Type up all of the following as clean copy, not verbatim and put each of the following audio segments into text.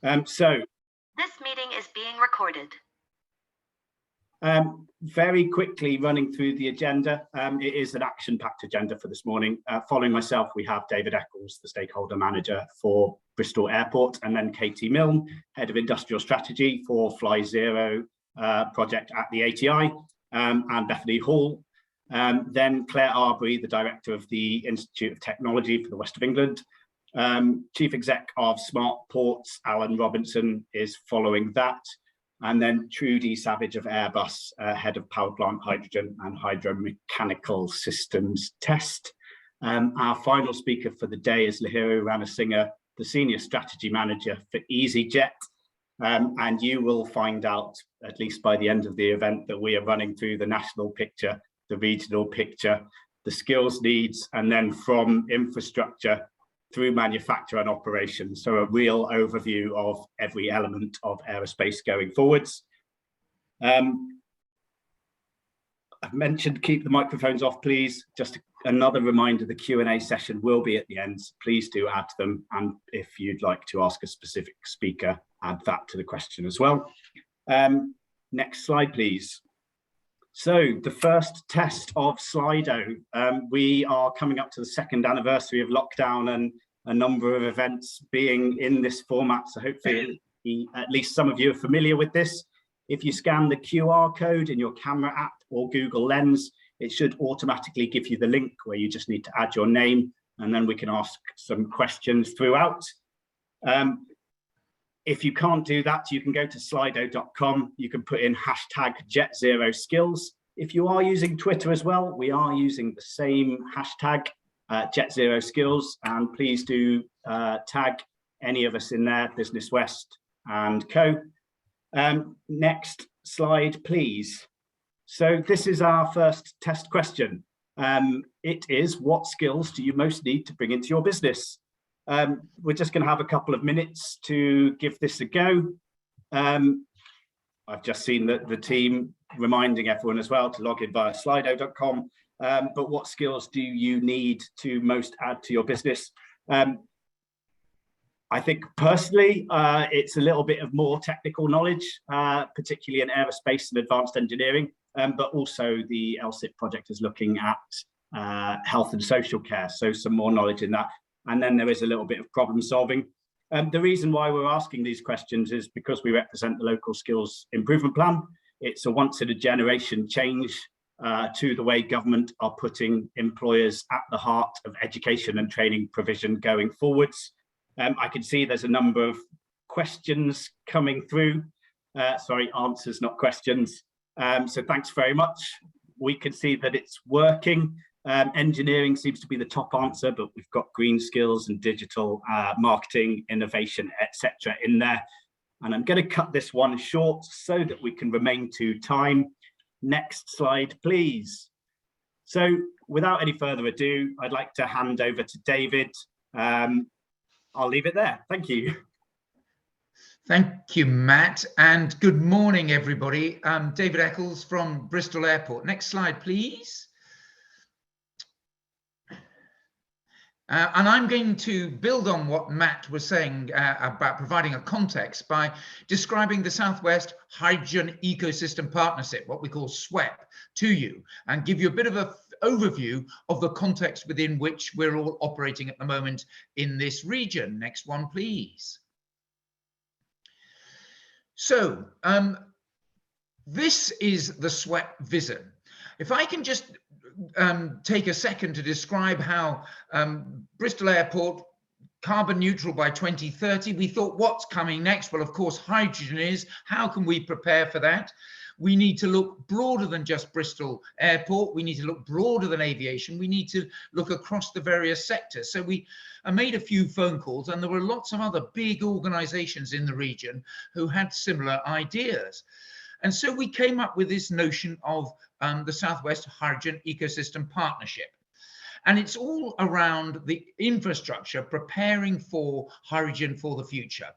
This meeting is being recorded. Very quickly running through the agenda. It is an action-packed agenda for this morning. Following myself, we have David Eccles, the stakeholder manager for Bristol Airport, and then Katy Milne, head of industrial strategy for FlyZero project at the ATI, and Bethany Hall. Then Claire Arbery, the director of the Institute of Technology for the West of England. Chief Exec of Smart Ports, Alan Robinson, is following that. And then Trudie Savage of Airbus, head of Powerplant, Hydrogen and Hydromechanical Systems Test. Our final speaker for the day is Lahiru Ranasinghe, the Senior Strategy Manager for Easyjet. And you will find out, at least by the end of the event, that we are running through the national picture, the regional picture, the skills needs, and then from infrastructure through manufacture and operations. So a real overview of every element of aerospace going forwards. I've mentioned keep the microphones off, please. Just another reminder, the Q&A session will be at the end. Please do add them. And if you'd like to ask a specific speaker, add that to the question as well. Next slide, please. So the first test of Slido. We are coming up to the second anniversary of lockdown and a number of events being in this format. So hopefully at least some of you are familiar with this. If you scan the QR code in your camera app or Google Lens, it should automatically give you the link where you just need to add your name, and then we can ask some questions throughout. If you can't do that, you can go to slido.com. You can put in hashtag #JetZeroSkills. If you are using Twitter as well, we are using the same hashtag, #JetZeroSkills, and please do tag any of us in there, Business West and co. Next slide, please. So this is our first test question. It is, what skills do you most need to bring into your business? We're just going to have a couple of minutes to give this a go. I've just seen that the team reminding everyone as well to log in via slido.com. But what skills do you need to most add to your business? I think personally, it's a little bit of more technical knowledge, particularly in aerospace and advanced engineering, but also the LSIP project is looking at health and social care, so some more knowledge in that. And then there is a little bit of problem solving. The reason why we're asking these questions is because we represent the local skills improvement plan. It's a once in a generation change to the way government are putting employers at the heart of education and training provision going forwards. I can see there's a number of questions coming through. Sorry, answers, not questions. So thanks very much. We can see that it's working. Engineering seems to be the top answer, but we've got green skills and digital marketing, innovation, etc. in there. And I'm going to cut this one short so that we can remain to time. Next slide, please. So without any further ado, I'd like to hand over to David. I'll leave it there. Thank you. Thank you, Matt, and good morning, everybody. I'm David Eccles from Bristol Airport. Next slide, please. And I'm going to build on what Matt was saying about providing a context by describing the Southwest Hydrogen Ecosystem Partnership, what we call SWEP, to you, and give you a bit of an overview of the context within which we're all operating at the moment in this region. Next one, please. So this is the SWEP vision. If I can just take a second to describe how Bristol Airport carbon neutral by 2030. We thought, what's coming next? Well, of course, hydrogen is. How can we prepare for that? We need to look broader than just Bristol Airport. We need to look broader than aviation. We need to look across the various sectors. So we made a few phone calls, and there were lots of other big organizations in the region who had similar ideas. And so we came up with this notion of the Southwest Hydrogen Ecosystem Partnership. And it's all around the infrastructure preparing for hydrogen for the future.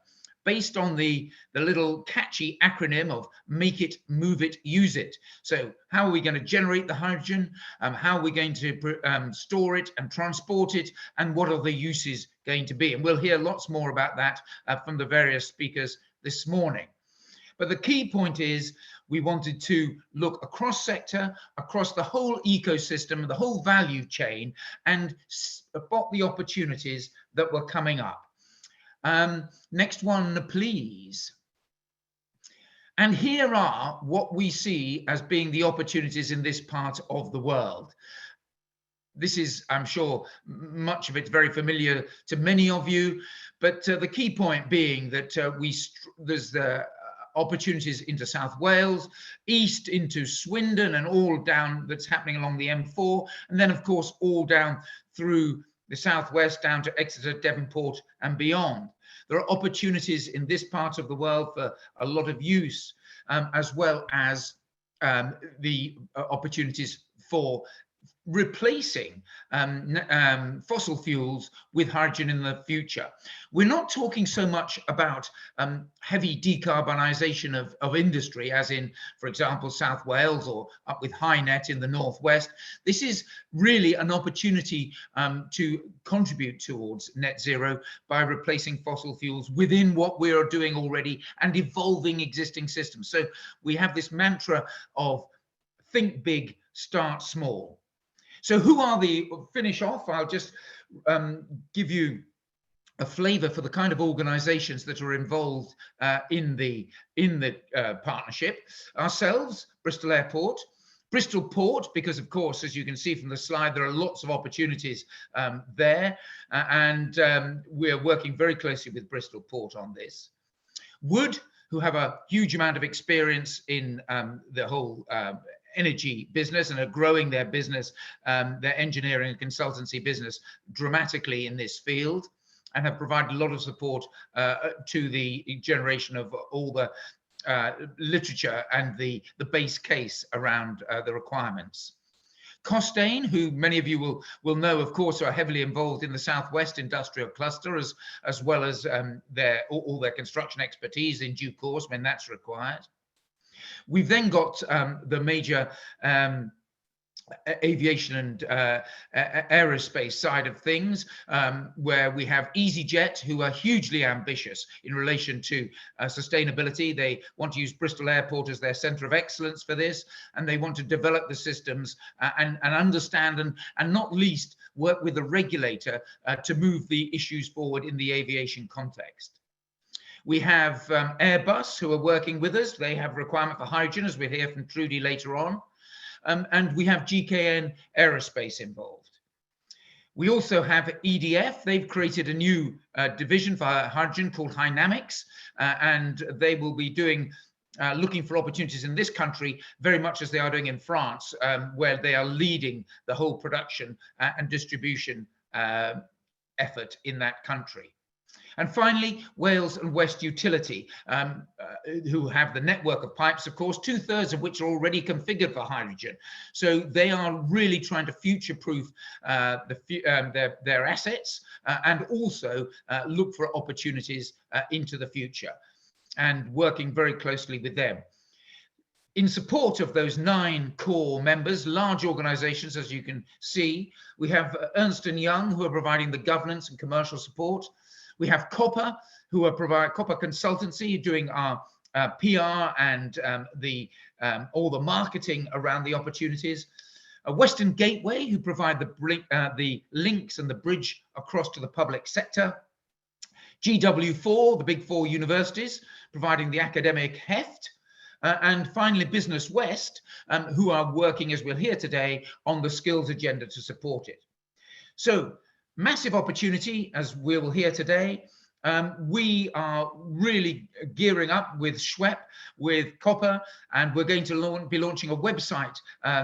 based on the little catchy acronym of make it, move it, use it. So how are we going to generate the hydrogen? How are we going to store it and transport it? And what are the uses going to be? And we'll hear lots more about that from the various speakers this morning. But the key point is we wanted to look across sector, across the whole ecosystem, the whole value chain, and spot the opportunities that were coming up. Next one, please. And here are what we see as being the opportunities in this part of the world. This is, I'm sure, much of it very familiar to many of you, but the key point being that there's the opportunities into South Wales, east into Swindon, and all down that's happening along the M4, and then of course all down through the southwest down to Exeter, Devonport and beyond. There are opportunities in this part of the world for a lot of use, as well as the opportunities for replacing fossil fuels with hydrogen in the future. We're not talking so much about heavy decarbonisation of industry, as in, for example, South Wales or up with HyNet in the northwest. This is really an opportunity to contribute towards net zero by replacing fossil fuels within what we are doing already and evolving existing systems. So we have this mantra of think big, start small. So who are finish off, I'll just give you a flavour for the kind of organisations that are involved in the partnership. Ourselves, Bristol Airport, Bristol Port, because of course, as you can see from the slide, there are lots of opportunities there, and we're working very closely with Bristol Port on this. Wood, who have a huge amount of experience in the whole energy business and are growing their business, their engineering and consultancy business dramatically in this field, and have provided a lot of support to the generation of all the literature and the base case around the requirements. Costain, who many of you will know, of course, are heavily involved in the Southwest Industrial Cluster, as well as all their construction expertise in due course when that's required. We've then got the major aviation and aerospace side of things, where we have Easyjet, who are hugely ambitious in relation to sustainability. They want to use Bristol Airport as their centre of excellence for this, and they want to develop the systems and understand and not least work with the regulator to move the issues forward in the aviation context. We have Airbus, who are working with us. They have a requirement for hydrogen, as we'll hear from Trudie later on. And we have GKN Aerospace involved. We also have EDF. They've created a new division for hydrogen called Hynamics, and they will be doing looking for opportunities in this country, very much as they are doing in France, where they are leading the whole production and distribution effort in that country. And finally, Wales and West Utility, who have the network of pipes, of course, 2/3 of which are already configured for hydrogen. So they are really trying to future-proof their assets and also look for opportunities into the future, and working very closely with them. In support of those 9 core members, large organisations, as you can see, we have Ernst & Young, who are providing the governance and commercial support. We have Copper, who are providing Copper Consultancy, doing our PR and all the marketing around the opportunities. Western Gateway, who provide the links and the bridge across to the public sector. GW4, the big 4 universities, providing the academic heft. And finally, Business West, who are working, as we'll hear today, on the skills agenda to support it. So, massive opportunity, as we will hear today. We are really gearing up with SWEP, with Copper, and we're going to be launching a website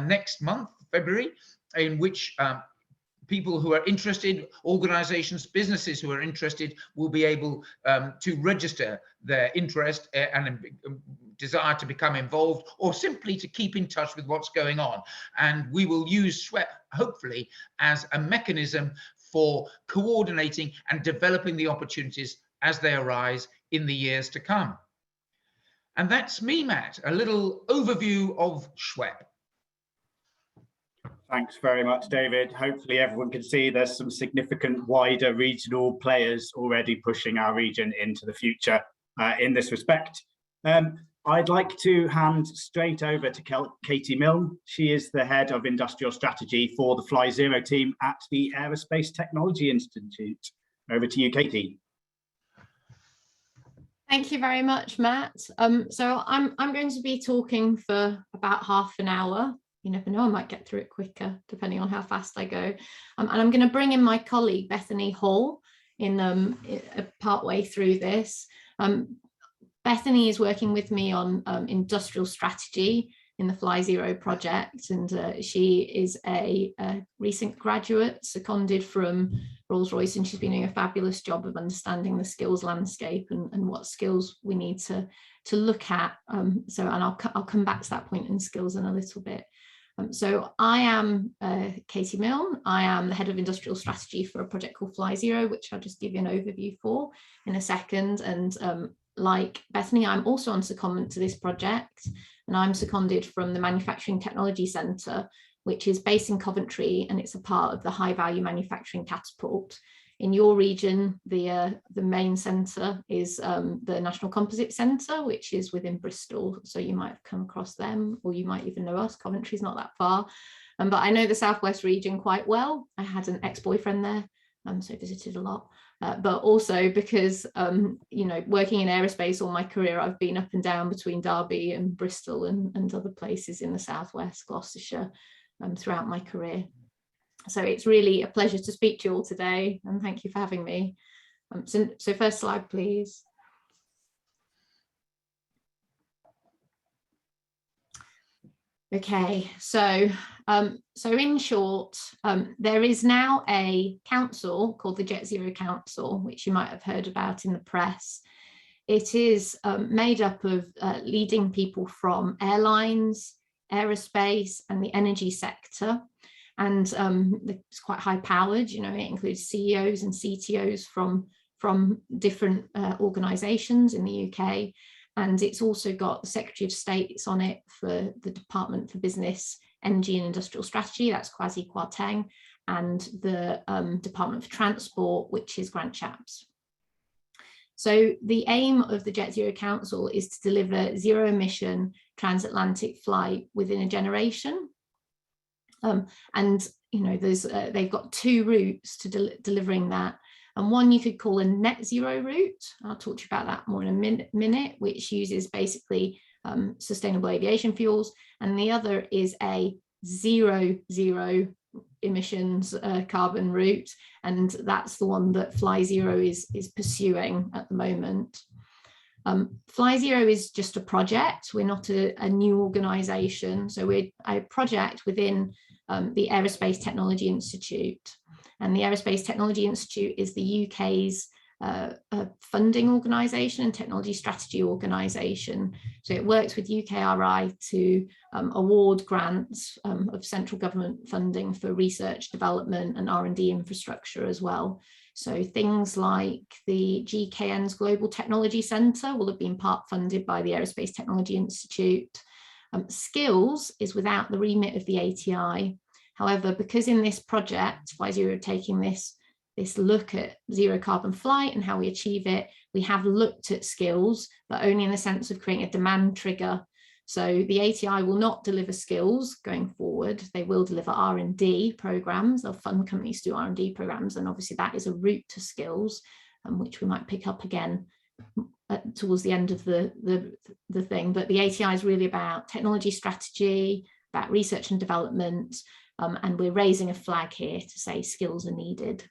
next month, February, in which people who are interested, organizations, businesses who are interested, will be able to register their interest and desire to become involved, or simply to keep in touch with what's going on. And we will use SWEP, hopefully, as a mechanism for coordinating and developing the opportunities as they arise in the years to come. And that's me, Matt, a little overview of SWEP. Thanks very much, David. Hopefully everyone can see there's some significant wider regional players already pushing our region into the future in this respect. I'd like to hand straight over to Katy Milne. She is the head of industrial strategy for the FlyZero team at the Aerospace Technology Institute. Over to you, Katy. Thank you very much, Matt. So I'm going to be talking for about half an hour. You never know, I might get through it quicker depending on how fast I go. And I'm going to bring in my colleague Bethany Hall in part way through this. Bethany is working with me on industrial strategy in the FlyZero project, and she is a recent graduate seconded from Rolls-Royce, and she's been doing a fabulous job of understanding the skills landscape and what skills we need to look at. And I'll come back to that point in skills in a little bit. So I am Katy Milne. I am the head of industrial strategy for a project called FlyZero, which I'll just give you an overview for in a second. And like Bethany, I'm also on secondment to this project, and I'm seconded from the Manufacturing Technology Centre, which is based in Coventry, and it's a part of the High Value Manufacturing Catapult. In your region, the main centre is the National Composite Centre, which is within Bristol. So you might have come across them, or you might even know us. Coventry's not that far. But I know the Southwest region quite well. I had an ex-boyfriend there, so I visited a lot. But also because, you know, working in aerospace all my career, I've been up and down between Derby and Bristol and other places in the Southwest, Gloucestershire, throughout my career. So it's really a pleasure to speak to you all today, and thank you for having me. So first slide, please. Okay, so in short, there is now a council called the Jet Zero Council, which you might have heard about in the press. It is made up of leading people from airlines, aerospace, and the energy sector. And it's quite high powered, you know, it includes CEOs and CTOs from different organisations in the UK. And it's also got the Secretary of State's on it for the Department for Business, Energy and Industrial Strategy, that's Kwasi Kwarteng, and the Department for Transport, which is Grant Shapps. So the aim of the Jet Zero Council is to deliver zero emission transatlantic flight within a generation. And you know, they've got two routes to delivering that. And one you could call a net zero route. I'll talk to you about that more in a minute, which uses basically sustainable aviation fuels. And the other is a zero emissions carbon route. And that's the one that FlyZero is pursuing at the moment. FlyZero is just a project. We're not a new organisation. So we're a project within the Aerospace Technology Institute. And the Aerospace Technology Institute is the UK's funding organisation and technology strategy organisation. So it works with UKRI to award grants of central government funding for research, development and R&D infrastructure as well. So things like the GKN's Global Technology Centre will have been part funded by the Aerospace Technology Institute. Skills is without the remit of the ATI. However, because in this project, FlyZero are taking this look at zero carbon flight and how we achieve it, we have looked at skills, but only in the sense of creating a demand trigger. So the ATI will not deliver skills going forward. They will deliver R&D programs. They'll fund companies to do R&D programs. And obviously that is a route to skills, which we might pick up again towards the end of the thing. But the ATI is really about technology strategy, about research and development. And we're raising a flag here to say skills are needed.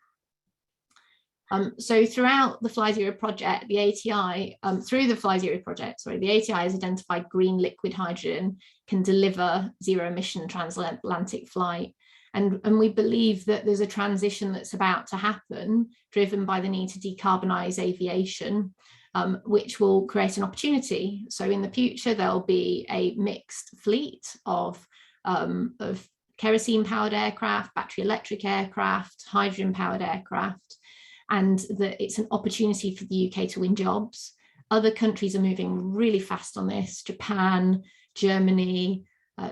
So throughout the FlyZero project, the ATI, through the FlyZero project, the ATI has identified green liquid hydrogen can deliver zero emission transatlantic flight. And we believe that there's a transition that's about to happen, driven by the need to decarbonize aviation, which will create an opportunity. So in the future, there'll be a mixed fleet of kerosene-powered aircraft, battery electric aircraft, hydrogen-powered aircraft, and that it's an opportunity for the UK to win jobs. Other countries are moving really fast on this. Japan, Germany,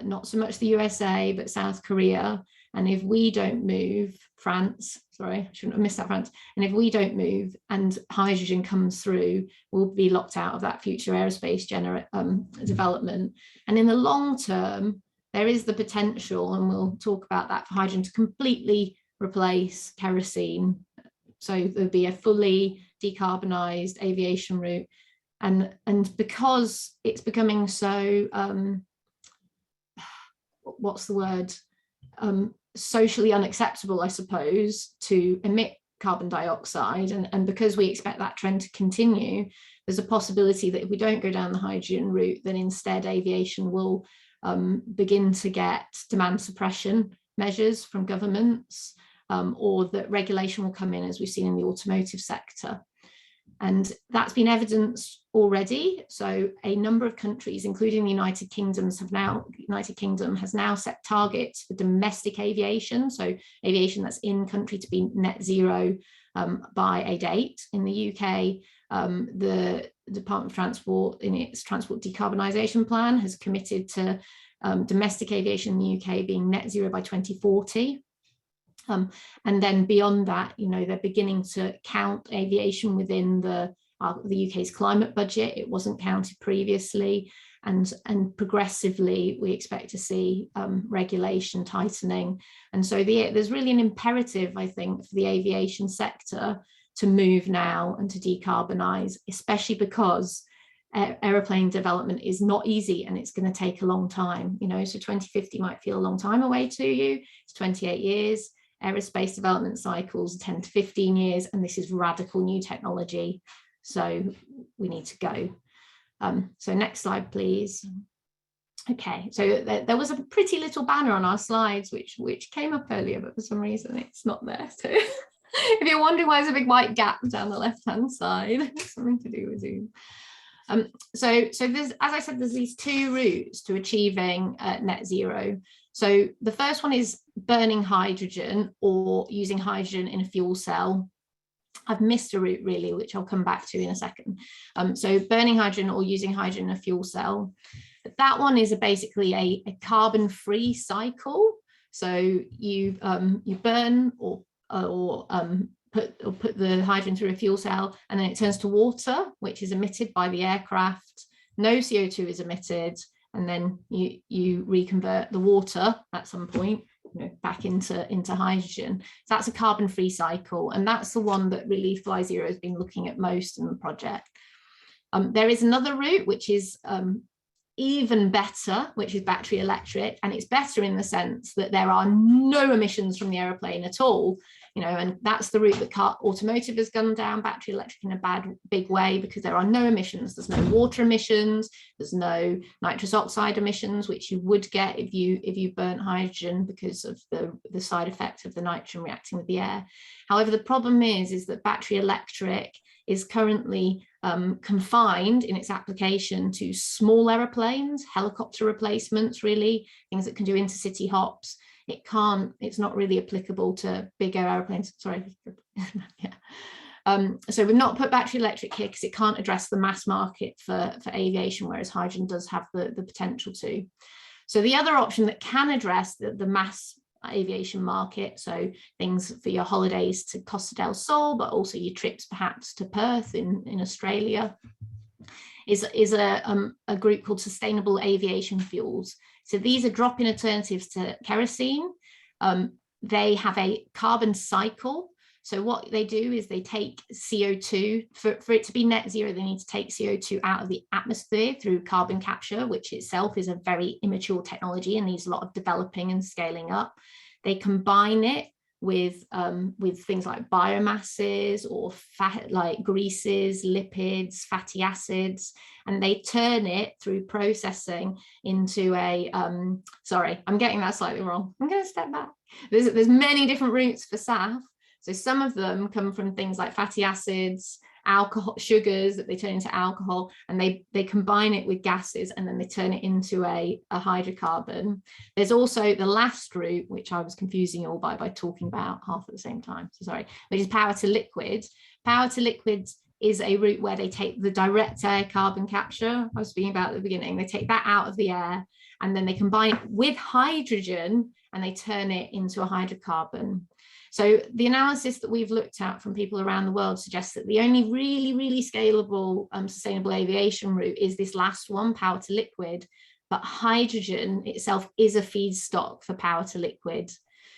not so much the USA, but South Korea. And if we don't move, France, sorry, I shouldn't have missed that, France. And if we don't move and hydrogen comes through, we'll be locked out of that future aerospace development. And in the long term, there is the potential, and we'll talk about that, for hydrogen to completely replace kerosene. So there'll be a fully decarbonised aviation route. And because it's becoming so, what's the word, socially unacceptable, I suppose, to emit carbon dioxide, and because we expect that trend to continue, there's a possibility that if we don't go down the hydrogen route, then instead aviation will begin to get demand suppression measures from governments, or that regulation will come in, as we've seen in the automotive sector. And that's been evidenced already. So a number of countries, including the United Kingdom, has now set targets for domestic aviation. So aviation that's in country to be net zero by a date. In the UK, the Department of Transport, in its Transport Decarbonisation Plan, has committed to domestic aviation in the UK being net zero by 2040. And then beyond that, you know, they're beginning to count aviation within the UK's climate budget. It wasn't counted previously, and progressively we expect to see regulation tightening. And so there's really an imperative, I think, for the aviation sector to move now and to decarbonise, especially because aeroplane development is not easy and it's going to take a long time. You know, so 2050 might feel a long time away to you. It's 28 years. Aerospace development cycles 10 to 15 years, and this is radical new technology. So we need to go. So next slide, please. Okay, so there was a pretty little banner on our slides, which came up earlier, but for some reason it's not there. So if you're wondering why there's a big white gap down the left-hand side, it's something to do with Zoom. So there's, as I said, there's these two routes to achieving net zero. So the first one is burning hydrogen or using hydrogen in a fuel cell. I've missed a route really, which I'll come back to in a second. So burning hydrogen or using hydrogen in a fuel cell. That one is basically a carbon-free cycle. So you burn or put the hydrogen through a fuel cell, and then it turns to water, which is emitted by the aircraft. No CO2 is emitted, and then you reconvert the water at some point, you know, back into hydrogen. So that's a carbon-free cycle, and that's the one that really FlyZero has been looking at most in the project. There is another route which is even better, which is battery electric, and it's better in the sense that there are no emissions from the aeroplane at all, you know, and that's the route that automotive has gone down, battery electric, in a big way, because there are no emissions. There's no water emissions, there's no nitrous oxide emissions, which you would get if you burnt hydrogen because of the side effect of the nitrogen reacting with the air. However, the problem is that battery electric is currently confined in its application to small aeroplanes, helicopter replacements, really, things that can do intercity hops. It's not really applicable to bigger airplanes, sorry. Yeah. So we've not put battery electric here because it can't address the mass market for aviation, whereas hydrogen does have the potential to. So the other option that can address the mass aviation market, so things for your holidays to Costa del Sol, but also your trips perhaps to Perth in Australia, is a group called Sustainable Aviation Fuels. So these are drop-in alternatives to kerosene. They have a carbon cycle. So what they do is they take CO2, for it to be net zero, they need to take CO2 out of the atmosphere through carbon capture, which itself is a very immature technology and needs a lot of developing and scaling up. They combine it with things like biomasses or fat, like greases, lipids, fatty acids, and they turn it through processing into a, sorry, I'm getting that slightly wrong. I'm going to step back. There's many different routes for SAF. So some of them come from things like fatty acids, alcohol, sugars that they turn into alcohol, and they combine it with gases, and then they turn it into a hydrocarbon. There's also the last route, which I was confusing you all by talking about half at the same time, so sorry, which is power to liquid. Power to liquid is a route where they take the direct air carbon capture I was speaking about at the beginning. They take that out of the air and then they combine it with hydrogen and they turn it into a hydrocarbon. So the analysis that we've looked at from people around the world suggests that the only really scalable sustainable aviation route is this last one, power to liquid, but hydrogen itself is a feedstock for power to liquid.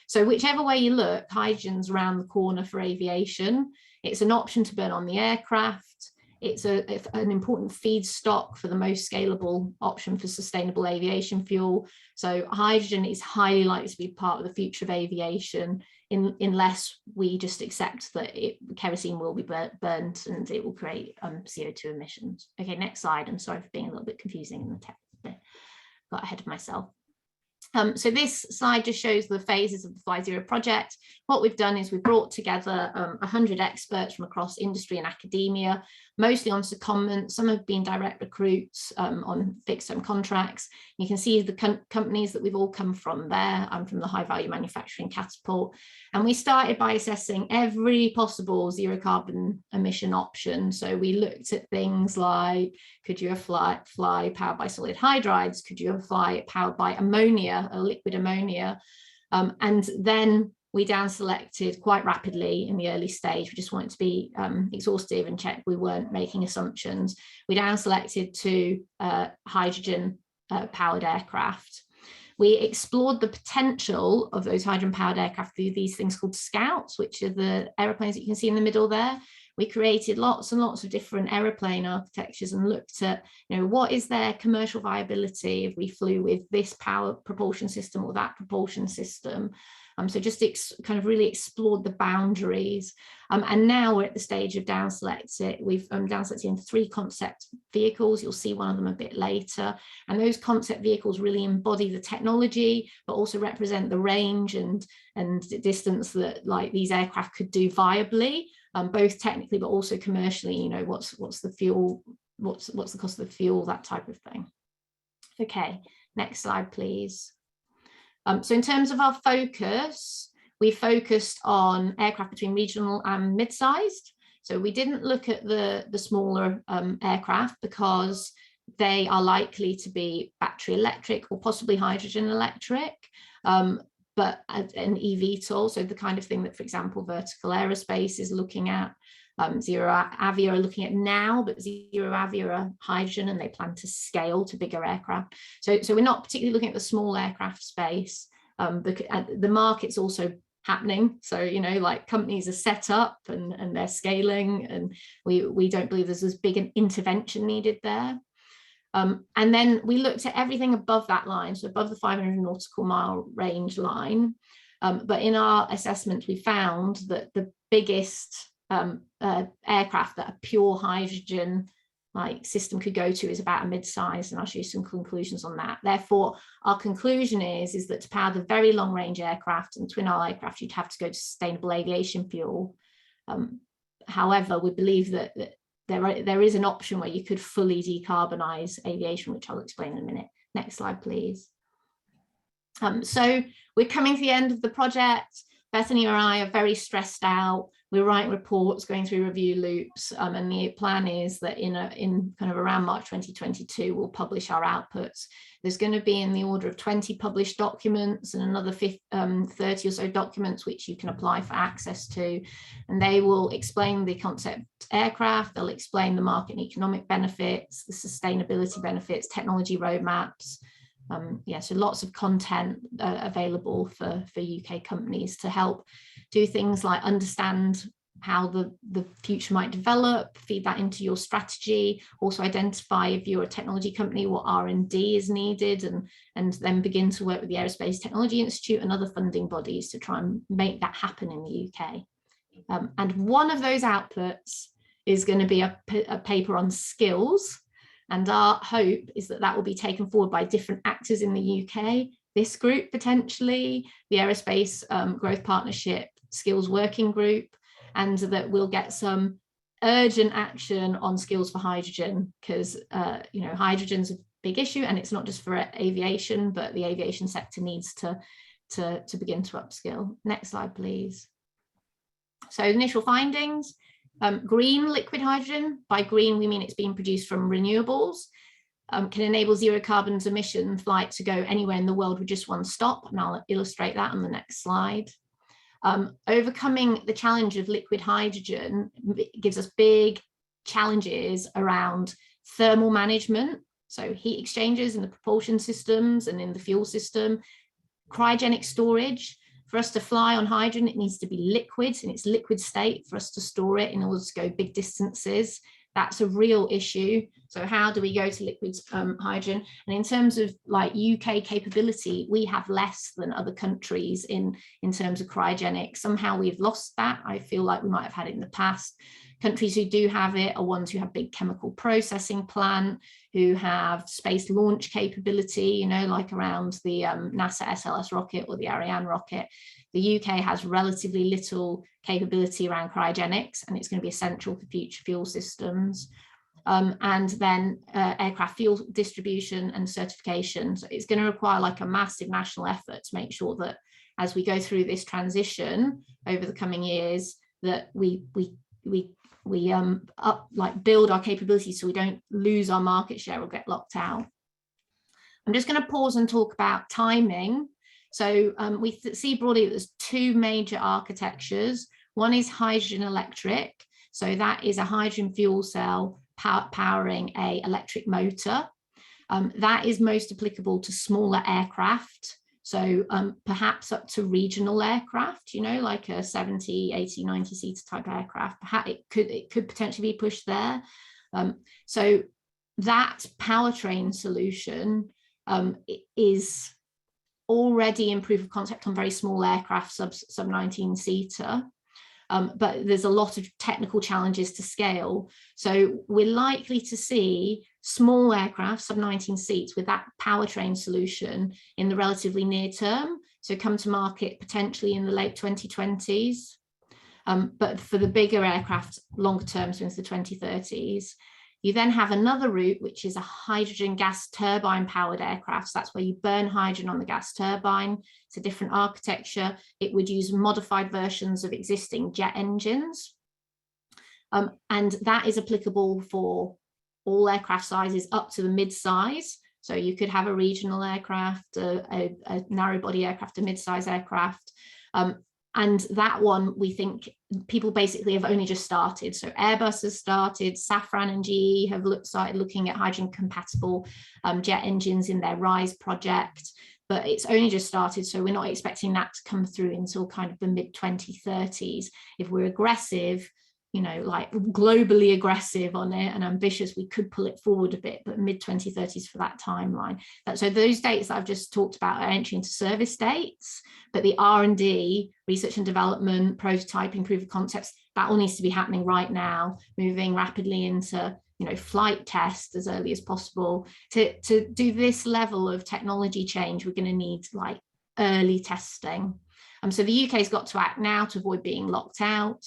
So whichever way you look, hydrogen's around the corner for aviation. It's an option to burn on the aircraft. It's an important feedstock for the most scalable option for sustainable aviation fuel. So hydrogen is highly likely to be part of the future of aviation unless we just accept that kerosene will be burnt and it will create CO2 emissions. Okay, next slide. I'm sorry for being a little bit confusing in the text. Got ahead of myself. So this slide just shows the phases of the FlyZero project. What we've done is we've brought together 100 experts from across industry and academia, mostly on secondment. Some have been direct recruits on fixed-term contracts. You can see the companies that we've all come from there. I'm from the High Value Manufacturing Catapult. And we started by assessing every possible zero carbon emission option. So we looked at things like, could you fly powered by solid hydrides? Could you fly powered by ammonia, a liquid ammonia? And then we down selected quite rapidly in the early stage. We just wanted to be exhaustive and check we weren't making assumptions. We down selected to hydrogen powered aircraft. We explored the potential of those hydrogen powered aircraft through these things called Scouts, which are the aeroplanes that you can see in the middle there. We created lots and lots of different aeroplane architectures and looked at, what is their commercial viability if we flew with this power propulsion system or that propulsion system. So just kind of really explored the boundaries. And now we're at the stage of down selecting. We've down selected into 3 concept vehicles. You'll see one of them a bit later. And those concept vehicles really embody the technology, but also represent the range and distance that like these aircraft could do viably, both technically, but also commercially, what's the fuel, what's the cost of the fuel, that type of thing. Okay, next slide, please. So in terms of our focus, we focused on aircraft between regional and mid-sized. So we didn't look at the smaller aircraft because they are likely to be battery electric or possibly hydrogen electric, but an eVTOL, so the kind of thing that, for example, Vertical Aerospace is looking at. Zero Avia are looking at now, but Zero Avia are hydrogen and they plan to scale to bigger aircraft. So we're not particularly looking at the small aircraft space, but the market's also happening. So, like companies are set up and they're scaling, and we don't believe there's as big an intervention needed there. And then we looked at everything above that line, so above the 500 nautical mile range line. But in our assessment, we found that the biggest aircraft that a pure hydrogen like system could go to is about a mid-size, and I'll show you some conclusions on that. Therefore, our conclusion is that to power the very long range aircraft and twin aisle aircraft, you'd have to go to sustainable aviation fuel. However, we believe that there is an option where you could fully decarbonize aviation, which I'll explain in a minute. Next slide, please. So we're coming to the end of the project. Bethany and I are very stressed out. We're writing reports, going through review loops, and the plan is that in kind of around March 2022, we'll publish our outputs. There's going to be in the order of 20 published documents and another 30 or so documents which you can apply for access to, and they will explain the concept aircraft, they'll explain the market and economic benefits, the sustainability benefits, technology roadmaps. So lots of content available for UK companies to help do things like understand how the future might develop, feed that into your strategy, also identify if you're a technology company what R&D is needed, and then begin to work with the Aerospace Technology Institute and other funding bodies to try and make that happen in the UK. And one of those outputs is going to be a paper on skills. And our hope is that that will be taken forward by different actors in the UK, this group potentially, the Aerospace Growth Partnership Skills Working Group, and that we'll get some urgent action on skills for hydrogen, because hydrogen's a big issue, and it's not just for aviation, but the aviation sector needs to begin to upskill. Next slide, please. So initial findings. Green liquid hydrogen, by green we mean it's being produced from renewables, can enable zero carbon emission flight to go anywhere in the world with just one stop, and I'll illustrate that on the next slide. Overcoming the challenge of liquid hydrogen gives us big challenges around thermal management, so heat exchangers in the propulsion systems and in the fuel system, cryogenic storage. For us to fly on hydrogen, it needs to be liquid, in its liquid state for us to store it in order to go big distances. That's a real issue. So how do we go to liquid hydrogen? And in terms of like UK capability, we have less than other countries in terms of cryogenics. Somehow we've lost that. I feel like we might have had it in the past. Countries who do have it are ones who have big chemical processing plant, who have space launch capability, you know, like around the NASA SLS rocket or the Ariane rocket. The UK has relatively little capability around cryogenics, and it's going to be essential for future fuel systems. And then aircraft fuel distribution and certification. So it's going to require like a massive national effort to make sure that as we go through this transition over the coming years, that we build our capabilities so we don't lose our market share or get locked out. I'm just going to pause and talk about timing. So we see broadly that there's two major architectures. One is hydrogen electric. So that is a hydrogen fuel cell powering an electric motor. That is most applicable to smaller aircraft. So perhaps up to regional aircraft, you know, like a 70, 80, 90 seater type aircraft. Perhaps it could potentially be pushed there. So that powertrain solution is already in proof of concept on very small aircraft, sub 19 seater. But there's a lot of technical challenges to scale. So we're likely to see small aircraft, sub 19 seats, with that powertrain solution in the relatively near term. So come to market potentially in the late 2020s. But for the bigger aircraft, longer term, so into the 2030s. You then have another route, which is a hydrogen gas turbine powered aircraft. So that's where you burn hydrogen on the gas turbine. It's a different architecture. It would use modified versions of existing jet engines. And that is applicable for all aircraft sizes up to the mid-size. So you could have a regional aircraft, a narrow body aircraft, a mid-size aircraft. And that one, we think people basically have only just started. So Airbus has started, Safran and GE have started looking at hydrogen compatible jet engines in their RISE project, but it's only just started. So we're not expecting that to come through until kind of the mid 2030s. If we're aggressive, you know, like globally aggressive on it and ambitious, we could pull it forward a bit, but mid 2030s for that timeline. So those dates that I've just talked about are entry into service dates, but the R&D, research and development, prototyping, proof of concepts, that all needs to be happening right now, moving rapidly into, you know, flight test as early as possible. To do this level of technology change, we're going to need like early testing. So the UK's got to act now to avoid being locked out.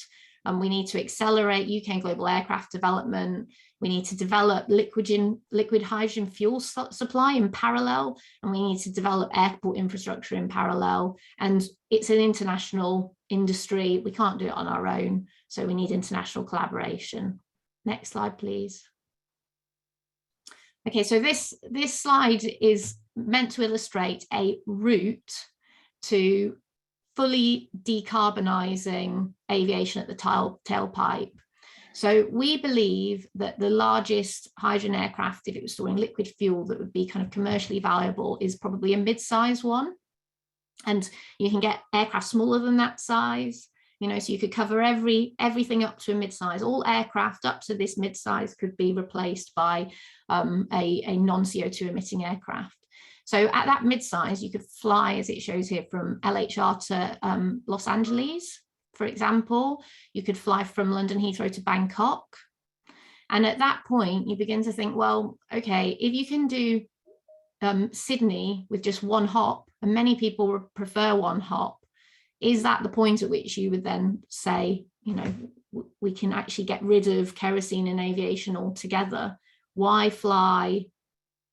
We need to accelerate UK and global aircraft development. We need to develop liquid hydrogen fuel supply in parallel, and we need to develop airport infrastructure in parallel. And it's an international industry. We can't do it on our own, so we need international collaboration. Next slide, please. Okay, so this slide is meant to illustrate a route to fully decarbonising aviation at the tailpipe. So we believe that the largest hydrogen aircraft, if it was storing liquid fuel that would be kind of commercially valuable, is probably a mid-size one. And you can get aircraft smaller than that size, you know, so you could cover everything up to a mid-size. All aircraft up to this mid-size could be replaced by a non-CO2 emitting aircraft. So at that mid-size, you could fly, as it shows here, from LHR to Los Angeles, for example. You could fly from London Heathrow to Bangkok. And at that point, you begin to think, well, okay, if you can do Sydney with just one hop, and many people prefer one hop, is that the point at which you would then say, you know, we can actually get rid of kerosene in aviation altogether? Why fly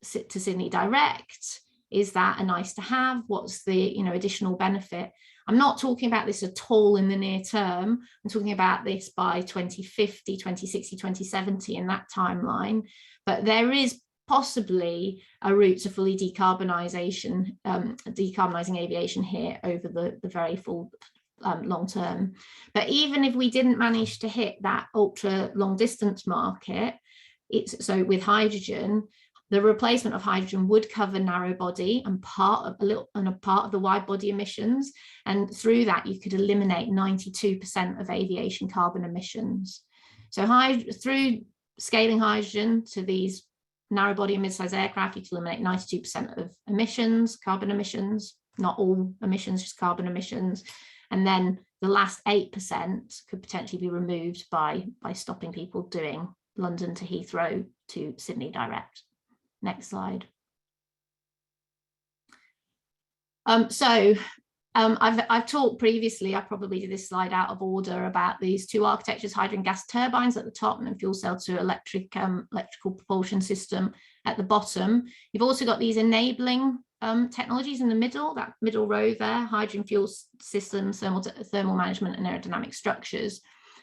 to Sydney direct Is that a nice to have? What's the additional benefit? I'm not talking about this at all in the near term. I'm talking about this by 2050, 2060, 2070 in that timeline. But there is possibly a route to fully decarbonising aviation here over the very full long term. But even if we didn't manage to hit that ultra long distance market, so with hydrogen, the replacement of hydrogen would cover narrow body and part of the wide body emissions, and through that you could eliminate 92% of aviation carbon emissions. So through scaling hydrogen to these narrow body and mid-sized aircraft, you can eliminate 92% of emissions, carbon emissions, not all emissions, just carbon emissions, and then the last 8% could potentially be removed by stopping people doing London to Heathrow to Sydney direct. Next slide. I've talked previously, I probably did this slide out of order, about these two architectures, hydrogen gas turbines at the top and then fuel cell to electrical propulsion system at the bottom. You've also got these enabling technologies in the middle, that middle row there, hydrogen fuel systems, thermal management and aerodynamic structures.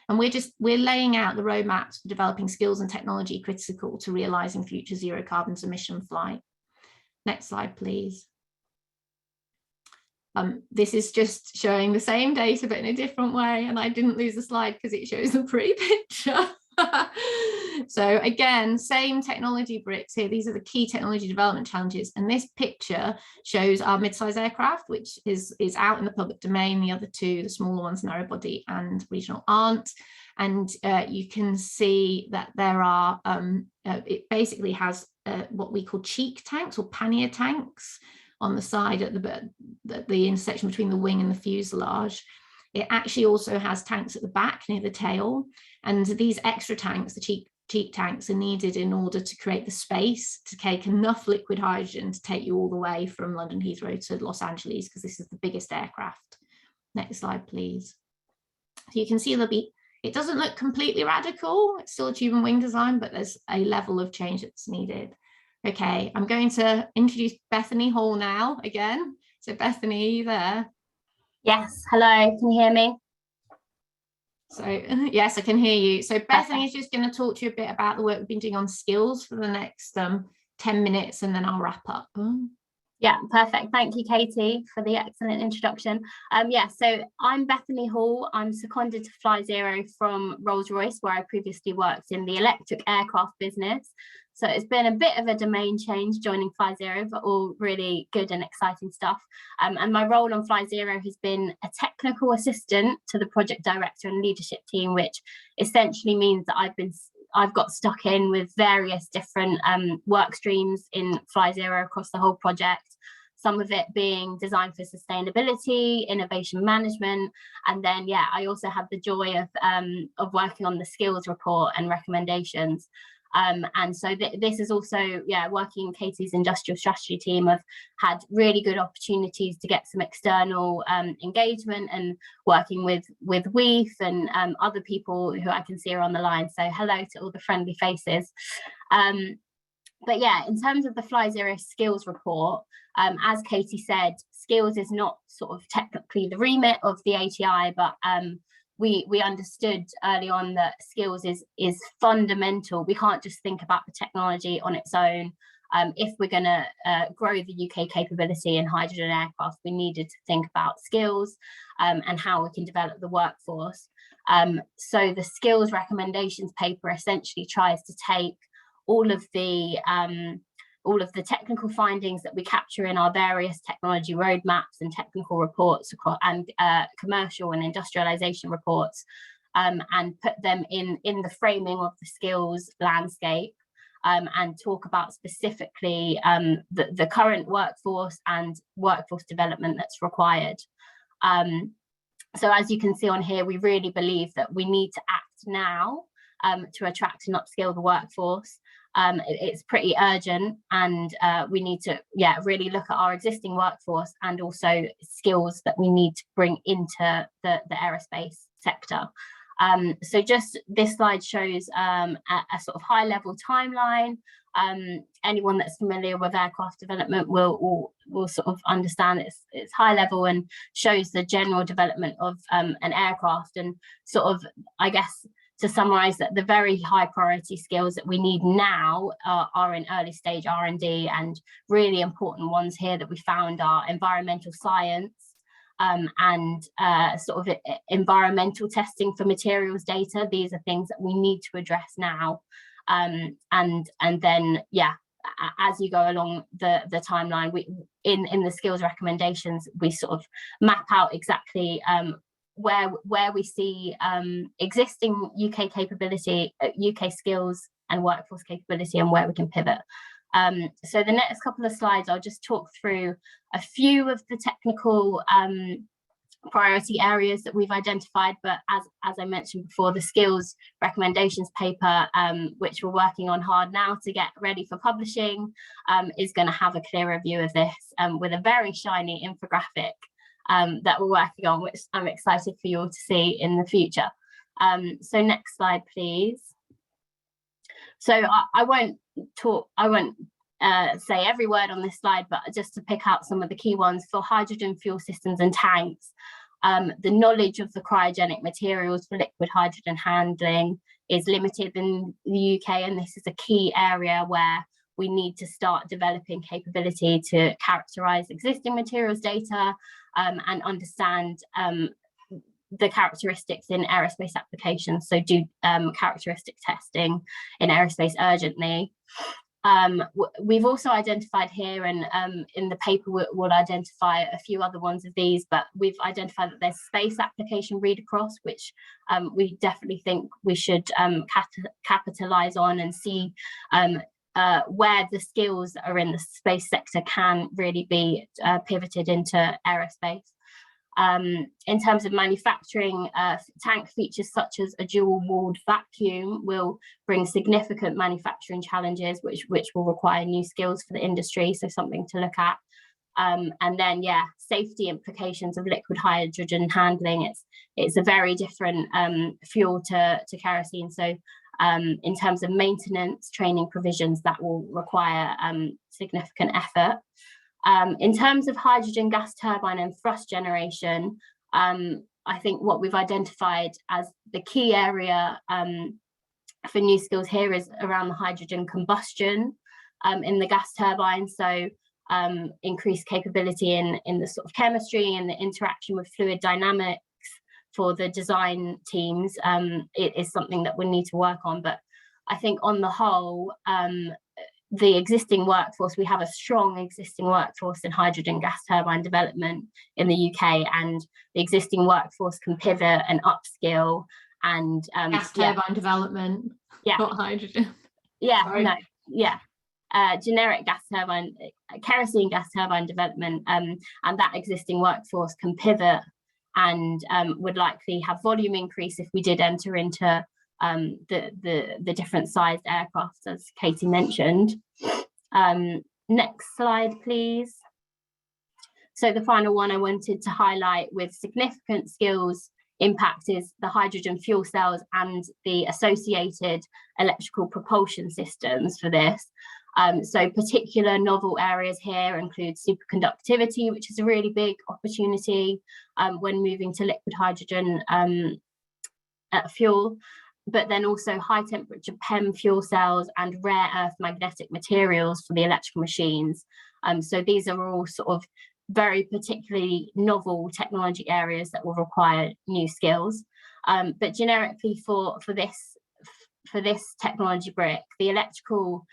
And we're laying out the roadmaps for developing skills and technology critical to realizing future zero carbon emission flight. Next slide, please. This is just showing the same data, but in a different way. And I didn't lose the slide because it shows a pretty picture. So again, same technology bricks here. These are the key technology development challenges. And this picture shows our mid-size aircraft, which is out in the public domain. The other two, the smaller ones, narrow body and regional, aren't. And you can see that there are, it basically has what we call cheek tanks or pannier tanks on the side at the intersection between the wing and the fuselage. It actually also has tanks at the back near the tail. And these extra tanks, the cheek tanks, are needed in order to create the space to take enough liquid hydrogen to take you all the way from London Heathrow to Los Angeles, because this is the biggest aircraft. Next slide, please. So you can see it doesn't look completely radical. It's still a tube and wing design, but there's a level of change that's needed. Okay, I'm going to introduce Bethany Hall now again. So Bethany, are you there? Yes, hello, can you hear me? So yes, I can hear you. So Bethany is just going to talk to you a bit about the work we've been doing on skills for the next 10 minutes, and then I'll wrap up. Yeah, perfect. Thank you, Katie, for the excellent introduction. So I'm Bethany Hall. I'm seconded to FlyZero from Rolls-Royce, where I previously worked in the electric aircraft business. So it's been a bit of a domain change joining FlyZero, but all really good and exciting stuff. And my role on FlyZero has been a technical assistant to the project director and leadership team, which essentially means that I've got stuck in with various different work streams in FlyZero across the whole project. Some of it being design for sustainability, innovation management, and then I also have the joy of working on the skills report and recommendations. And so this is also, working in Katie's industrial strategy team. I've had really good opportunities to get some external engagement and working with WEAF and other people who I can see are on the line. So hello to all the friendly faces. But in terms of the FlyZero skills report, as Katie said, skills is not sort of technically the remit of the ATI, but we understood early on that skills is fundamental. We can't just think about the technology on its own. If we're going to grow the UK capability in hydrogen aircraft, we needed to think about skills and how we can develop the workforce. So the skills recommendations paper essentially tries to take all of the technical findings that we capture in our various technology roadmaps and technical reports and commercial and industrialization reports, and put them in the framing of the skills landscape, and talk about specifically the current workforce and workforce development that's required. So as you can see on here, we really believe that we need to act now to attract and upskill the workforce. It's pretty urgent, and we need to really look at our existing workforce and also skills that we need to bring into the aerospace sector. So just this slide shows a sort of high level timeline. Anyone that's familiar with aircraft development will sort of understand it's high level and shows the general development of an aircraft, and sort of, I guess, to summarize, that the very high priority skills that we need now are in early stage R&D, and really important ones here that we found are environmental science, and sort of environmental testing for materials data. These are things that we need to address now. And then, yeah, as you go along the timeline, we in the skills recommendations, we sort of map out exactly where we see existing UK capability, UK skills and workforce capability, and where we can pivot. So the next couple of slides, I'll just talk through a few of the technical priority areas that we've identified, but as I mentioned before, the skills recommendations paper, which we're working on hard now to get ready for publishing, is going to have a clearer view of this with a very shiny infographic that we're working on, which I'm excited for you all to see in the future. So next slide, please. So I won't say every word on this slide, but just to pick out some of the key ones. For hydrogen fuel systems and tanks, the knowledge of the cryogenic materials for liquid hydrogen handling is limited in the UK, and this is a key area where we need to start developing capability to characterize existing materials data and understand the characteristics in aerospace applications. So do characteristic testing in aerospace urgently. We've also identified here, and in the paper we'll identify a few other ones of these, but we've identified that there's space application read across, which we definitely think we should capitalize on and see where the skills that are in the space sector can really be pivoted into aerospace. In terms of manufacturing, tank features such as a dual-walled vacuum will bring significant manufacturing challenges, which will require new skills for the industry, so something to look at. And then, yeah, safety implications of liquid hydrogen handling. It's a very different fuel to kerosene, so in terms of maintenance, training provisions, that will require significant effort. In terms of hydrogen gas turbine and thrust generation, I think what we've identified as the key area for new skills here is around the hydrogen combustion in the gas turbine. So increased capability in the sort of chemistry and the interaction with fluid dynamics for the design teams. It is something that we need to work on, but I think on the whole, the existing workforce, we have a strong existing workforce in hydrogen gas turbine development in the UK, and the existing workforce can pivot and upskill and gas turbine development, not hydrogen. Generic gas turbine, kerosene gas turbine development, and that existing workforce can pivot and would likely have volume increase if we did enter into the different sized aircraft, as Katie mentioned. Next slide, please. So the final one I wanted to highlight with significant skills impact is the hydrogen fuel cells and the associated electrical propulsion systems for this. So particular novel areas here include superconductivity, which is a really big opportunity when moving to liquid hydrogen fuel, but then also high temperature PEM fuel cells and rare earth magnetic materials for the electrical machines. So these are all sort of very particularly novel technology areas that will require new skills. But generically for this technology brick, the electrical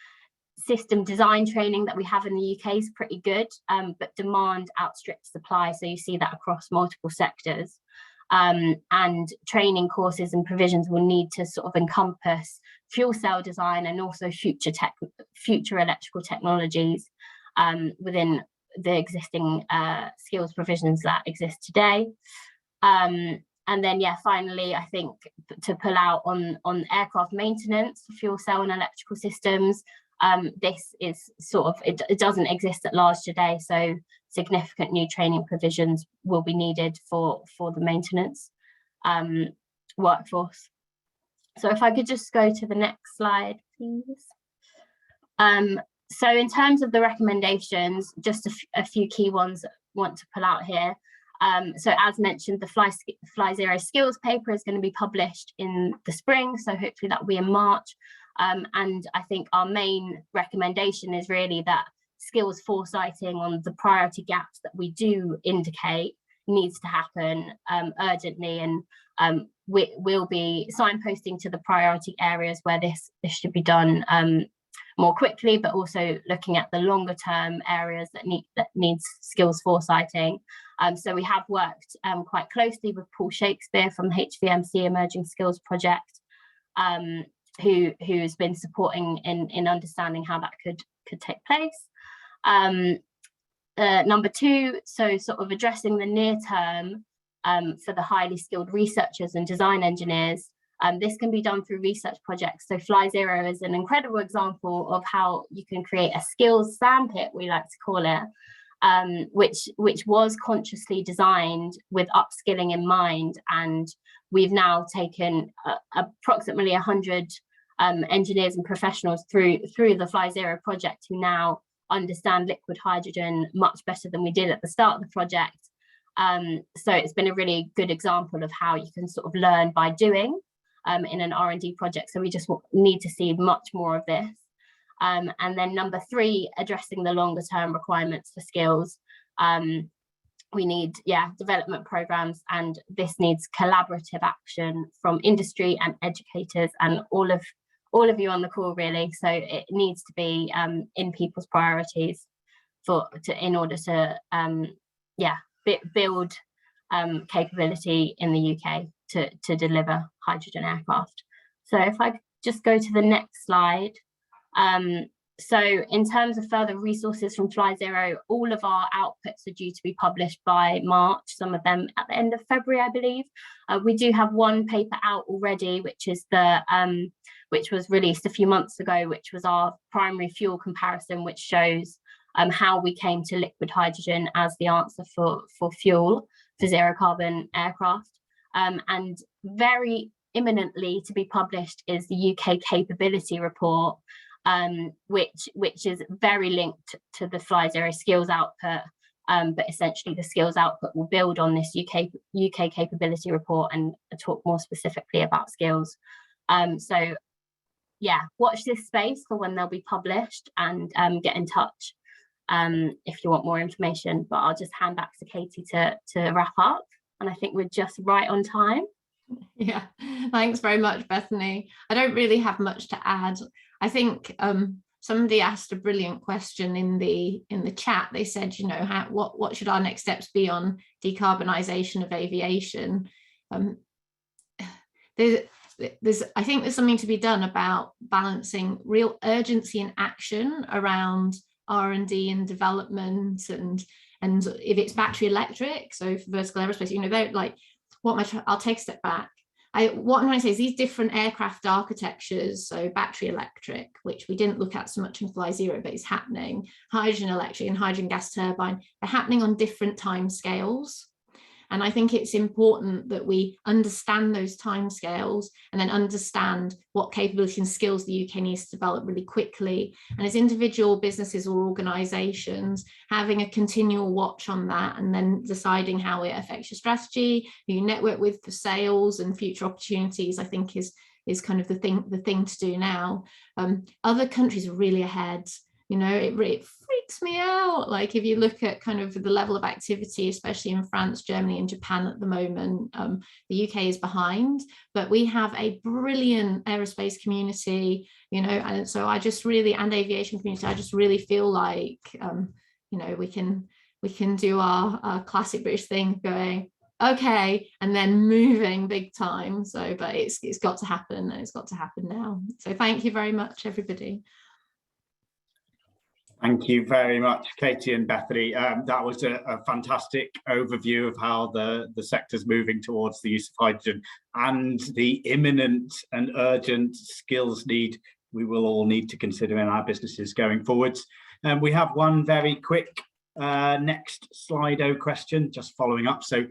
system design training that we have in the UK is pretty good, but demand outstrips supply. So you see that across multiple sectors. And training courses and provisions will need to sort of encompass fuel cell design and also future electrical technologies within the existing skills provisions that exist today. And then, yeah, finally, I think to pull out on aircraft maintenance, fuel cell and electrical systems, this is sort of, it doesn't exist at large today, so significant new training provisions will be needed for the maintenance. workforce. So if I could just go to the next slide, please. So in terms of the recommendations, just a few key ones that I want to pull out here. So as mentioned, the FlyZero skills paper is going to be published in the spring, so hopefully that will be in March. And I think our main recommendation is really that skills foresighting on the priority gaps that we do indicate needs to happen urgently, and we'll be signposting to the priority areas where this should be done more quickly, but also looking at the longer term areas that needs skills foresighting. So we have worked quite closely with Paul Shakespeare from the HVMC Emerging Skills Project, who's been supporting in understanding how that could take place. Number two, so sort of addressing the near term for the highly skilled researchers and design engineers. This can be done through research projects. So FlyZero is an incredible example of how you can create a skills sandpit, we like to call it, which was consciously designed with upskilling in mind. And we've now taken approximately 100 engineers and professionals through the FlyZero project who now understand liquid hydrogen much better than we did at the start of the project. So it's been a really good example of how you can sort of learn by doing in an R&D project. So we just need to see much more of this. And then number three, addressing the longer term requirements for skills. We need, development programs, and this needs collaborative action from industry and educators and all of you on the call, really. So it needs to be in people's priorities in order to build capability in the UK to deliver hydrogen aircraft. So if I just go to the next slide. So in terms of further resources from FlyZero, all of our outputs are due to be published by March, some of them at the end of February, I believe. We do have one paper out already, which is which was released a few months ago, which was our primary fuel comparison, which shows how we came to liquid hydrogen as the answer for fuel for zero carbon aircraft. And very imminently to be published is the UK capability report, which is very linked to the FlyZero skills output, but essentially the skills output will build on this UK capability report and talk more specifically about skills. So yeah, watch this space for when they'll be published, and get in touch if you want more information. But I'll just hand back to Katy to wrap up, and I think we're just right on time. Yeah, thanks very much, Bethany. I don't really have much to add. I think somebody asked a brilliant question in the chat. They said, you know, what should our next steps be on decarbonisation of aviation? I think there's something to be done about balancing real urgency and action around R&D and development, and if it's battery electric, so for vertical aerospace, you know, they're like, I'll take a step back. What I'm trying to say is these different aircraft architectures, so battery electric, which we didn't look at so much in FlyZero, but it's happening, hydrogen electric and hydrogen gas turbine, they're happening on different time scales. And I think it's important that we understand those timescales and then understand what capability and skills the UK needs to develop really quickly. And as individual businesses or organisations, having a continual watch on that and then deciding how it affects your strategy, who you network with for sales and future opportunities, I think is kind of the thing to do now. Other countries are really ahead. You know, it freaks me out. Like if you look at kind of the level of activity, especially in France, Germany and Japan at the moment, the UK is behind, but we have a brilliant aerospace community, you know, and so I just really, and aviation community, I just really feel like, you know, we can do our classic British thing going, okay, and then moving big time. So, but it's got to happen, and it's got to happen now. So thank you very much, everybody. Thank you very much, Katy and Bethany. That was a fantastic overview of how the sector's moving towards the use of hydrogen and the imminent and urgent skills need we will all need to consider in our businesses going forwards. And we have one very quick next Slido question, just following up. So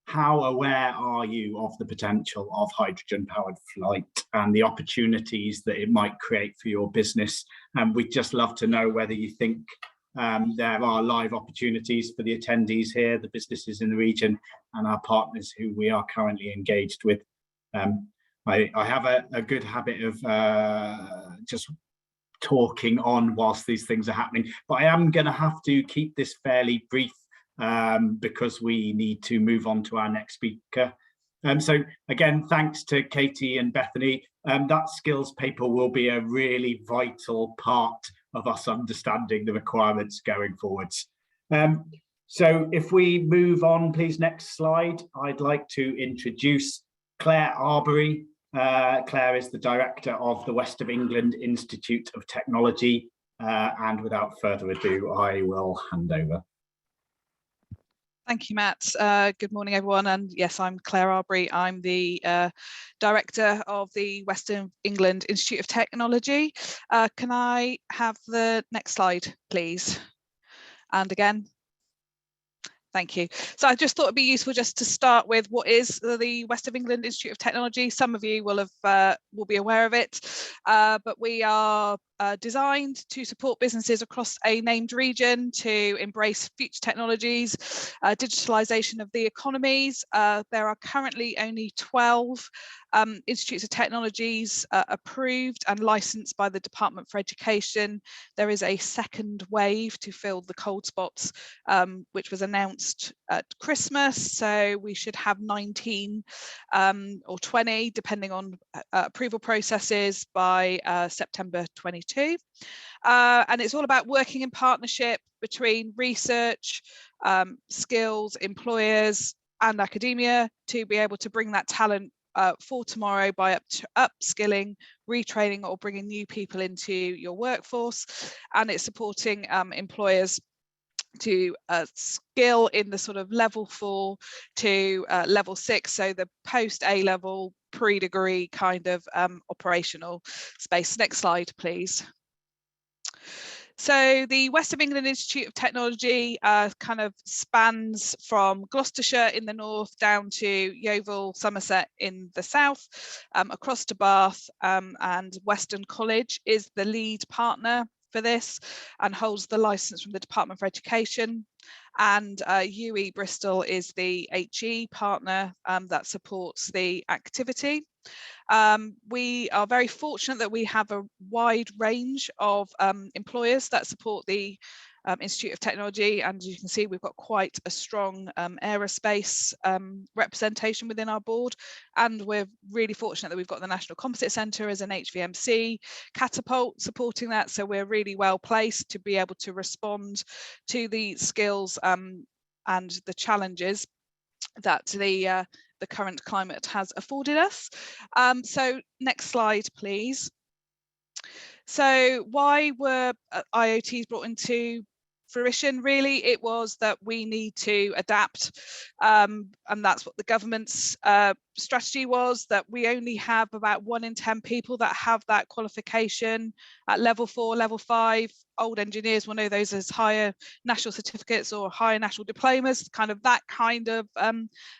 how aware are you of the potential of hydrogen-powered flight and the opportunities that it might create for your business? And we'd just love to know whether you think there are live opportunities for the attendees here, the businesses in the region, and our partners who we are currently engaged with. I have a good habit of just talking on whilst these things are happening, but I am going to have to keep this fairly brief because we need to move on to our next speaker. So again, thanks to Katy and Bethany. That skills paper will be a really vital part of us understanding the requirements going forwards. So if we move on, please, next slide. I'd like to introduce Claire Arbery. Claire is the director of the West of England Institute of Technology. And without further ado, I will hand over. Thank you, Matt. Good morning, everyone. And yes, I'm Claire Arbery. I'm the Director of the West of England Institute of Technology. Can I have the next slide, please? And again. Thank you. So I just thought it'd be useful just to start with what is the West of England Institute of Technology. Some of you will be aware of it, but we are designed to support businesses across a named region to embrace future technologies, digitalisation of the economies. There are currently only 12 institutes of technologies approved and licensed by the Department for Education. There is a second wave to fill the cold spots, which was announced at Christmas. So we should have 19 or 20, depending on approval processes, by September 22. And it's all about working in partnership between research, skills, employers and academia to be able to bring that talent for tomorrow by upskilling, retraining or bringing new people into your workforce. And it's supporting employers to skill in the sort of level 4 to level 6, so the post A-level pre-degree kind of operational space. Next slide, please. So the West of England Institute of Technology kind of spans from Gloucestershire in the north down to Yeovil, Somerset in the south, across to Bath, and Western College is the lead partner for this and holds the license from the Department for Education. And UE Bristol is the HE partner that supports the activity. We are very fortunate that we have a wide range of employers that support the Institute of Technology, and as you can see, we've got quite a strong aerospace representation within our board, and we're really fortunate that we've got the National Composite Centre as an HVMC catapult supporting that, so we're really well placed to be able to respond to the skills and the challenges that the current climate has afforded us. So next slide, please. So why were IoTs brought into fruition? Really, it was that we need to adapt, and that's what the government's strategy was, that we only have about 1 in 10 people that have that qualification at level 4, level 5. Old engineers will know those as higher national certificates or higher national diplomas, kind of that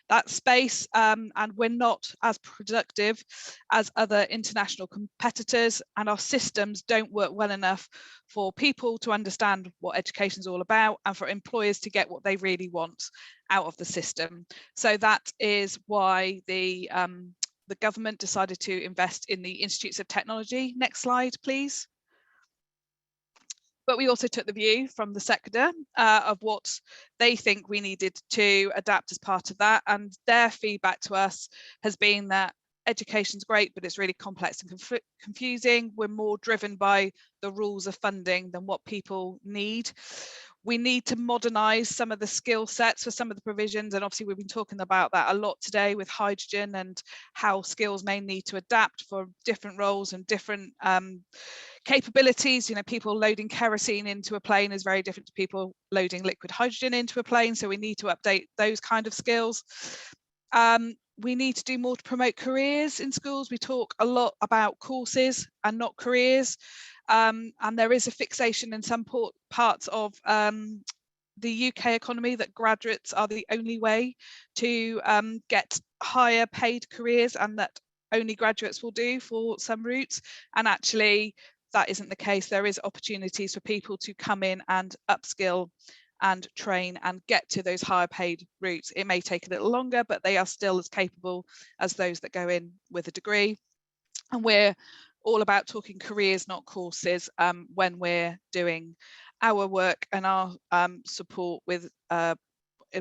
that space, and we're not as productive as other international competitors, and our systems don't work well enough for people to understand what education is all about and for employers to get what they really want out of the system. So that is why the government decided to invest in the Institutes of Technology. Next slide, please. But we also took the view from the sector of what they think we needed to adapt as part of that. And their feedback to us has been that education's great, but it's really complex and confusing. We're more driven by the rules of funding than what people need. We need to modernise some of the skill sets for some of the provisions, and obviously we've been talking about that a lot today with hydrogen and how skills may need to adapt for different roles and different capabilities. You know, people loading kerosene into a plane is very different to people loading liquid hydrogen into a plane, so we need to update those kind of skills. We need to do more to promote careers in schools. We talk a lot about courses and not careers. And there is a fixation in some parts of the UK economy that graduates are the only way to get higher paid careers, and that only graduates will do for some routes. And actually that isn't the case. There is opportunities for people to come in and upskill and train and get to those higher paid routes. It may take a little longer, but they are still as capable as those that go in with a degree. And we're all about talking careers, not courses, when we're doing our work and our support with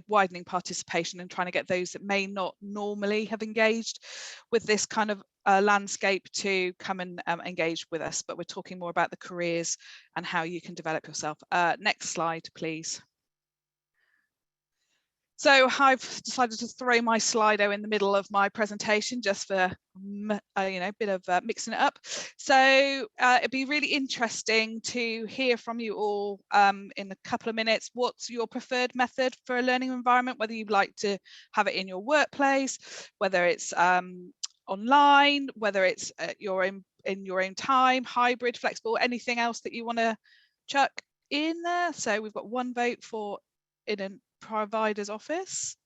widening participation and trying to get those that may not normally have engaged with this kind of landscape to come and engage with us. But we're talking more about the careers and how you can develop yourself. Next slide, please. So I've decided to throw my Slido in the middle of my presentation just for a bit of mixing it up. So it'd be really interesting to hear from you all in a couple of minutes. What's your preferred method for a learning environment, whether you'd like to have it in your workplace, whether it's online, whether it's in your own time, hybrid, flexible, anything else that you want to chuck in there. So we've got one vote for in a provider's office.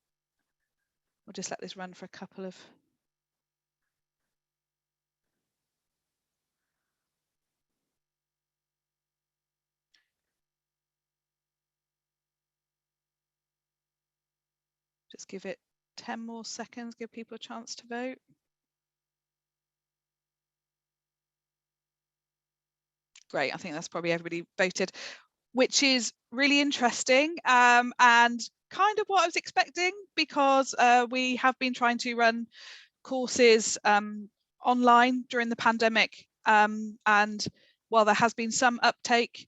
We'll just let this run for a couple of just give it 10 more seconds, give people a chance to vote. Great, I think that's probably everybody voted, which is really interesting and kind of what I was expecting, because we have been trying to run courses online during the pandemic, and while there has been some uptake,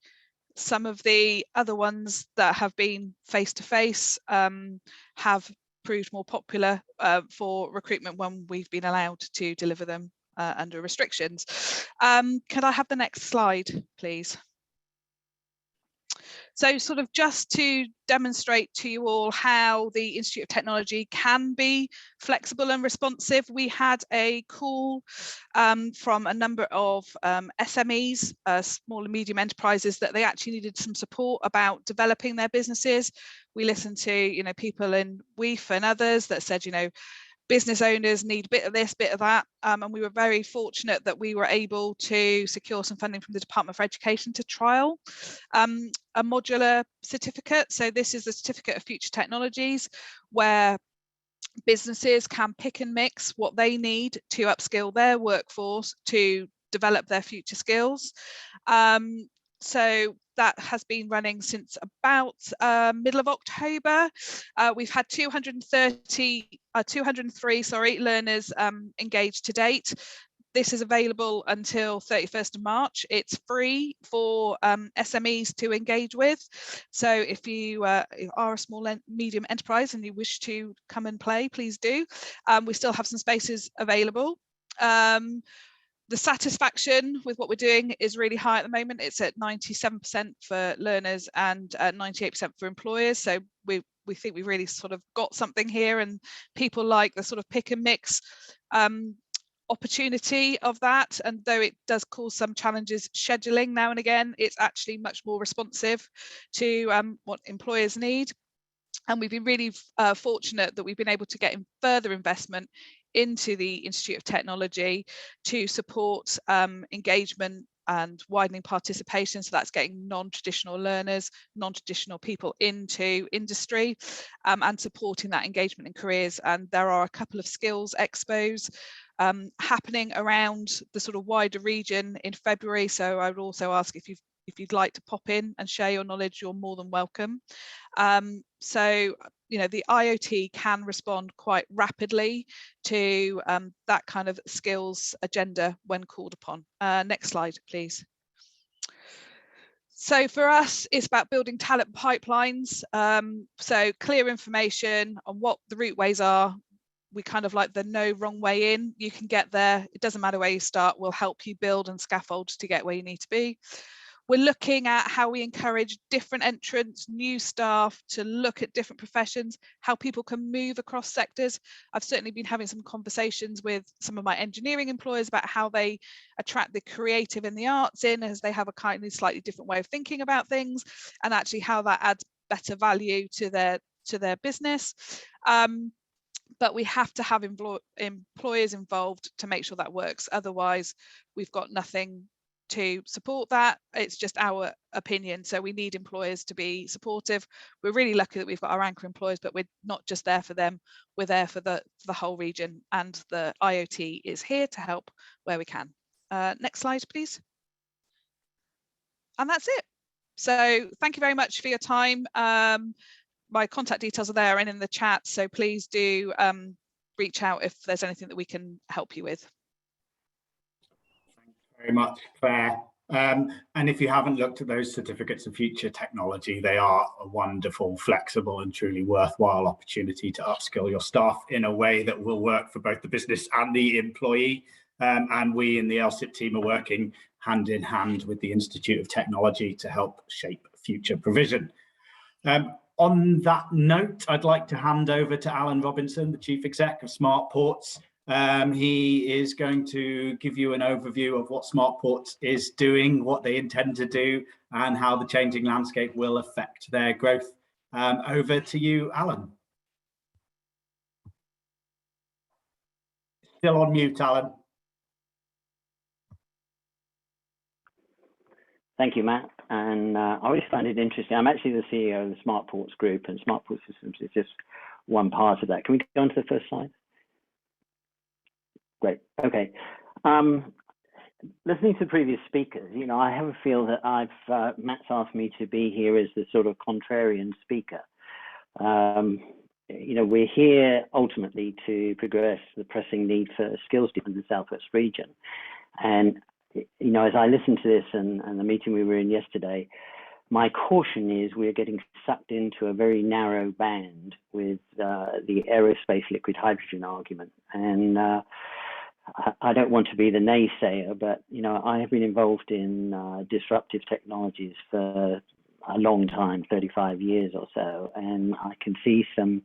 some of the other ones that have been face-to-face have proved more popular for recruitment when we've been allowed to deliver them under restrictions. Could I have the next slide, please? So sort of just to demonstrate to you all how the Institute of Technology can be flexible and responsive, we had a call from a number of SMEs, small and medium enterprises, that they actually needed some support about developing their businesses. We listened to, people in WEAF and others that said, business owners need a bit of this, bit of that, and we were very fortunate that we were able to secure some funding from the Department for Education to trial a modular certificate. So this is the Certificate of Future Technologies, where businesses can pick and mix what they need to upskill their workforce to develop their future skills. So that has been running since about middle of October. We've had 203 learners engaged to date. This is available until 31st of March. It's free for SMEs to engage with. So if you are a small and medium enterprise and you wish to come and play, please do. We still have some spaces available. The satisfaction with what we're doing is really high at the moment. It's at 97% for learners and 98% for employers. So we think we've really sort of got something here, and people like the sort of pick and mix opportunity of that. And though it does cause some challenges scheduling now and again, it's actually much more responsive to what employers need. And we've been really fortunate that we've been able to get in further investment into the Institute of Technology to support engagement and widening participation. So that's getting non-traditional learners, non-traditional people into industry, and supporting that engagement in careers. And there are a couple of skills expos happening around the sort of wider region in February. So I would also ask if you'd like to pop in and share your knowledge, you're more than welcome. So, the IoT can respond quite rapidly to that kind of skills agenda when called upon. Next slide, please. So for us, it's about building talent pipelines. So clear information on what the routeways are. We kind of like the no wrong way in. You can get there. It doesn't matter where you start. We'll help you build and scaffold to get where you need to be. We're looking at how we encourage different entrants, new staff to look at different professions, how people can move across sectors. I've certainly been having some conversations with some of my engineering employers about how they attract the creative and the arts in, as they have a kind of slightly different way of thinking about things, and actually how that adds better value to their business. But we have to have employers involved to make sure that works. Otherwise, we've got nothing to support that. It's just our opinion. So we need employers to be supportive. We're really lucky that we've got our anchor employers, but we're not just there for them. We're there for the whole region, and the IoT is here to help where we can. Next slide, please. And that's it. So thank you very much for your time. My contact details are there and in the chat, so please do reach out if there's anything that we can help you with. Thanks very much, Claire. And if you haven't looked at those certificates of future technology, they are a wonderful, flexible and truly worthwhile opportunity to upskill your staff in a way that will work for both the business and the employee. And we in the LSIP team are working hand in hand with the Institute of Technology to help shape future provision. On that note, I'd like to hand over to Alan Robinson, the Chief Exec of Smart Ports. He is going to give you an overview of what Smart Ports is doing, what they intend to do, and how the changing landscape will affect their growth. Over to you, Alan. Still on mute, Alan. Thank you, Matt. And I always find it interesting. I'm actually the CEO of the Smart Ports Group, and Smart Ports Systems is just one part of that. Can we go on to the first slide? Great. Okay. Listening to the previous speakers, you know, I have a feel that Matt's asked me to be here as the sort of contrarian speaker. You know, we're here ultimately to progress the pressing need for skills in the Southwest region. And you know, as I listened to this and the meeting we were in yesterday, my caution is we're getting sucked into a very narrow band with the aerospace liquid hydrogen argument. And I don't want to be the naysayer, but, you know, I have been involved in disruptive technologies for a long time, 35 years or so, and I can see some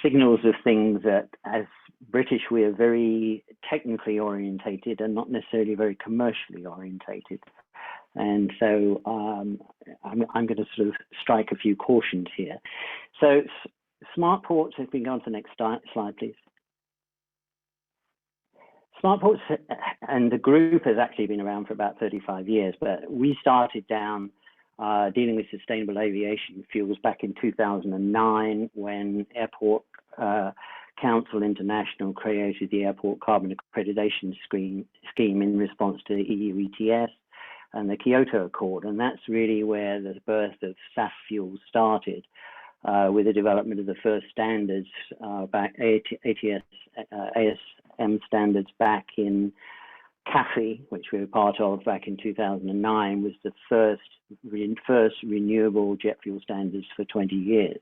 signals of things that, as British, we are very technically orientated and not necessarily very commercially orientated. And so I'm going to sort of strike a few cautions here. So Smart Ports, if we can go on to the next slide, please. Smart Ports and the group has actually been around for about 35 years, but we started down dealing with sustainable aviation fuels back in 2009 when Airport Council International created the Airport Carbon Accreditation Scheme in response to the EU ETS and the Kyoto Accord. And that's really where the birth of SAF fuels started, with the development of the first standards back, ASM standards back in CAFE, which we were part of back in 2009, was the first renewable jet fuel standards for 20 years.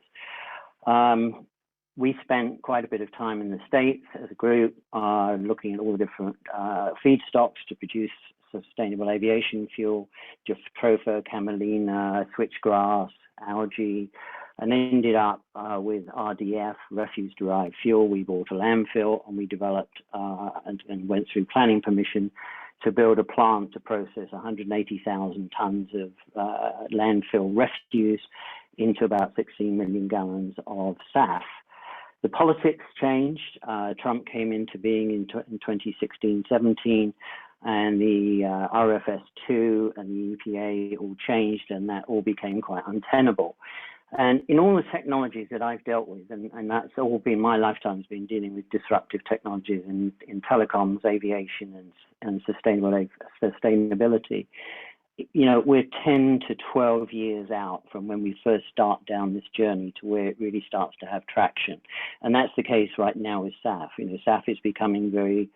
We spent quite a bit of time in the States as a group, looking at all the different feedstocks to produce sustainable aviation fuel, just Jaftofa, camelina, switchgrass, algae, and ended up with RDF, refuse-derived fuel. We bought a landfill and we developed and went through planning permission to build a plant to process 180,000 tons of landfill refuse into about 16 million gallons of SAF. The politics changed. Trump came into being in 2016-17, and the RFS2 and the EPA all changed, and that all became quite untenable. And in all the technologies that I've dealt with, and that's all been my lifetime's been dealing with disruptive technologies in telecoms, aviation, and sustainability. You know, we're 10 to 12 years out from when we first start down this journey to where it really starts to have traction. And that's the case right now with SAF. You know, SAF is becoming very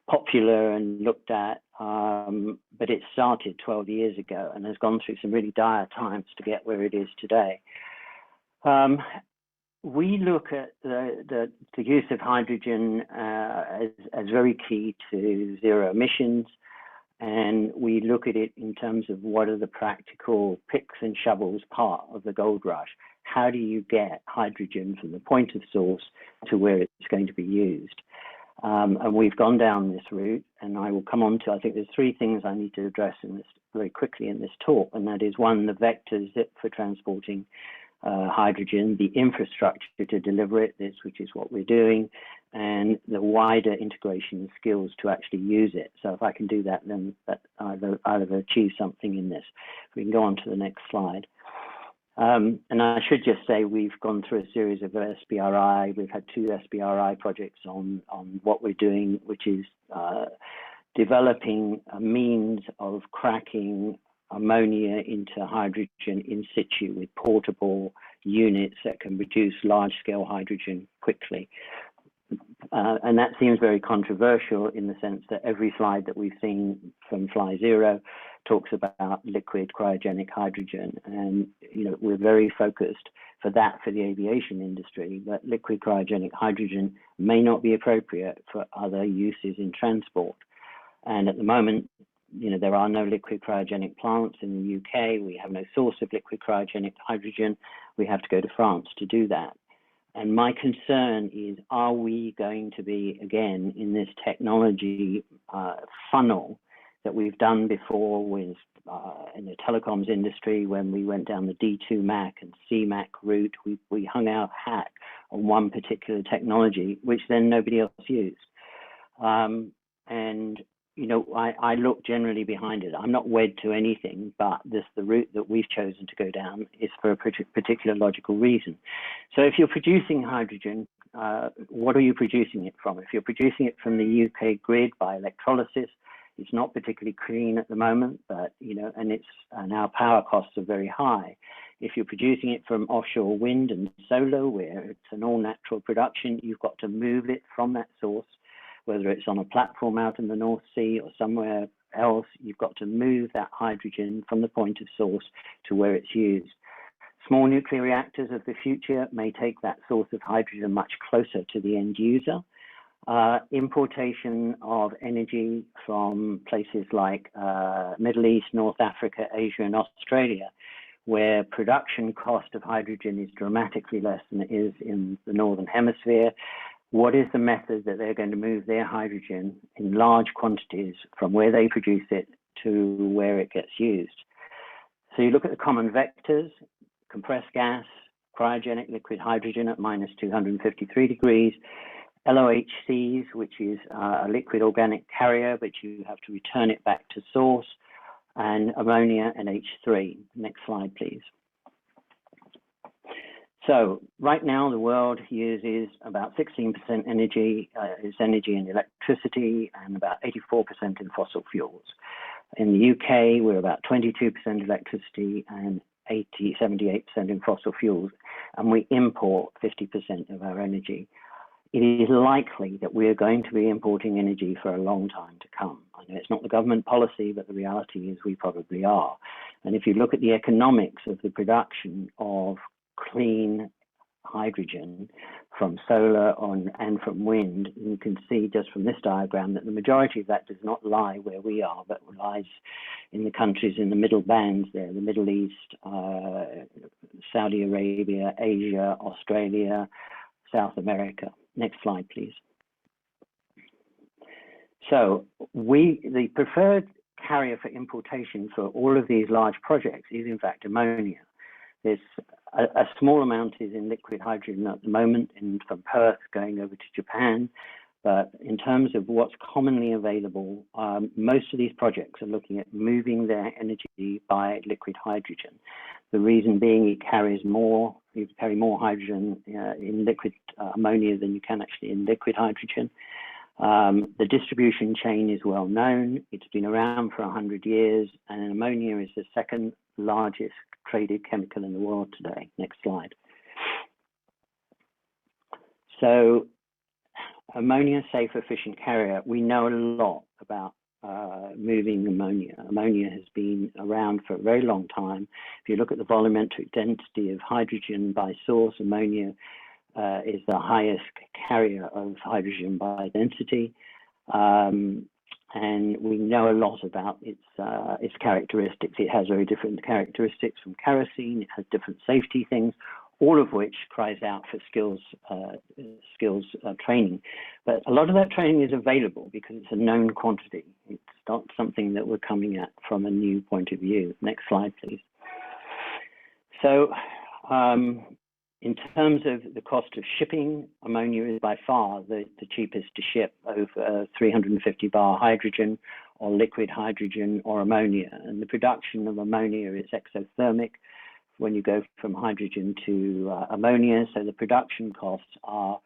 popular and looked at, but it started 12 years ago and has gone through some really dire times to get where it is today. We look at the use of hydrogen as very key to zero emissions. And we look at it in terms of what are the practical picks and shovels part of the gold rush. How do you get hydrogen from the point of source to where it's going to be used? And we've gone down this route, and I will come on to, I think there's three things I need to address in this very quickly in this talk, and that is one, the vectors for transporting hydrogen, the infrastructure to deliver it, which is what we're doing, and the wider integration skills to actually use it. So if I can do that, then I'll have achieved something in this. We can go on to the next slide. And I should just say we've gone through a series of SBRI. We've had 2 SBRI projects on what we're doing, which is developing a means of cracking ammonia into hydrogen in situ with portable units that can produce large-scale hydrogen quickly. And that seems very controversial in the sense that every slide that we've seen from FlyZero talks about liquid cryogenic hydrogen, and we're very focused for the aviation industry, but liquid cryogenic hydrogen may not be appropriate for other uses in transport. And at the moment, there are no liquid cryogenic plants in the UK. We have no source of liquid cryogenic hydrogen. We have to go to France to do that. And my concern is, are we going to be, again, in this technology funnel that we've done before with in the telecoms industry when we went down the D2 MAC and CMAC route? We hung our hat on one particular technology, which then nobody else used. I look generally behind it. I'm not wed to anything, but the route that we've chosen to go down is for a particular logical reason. So if you're producing hydrogen, what are you producing it from? If you're producing it from the UK grid by electrolysis, it's not particularly clean at the moment, but and our power costs are very high. If you're producing it from offshore wind and solar, where it's an all-natural production, you've got to move it from that source. Whether it's on a platform out in the North Sea or somewhere else, you've got to move that hydrogen from the point of source to where it's used. Small nuclear reactors of the future may take that source of hydrogen much closer to the end user. Importation of energy from places like Middle East, North Africa, Asia, and Australia, where production cost of hydrogen is dramatically less than it is in the Northern Hemisphere. What is the method that they're going to move their hydrogen in large quantities from where they produce it to where it gets used? So you look at the common vectors: compressed gas, cryogenic liquid hydrogen at minus 253 degrees, LOHCs, which is a liquid organic carrier, but you have to return it back to source, and ammonia and H3. Next slide, please. So right now, the world uses about 16% energy, is energy and electricity, and about 84% in fossil fuels. In the UK, we're about 22% electricity and 78% in fossil fuels, and we import 50% of our energy. It is likely that we're going to be importing energy for a long time to come. I know it's not the government policy, but the reality is we probably are. And if you look at the economics of the production of clean hydrogen from solar and from wind, you can see just from this diagram that the majority of that does not lie where we are, but lies in the countries in the middle bands there: the Middle East, Saudi Arabia, Asia, Australia, South America. Next slide, please. So the preferred carrier for importation for all of these large projects is in fact ammonia. There's a small amount is in liquid hydrogen at the moment, and from Perth going over to Japan. But in terms of what's commonly available, most of these projects are looking at moving their energy by liquid hydrogen. The reason being, it carries more, you carry more hydrogen in liquid ammonia than you can actually in liquid hydrogen. The distribution chain is well known. It's been around for 100 years, and ammonia is the second largest traded chemical in the world today. Next slide. So ammonia, safe, efficient carrier. We know a lot about moving ammonia. Ammonia has been around for a very long time. If you look at the volumetric density of hydrogen by source, ammonia is the highest carrier of hydrogen by density. And we know a lot about its characteristics. It has very different characteristics from kerosene. It has different safety things, all of which cries out for skills training. But a lot of that training is available because it's a known quantity. It's not something that we're coming at from a new point of view. Next slide, please. So in terms of the cost of shipping, ammonia is by far the cheapest to ship over 350 bar hydrogen or liquid hydrogen or ammonia. And the production of ammonia is exothermic when you go from hydrogen to ammonia. So the production costs are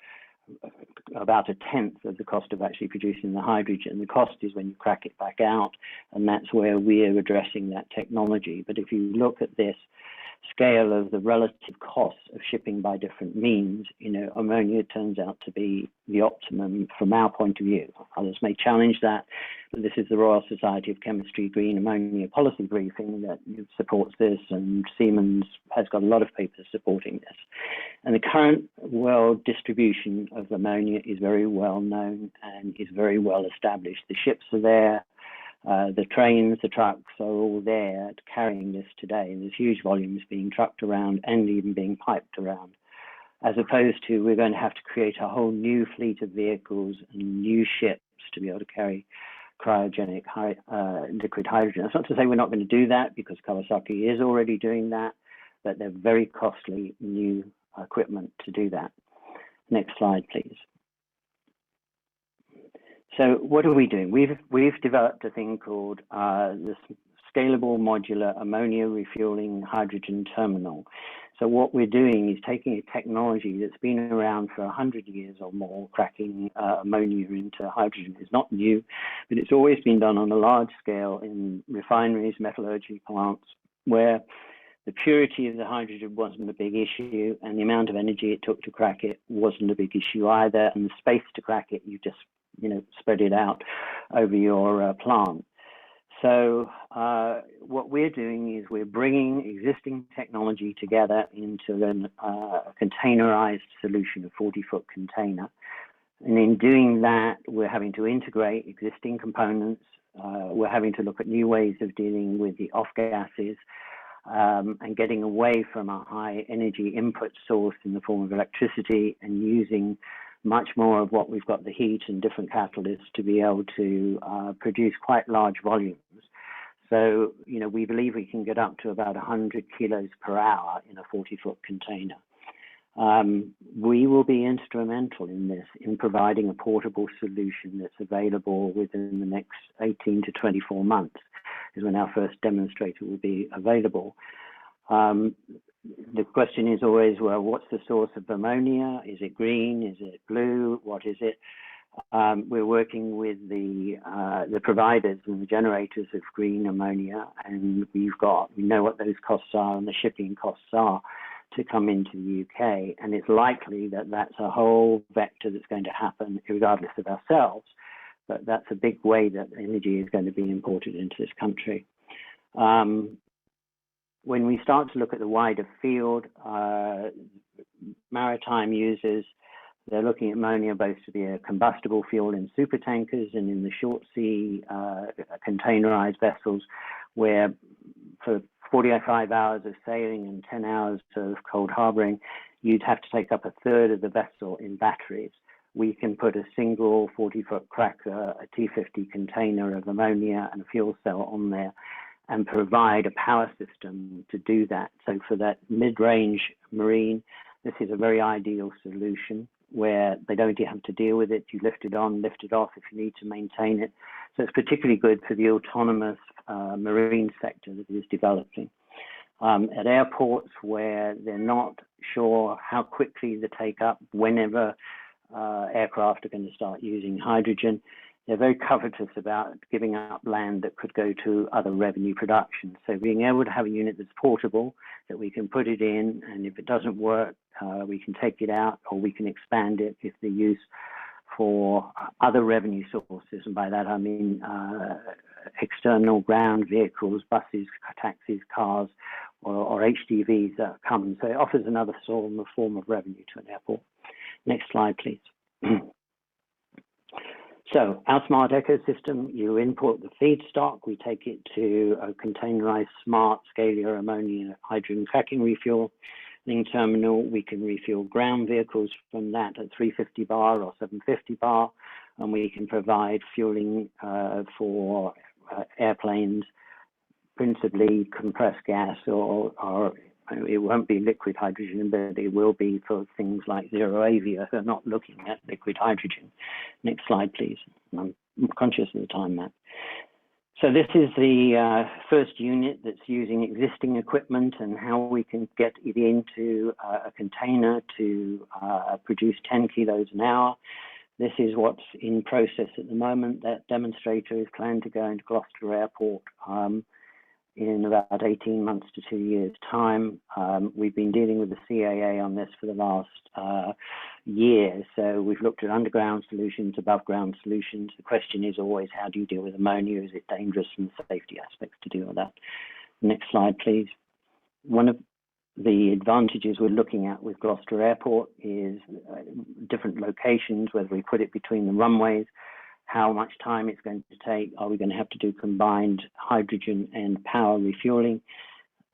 about a tenth of the cost of actually producing the hydrogen. The cost is when you crack it back out, and that's where we're addressing that technology. But if you look at this scale of the relative costs of shipping by different means, you know, ammonia turns out to be the optimum from our point of view. Others may challenge that, but this is the Royal Society of Chemistry Green Ammonia Policy Briefing that supports this, and Siemens has got a lot of papers supporting this. And the current world distribution of ammonia is very well known and is very well established. The ships are there. The trains, the trucks are all there carrying this today, and there's huge volumes being trucked around and even being piped around, as opposed to we're going to have to create a whole new fleet of vehicles and new ships to be able to carry cryogenic liquid hydrogen. That's not to say we're not going to do that, because Kawasaki is already doing that, but they're very costly new equipment to do that. Next slide, please. So what are we doing? We've developed a thing called the Scalable Modular Ammonia Refueling Hydrogen Terminal. So what we're doing is taking a technology that's been around for 100 years or more, cracking ammonia into hydrogen. It's not new, but it's always been done on a large scale in refineries, metallurgy plants, where the purity of the hydrogen wasn't a big issue, and the amount of energy it took to crack it wasn't a big issue either, and the space to crack it, you just spread it out over your plant. So what we're doing is we're bringing existing technology together into a containerized solution, a 40-foot container. And in doing that, we're having to integrate existing components. We're having to look at new ways of dealing with the off gases and getting away from a high energy input source in the form of electricity, and using much more of what we've got, the heat and different catalysts, to be able to produce quite large volumes. So, we believe we can get up to about 100 kilos per hour in a 40-foot container. We will be instrumental in this, in providing a portable solution that's available within the next 18 to 24 months, is when our first demonstrator will be available. The question is always, well, what's the source of ammonia? Is it green? Is it blue? What is it? We're working with the providers and the generators of green ammonia, and we know what those costs are and the shipping costs are to come into the UK, and it's likely that that's a whole vector that's going to happen regardless of ourselves, but that's a big way that energy is going to be imported into this country. When we start to look at the wider field, maritime users, they're looking at ammonia both to be a combustible fuel in supertankers and in the short sea containerized vessels, where for 45 hours of sailing and 10 hours of cold harboring, you'd have to take up a third of the vessel in batteries. We can put a single 40-foot cracker, a T50 container of ammonia and a fuel cell on there, and provide a power system to do that. So for that mid-range marine, this is a very ideal solution, where they don't have to deal with it. You lift it on, lift it off if you need to maintain it. So it's particularly good for the autonomous marine sector that is developing. At airports where they're not sure how quickly the take-up, whenever aircraft are going to start using hydrogen, they're very covetous about giving up land that could go to other revenue production. So being able to have a unit that's portable, that we can put it in, and if it doesn't work, we can take it out, or we can expand it if the use for other revenue sources. And by that I mean external ground vehicles, buses, taxis, cars, or HDVs that come. So it offers another form of revenue to an airport. Next slide, please. So our smart ecosystem, you import the feedstock, we take it to a containerized smart scalar ammonia hydrogen cracking refueling terminal. We can refuel ground vehicles from that at 350 bar or 750 bar, and we can provide fueling for airplanes, principally compressed gas or It won't be liquid hydrogen, but it will be for things like Zero Avia, who are not looking at liquid hydrogen. Next slide, please. I'm conscious of the time, Matt. So this is the first unit that's using existing equipment and how we can get it into a container to produce 10 kilos an hour. This is what's in process at the moment. That demonstrator is planned to go into Gloucester Airport in about 18 months to 2 years' time. We've been dealing with the CAA on this for the last year. So we've looked at underground solutions, above ground solutions. The question is always, how do you deal with ammonia? Is it dangerous from the safety aspects to deal with that? Next slide, please. One of the advantages we're looking at with Gloucester Airport is different locations, whether we put it between the runways, how much time it's going to take. Are we going to have to do combined hydrogen and power refueling?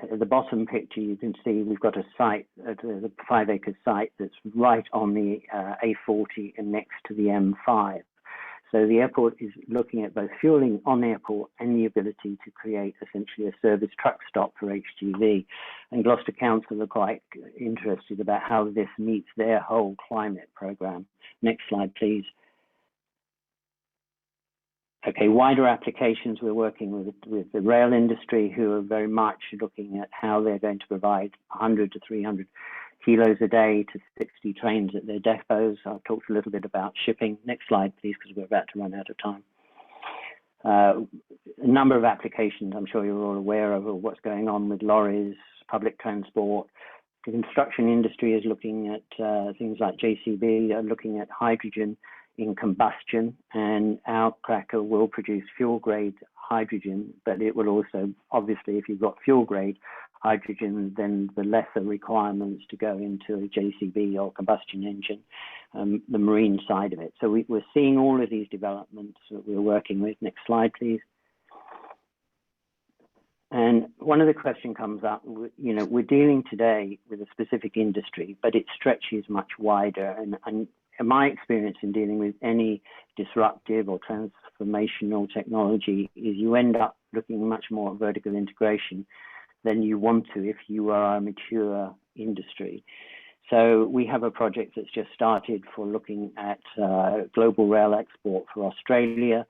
At the bottom picture, you can see we've got a site, a 5-acre site that's right on the A40 and next to the M5. So the airport is looking at both fueling on airport and the ability to create essentially a service truck stop for HGV. And Gloucester Council are quite interested about how this meets their whole climate program. Next slide, please. Okay, wider applications. We're working with the rail industry, who are very much looking at how they're going to provide 100 to 300 kilos a day to 60 trains at their depots. I've talked a little bit about shipping. Next slide, please, because we're about to run out of time. A number of applications, I'm sure you're all aware of what's going on with lorries, public transport. The construction industry is looking at things like JCB, are looking at hydrogen in combustion, and our cracker will produce fuel grade hydrogen, but it will also, obviously, if you've got fuel grade hydrogen, then the lesser requirements to go into a JCB or combustion engine, the marine side of it. So we're seeing all of these developments that we're working with. Next slide, please. And one of the questions comes up, you know, we're dealing today with a specific industry, but it stretches much wider. And my experience in dealing with any disruptive or transformational technology is you end up looking much more at vertical integration than you want to if you are a mature industry. So we have a project that's just started for looking at global rail export for Australia,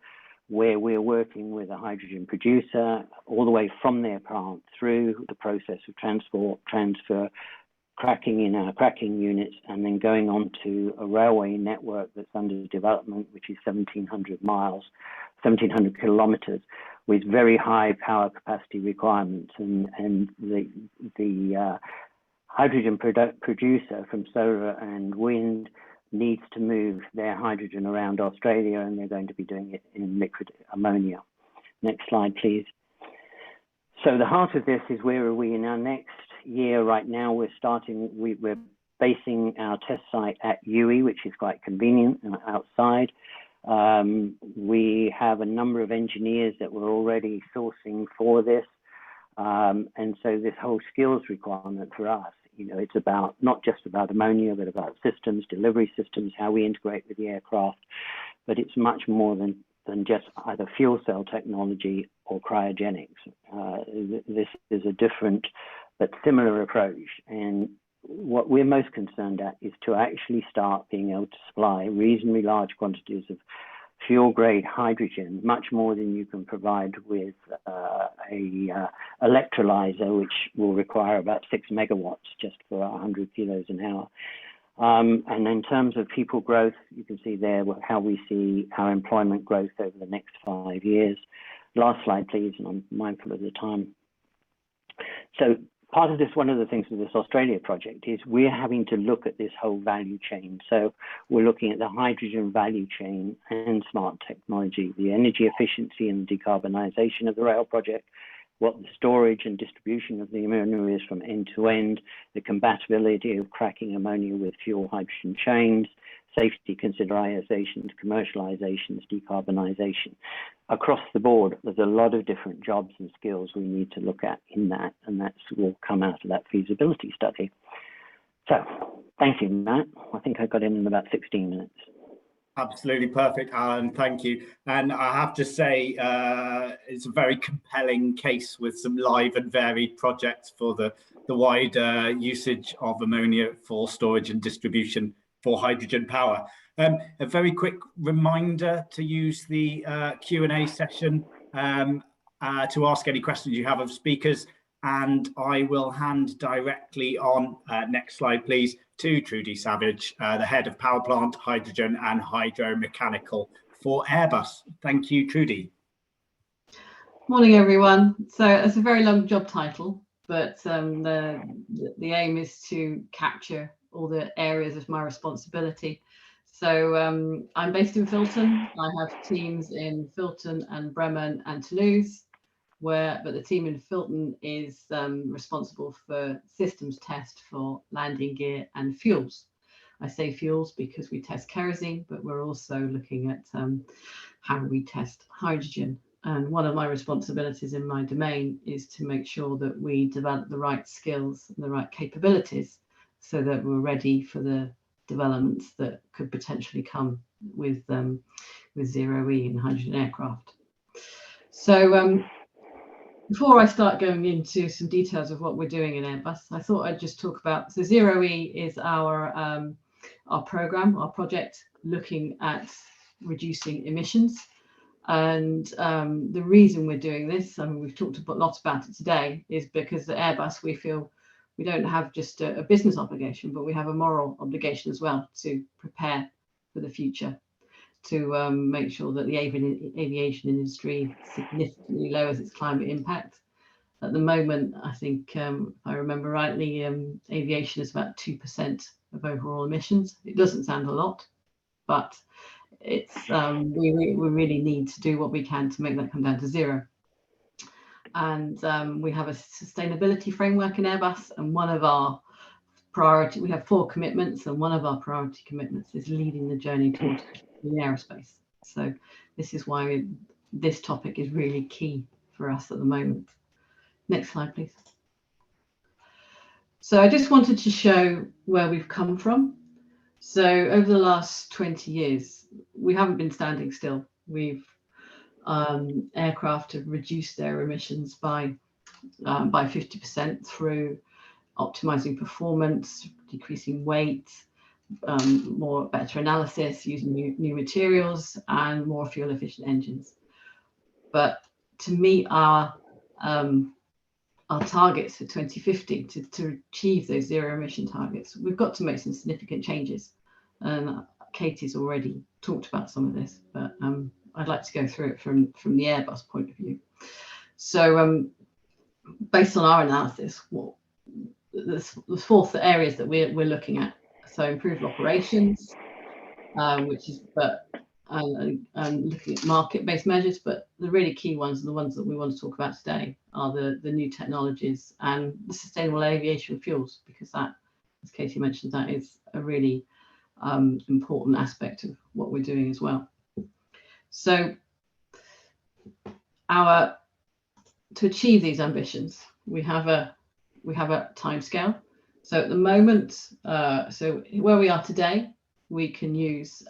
where we're working with a hydrogen producer all the way from their plant through the process of transport, transfer, cracking in our cracking units, and then going on to a railway network that's under development, which is 1,700 miles, 1,700 kilometers, with very high power capacity requirements. And the hydrogen producer from solar and wind needs to move their hydrogen around Australia, and they're going to be doing it in liquid ammonia. Next slide, please. So the heart of this is, where are we in our next year? Right now we're basing our test site at UE, which is quite convenient and outside. We have a number of engineers that we're already sourcing for this. And so this whole skills requirement for us, you know, it's about not just about ammonia, but about systems, delivery systems, how we integrate with the aircraft. But it's much more than just either fuel cell technology or cryogenics. This is a different but similar approach. And what we're most concerned at is to actually start being able to supply reasonably large quantities of fuel grade hydrogen, much more than you can provide with a electrolyzer, which will require about 6 megawatts just for 100 kilos an hour. And in terms of people growth, you can see there how we see our employment growth over the next 5 years. Last slide, please, and I'm mindful of the time. So part of this, one of the things with this Australia project is we're having to look at this whole value chain. So we're looking at the hydrogen value chain and smart technology, the energy efficiency and decarbonisation of the rail project, what the storage and distribution of the ammonia is from end to end, the compatibility of cracking ammonia with fuel hydrogen chains, safety considerations, commercializations, decarbonisation. Across the board, there's a lot of different jobs and skills we need to look at in that, and that will come out of that feasibility study. So, thank you, Matt. I think I got in about 16 minutes. Absolutely perfect, Alan. Thank you. And I have to say, it's a very compelling case with some live and varied projects for the wider usage of ammonia for storage and distribution for hydrogen power. A very quick reminder to use the Q&A session to ask any questions you have of speakers. And I will hand directly on, next slide please, to Trudie Savage, the head of Powerplant, Hydrogen and Hydromechanical for Airbus. Thank you, Trudie. Morning, everyone. So it's a very long job title, but the aim is to capture all the areas of my responsibility. So I'm based in Filton. I have teams in Filton and Bremen and Toulouse, but the team in Filton is responsible for systems test for landing gear and fuels. I say fuels because we test kerosene, but we're also looking at how we test hydrogen. And one of my responsibilities in my domain is to make sure that we develop the right skills and the right capabilities so that we're ready for the developments that could potentially come with Zero E and hydrogen aircraft. So before I start going into some details of what we're doing in Airbus, I thought I'd just talk about, so Zero E is our program, our project looking at reducing emissions. And the reason we're doing this, I mean, we've talked a lot about it today, is because at Airbus we feel we don't have just a business obligation, but we have a moral obligation as well to prepare for the future, to make sure that the aviation industry significantly lowers its climate impact. At the moment, I think, if I remember rightly, aviation is about 2% of overall emissions. It doesn't sound a lot, but it's we really need to do what we can to make that come down to zero. And we have a sustainability framework in Airbus, and one of our priority, we have 4 commitments, and one of our priority commitments is leading the journey towards the aerospace. So this is why this topic is really key for us at the moment. Next slide, please. So I just wanted to show where we've come from. So over the last 20 years, we haven't been standing still. We've aircraft have reduced their emissions by 50% through optimizing performance, decreasing weight, better analysis, using new materials, and more fuel efficient engines. But to meet our targets for 2050, to achieve those zero emission targets, we've got to make some significant changes. And Katy's already talked about some of this, but I'd like to go through it from the Airbus point of view. So based on our analysis, the 4 areas that we're looking at. So improved operations, which is looking at market-based measures, but the really key ones, and the ones that we want to talk about today, are the new technologies and the sustainable aviation fuels, because that, as Katy mentioned, that is a really important aspect of what we're doing as well. So to achieve these ambitions, we have a timescale. So at the moment, so where we are today, we can use,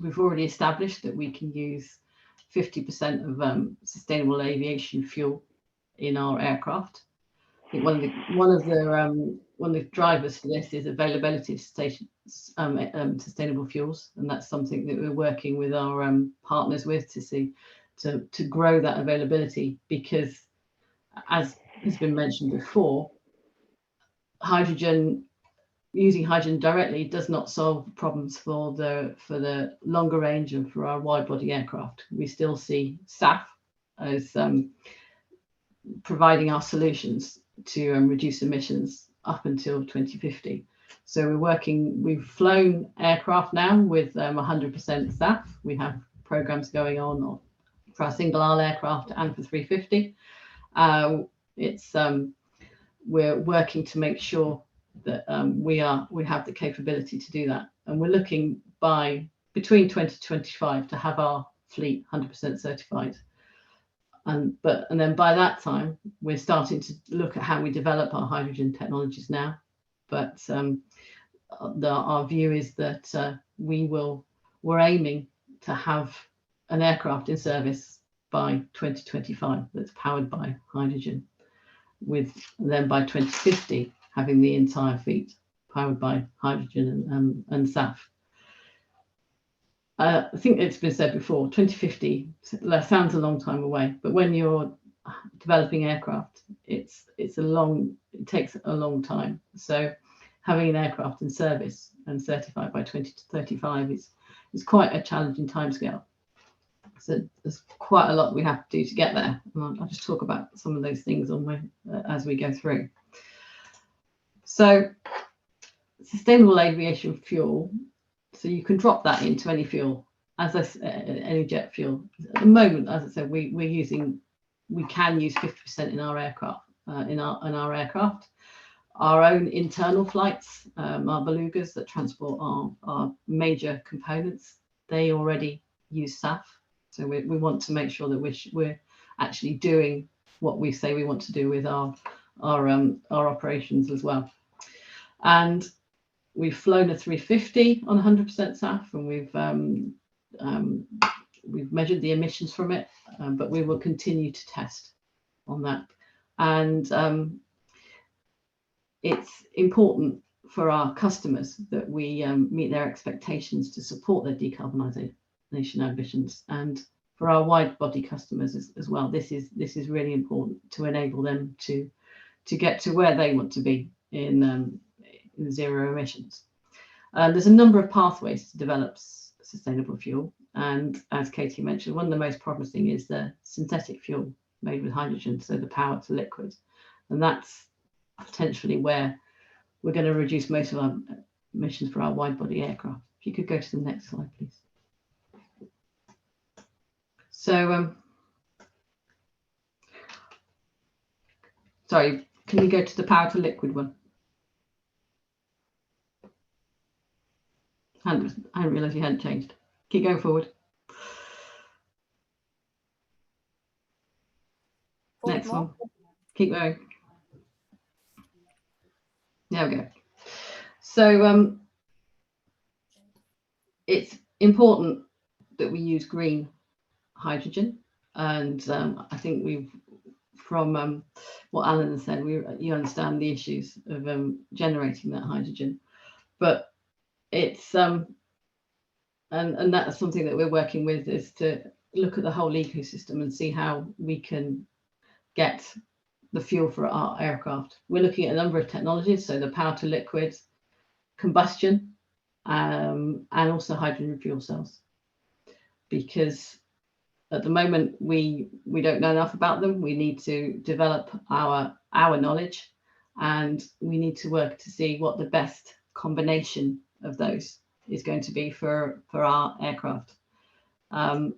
we've already established that we can use 50% of sustainable aviation fuel in our aircraft. I think one of the drivers for this is availability of sustainable fuels, and that's something that we're working with our partners with to see to grow that availability, because as has been mentioned before, using hydrogen directly does not solve problems for the longer range and for our wide body aircraft. We still see SAF as providing our solutions to reduce emissions up until 2050. So we've flown aircraft now with 100% SAF. We have programs going on for our single aisle aircraft and for 350. We're working to make sure that we have the capability to do that, and we're looking between 2025 to have our fleet 100% certified. And then by that time, we're starting to look at how we develop our hydrogen technologies now. But our view is that we will we're aiming to have an aircraft in service by 2025 that's powered by hydrogen, with then by 2050 having the entire fleet powered by hydrogen and SAF. I think it's been said before, 2050 sounds a long time away, but when you're developing aircraft, it takes a long time. So having an aircraft in service and certified by 2035 is quite a challenging timescale. So there's quite a lot we have to do to get there. And I'll just talk about some of those things as we go through. So sustainable aviation fuel, so you can drop that into any fuel, any jet fuel. At the moment, as I said, we can use 50% in our aircraft, Our own internal flights, our belugas that transport our major components, they already use SAF. So we want to make sure that we're actually doing what we say we want to do with our operations as well. And we've flown a 350 on 100% SAF, and we've measured the emissions from it, but we will continue to test on that. And it's important for our customers that we meet their expectations to support their decarbonisation ambitions, and for our wide body customers as well. This is really important to enable them to get to where they want to be in zero emissions. There's a number of pathways to develop sustainable fuel, and as Katie mentioned, one of the most promising is the synthetic fuel made with hydrogen, so the power to liquid, and that's potentially where we're going to reduce most of our emissions for our wide body aircraft. If you could go to the next slide, please. So, sorry, can you go to the power to liquid one? I didn't realise you hadn't changed. Keep going forward. Next one. Keep going. There we go. So it's important that we use green hydrogen, and I think from what Alan has said, you understand the issues of generating that hydrogen, but it's and that's something that we're working with, is to look at the whole ecosystem and see how we can get the fuel for our aircraft. We're looking at a number of technologies, so the power to liquid, combustion, and also hydrogen fuel cells, because at the moment we don't know enough about them. We need to develop our knowledge, and we need to work to see what the best combination of those is going to be for our aircraft. But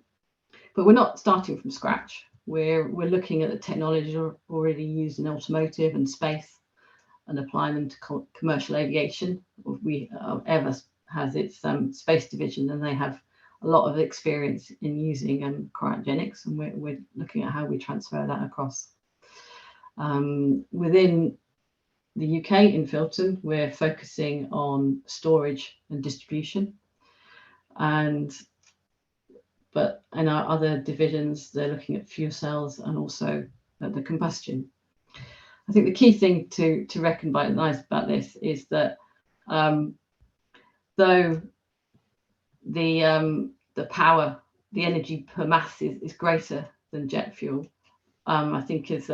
we're not starting from scratch. We're looking at the technologies already used in automotive and space and applying them to commercial aviation. Airbus has its space division, and they have a lot of experience in using cryogenics, and we're looking at how we transfer that across. Within the UK, in Filton, we're focusing on storage and distribution, but in our other divisions, they're looking at fuel cells and also at the combustion. I think the key thing to recognise about this is that though the power, the energy per mass is greater than jet fuel, I think, as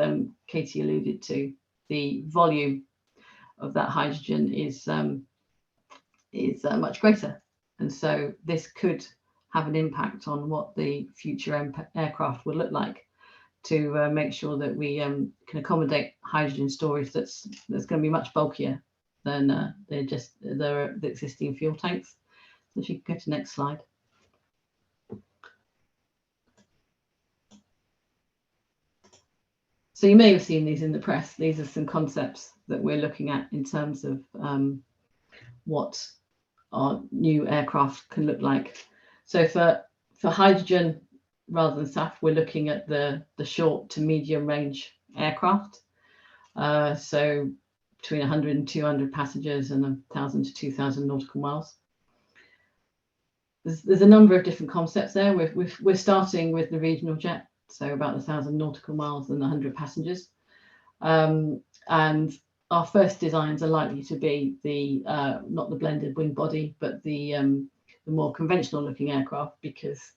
Katie alluded to, the volume of that hydrogen is much greater, and so this could have an impact on what the future aircraft would look like, to make sure that we can accommodate hydrogen storage that's going to be much bulkier than the existing fuel tanks. So if you could go to the next slide. So you may have seen these in the press. These are some concepts that we're looking at in terms of what our new aircraft can look like. So for hydrogen rather than SAF, we're looking at the short to medium range aircraft. So between 100 and 200 passengers and 1,000 to 2,000 nautical miles. there's a number of different concepts there. We're starting with the regional jet, so about 1,000 nautical miles and 100 passengers. And our first designs are likely to be the not the blended wing body, but the more conventional looking aircraft, because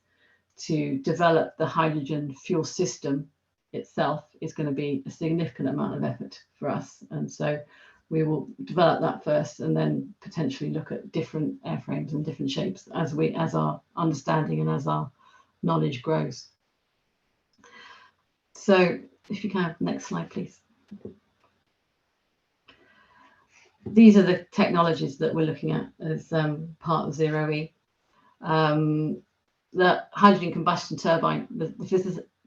to develop the hydrogen fuel system itself is going to be a significant amount of effort for us. And so we will develop that first and then potentially look at different airframes and different shapes as our understanding and as our knowledge grows. So if you can have the next slide, please. These are the technologies that we're looking at as part of ZEROe. The hydrogen combustion turbine, the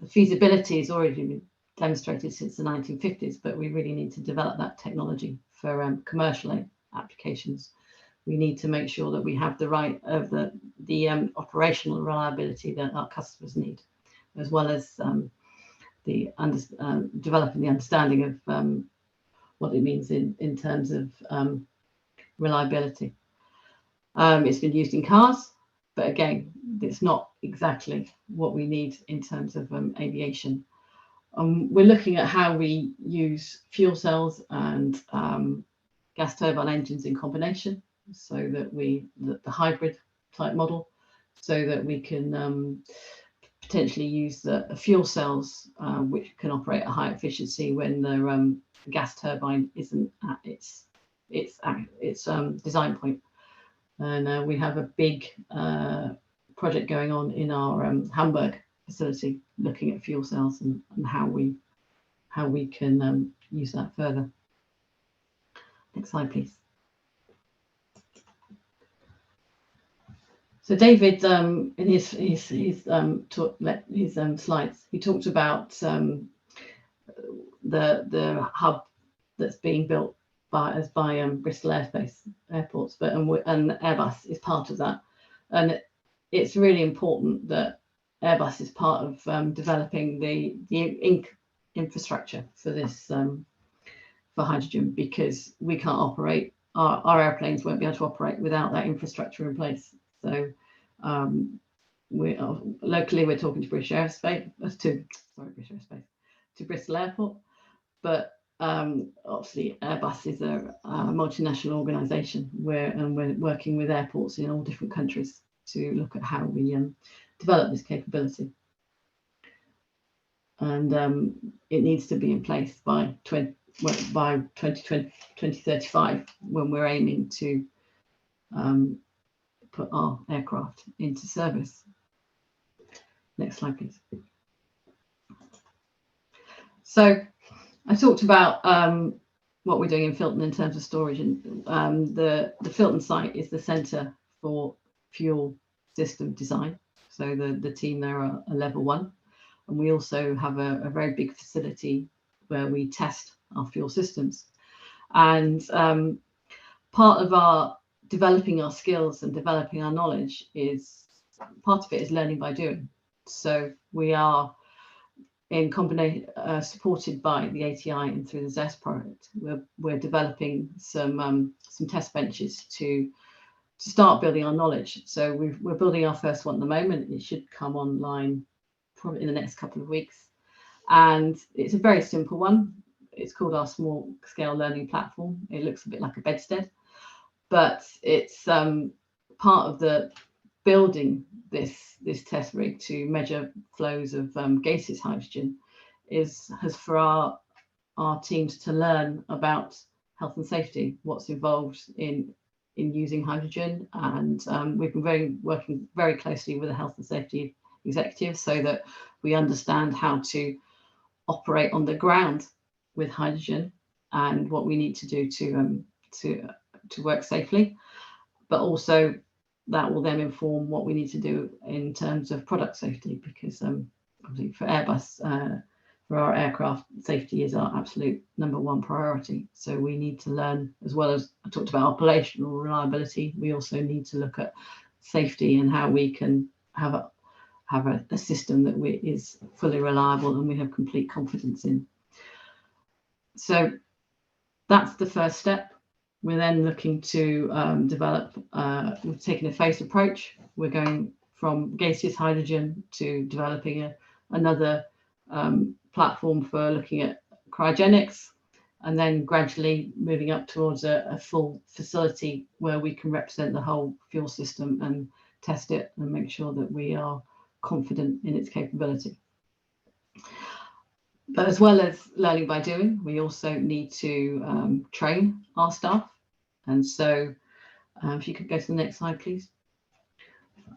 feasibility has already been demonstrated since the 1950s, but we really need to develop that technology for commercial applications. We need to make sure that we have the right of the operational reliability that our customers need, as well as developing the understanding of what it means in terms of reliability. It's been used in cars, but again, it's not exactly what we need in terms of aviation. We're looking at how we use fuel cells and gas turbine engines in combination, so that the hybrid type model, so that we can potentially use the fuel cells which can operate at high efficiency when the gas turbine isn't at its design point. And we have a big project going on in our Hamburg facility, looking at fuel cells and how we can use that further. Next slide, please. So David, in his slides, he talked about the hub that's being built by Bristol Airports, but and Airbus is part of that. And it's really important that Airbus is part of developing the infrastructure for this for hydrogen, because we can't operate, our airplanes won't be able to operate without that infrastructure in place. So locally we're talking to British Aerospace, to Bristol Airport, but obviously Airbus is a multinational organisation we're working with airports in all different countries to look at how we develop this capability. And it needs to be in place by 2035, when we're aiming to put our aircraft into service. Next slide, please. So I talked about what we're doing in Filton in terms of storage, and the Filton site is the centre for fuel system design. So the team there are a level 1, and we also have a very big facility where we test our fuel systems. And part of our developing our skills and developing our knowledge is learning by doing. So we are in combination supported by the ATI and through the ZEST project. We're developing some test benches to start building our knowledge. So we're building our first one at the moment. It should come online probably in the next couple of weeks, and it's a very simple one. It's called our small scale learning platform. It looks a bit like a bedstead, but it's part of the building this test rig to measure flows of gaseous hydrogen has for our teams to learn about health and safety, what's involved in using hydrogen. And we've been working very closely with the health and safety executives so that we understand how to operate on the ground with hydrogen and what we need to do to work safely, but also that will then inform what we need to do in terms of product safety, because obviously for Airbus, for our aircraft, safety is our absolute #1 priority. So we need to learn, as well as I talked about operational reliability, we also need to look at safety and how we can have a system that is fully reliable and we have complete confidence in. So that's the first step. We're then looking to develop, we've taken a phased approach. We're going from gaseous hydrogen to developing another platform for looking at cryogenics, and then gradually moving up towards a full facility where we can represent the whole fuel system and test it and make sure that we are confident in its capability. But as well as learning by doing, we also need to train our staff. And so if you could go to the next slide, please.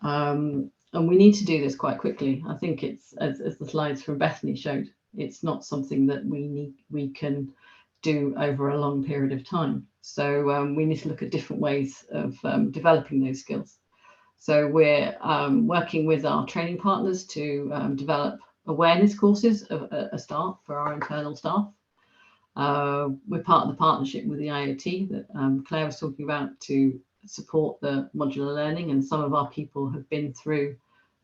And we need to do this quite quickly. I think it's, as the slides from Bethany showed, it's not something that we can do over a long period of time. So we need to look at different ways of developing those skills. So we're working with our training partners to develop awareness courses of a start for our internal staff. We're part of the partnership with the IoT that Claire was talking about to support the modular learning, and some of our people have been through,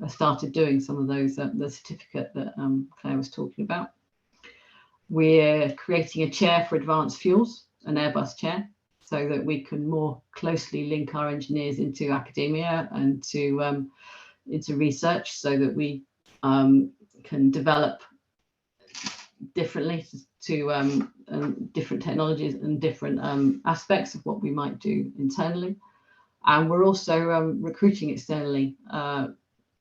started doing some of those, the certificate that Claire was talking about. We're creating a chair for advanced fuels, an Airbus chair, so that we can more closely link our engineers into academia and to into research, so that we can develop differently to different technologies and different aspects of what we might do internally. And we're also recruiting externally,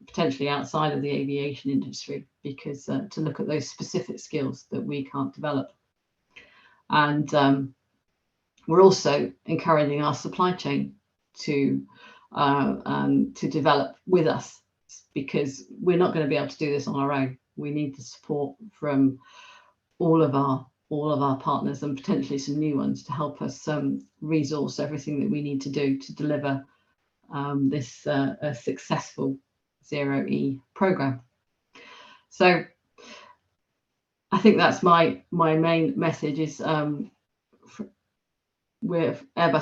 potentially outside of the aviation industry, because to look at those specific skills that we can't develop. And we're also encouraging our supply chain to develop with us, because we're not going to be able to do this on our own. We need the support from all of our partners, and potentially some new ones, to help us resource everything that we need to do to deliver this a successful Zero E program. So I think that's my main message is Airbus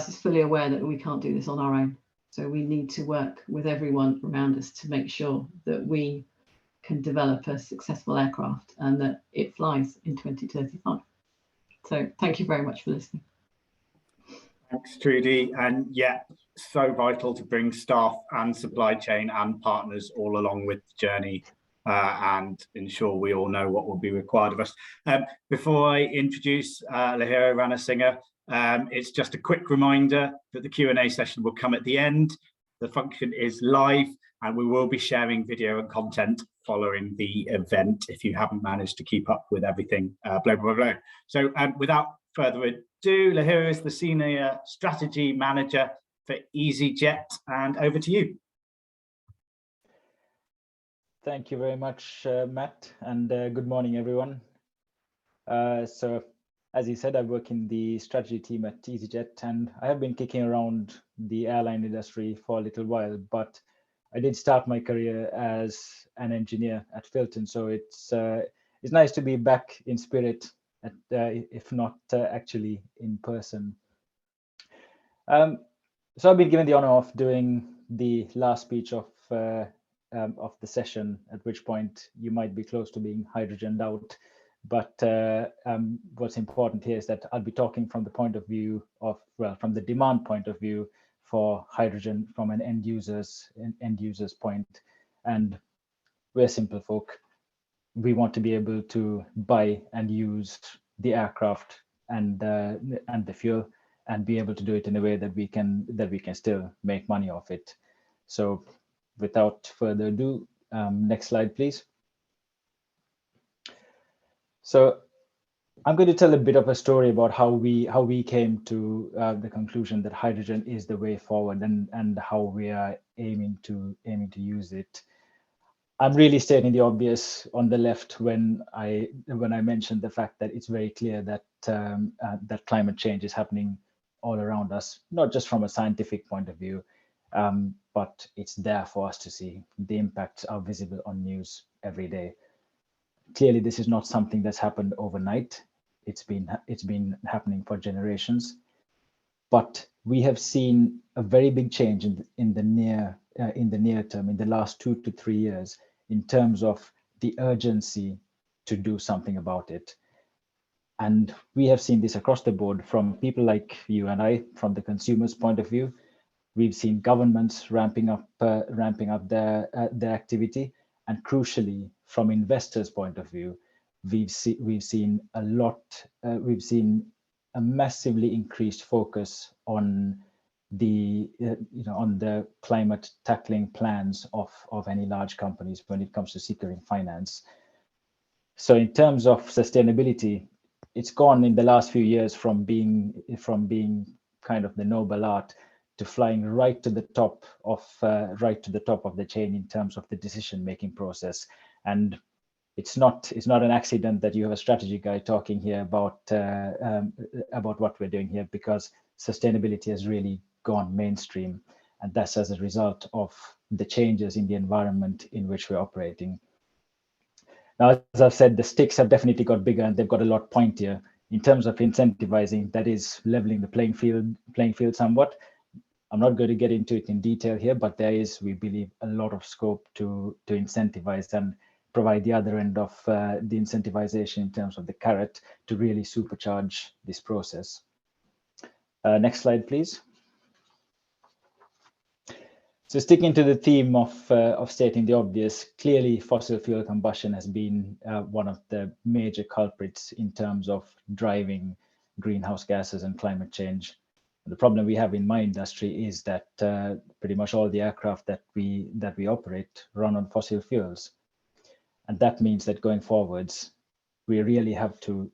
is fully aware that we can't do this on our own. So we need to work with everyone around us to make sure that we can develop a successful aircraft and that it flies in 2035. So thank you very much for listening. Thanks, Trudie. And yeah, so vital to bring staff and supply chain and partners all along with the journey and ensure we all know what will be required of us. Before I introduce Lahiru Ranasinghe, it's just a quick reminder that the Q&A session will come at the end. The function is live, and we will be sharing video and content following the event if you haven't managed to keep up with everything. So without further ado, Lahiru is the Senior Strategy Manager for Easyjet, and over to you. Thank you very much, Matt, and good morning, everyone. So, as you said, I work in the strategy team at Easyjet, and I have been kicking around the airline industry for a little while, but I did start my career as an engineer at Filton, so it's nice to be back in spirit, if not actually in person. So I've been given the honor of doing the last speech of the session, at which point you might be close to being hydrogened out. But what's important here is that I'll be talking from the point of view of, well, from the demand point of view for hydrogen from an end user's point. And we're simple folk. We want to be able to buy and use the aircraft and the fuel, and be able to do it in a way that we can still make money off it. So without further ado, next slide, please. So I'm going to tell a bit of a story about how we came to the conclusion that hydrogen is the way forward, and how we are aiming to use it. I'm really stating the obvious on the left when I mentioned the fact that it's very clear that that climate change is happening all around us, not just from a scientific point of view, but it's there for us to see. The impacts are visible on news every day. Clearly, this is not something that's happened overnight. It's been happening for generations, but we have seen a very big change in the near term, in the last 2 to 3 years, in terms of the urgency to do something about it. And we have seen this across the board, from people like you and I, from the consumer's point of view, We've seen governments ramping up their activity, and crucially, from investors' point of view, we've seen a massively increased focus on the on the climate tackling plans of any large companies when it comes to securing finance. So in terms of sustainability, it's gone in the last few years from being kind of the noble art to flying right to the top of the chain in terms of the decision-making process. And it's not an accident that you have a strategy guy talking here about what we're doing here, because sustainability has really gone mainstream, and that's as a result of the changes in the environment in which we're operating. Now, as I've said, the sticks have definitely got bigger and they've got a lot pointier. In terms of incentivizing, that is leveling the playing field somewhat. I'm not going to get into it in detail here, but there is, we believe, a lot of scope to incentivize and provide the other end of the incentivization in terms of the carrot to really supercharge this process. Next slide, please. So sticking to the theme of stating the obvious, clearly fossil fuel combustion has been one of the major culprits in terms of driving greenhouse gases and climate change. The problem we have in my industry is that pretty much all the aircraft that we operate run on fossil fuels, and that means that going forwards, we really have to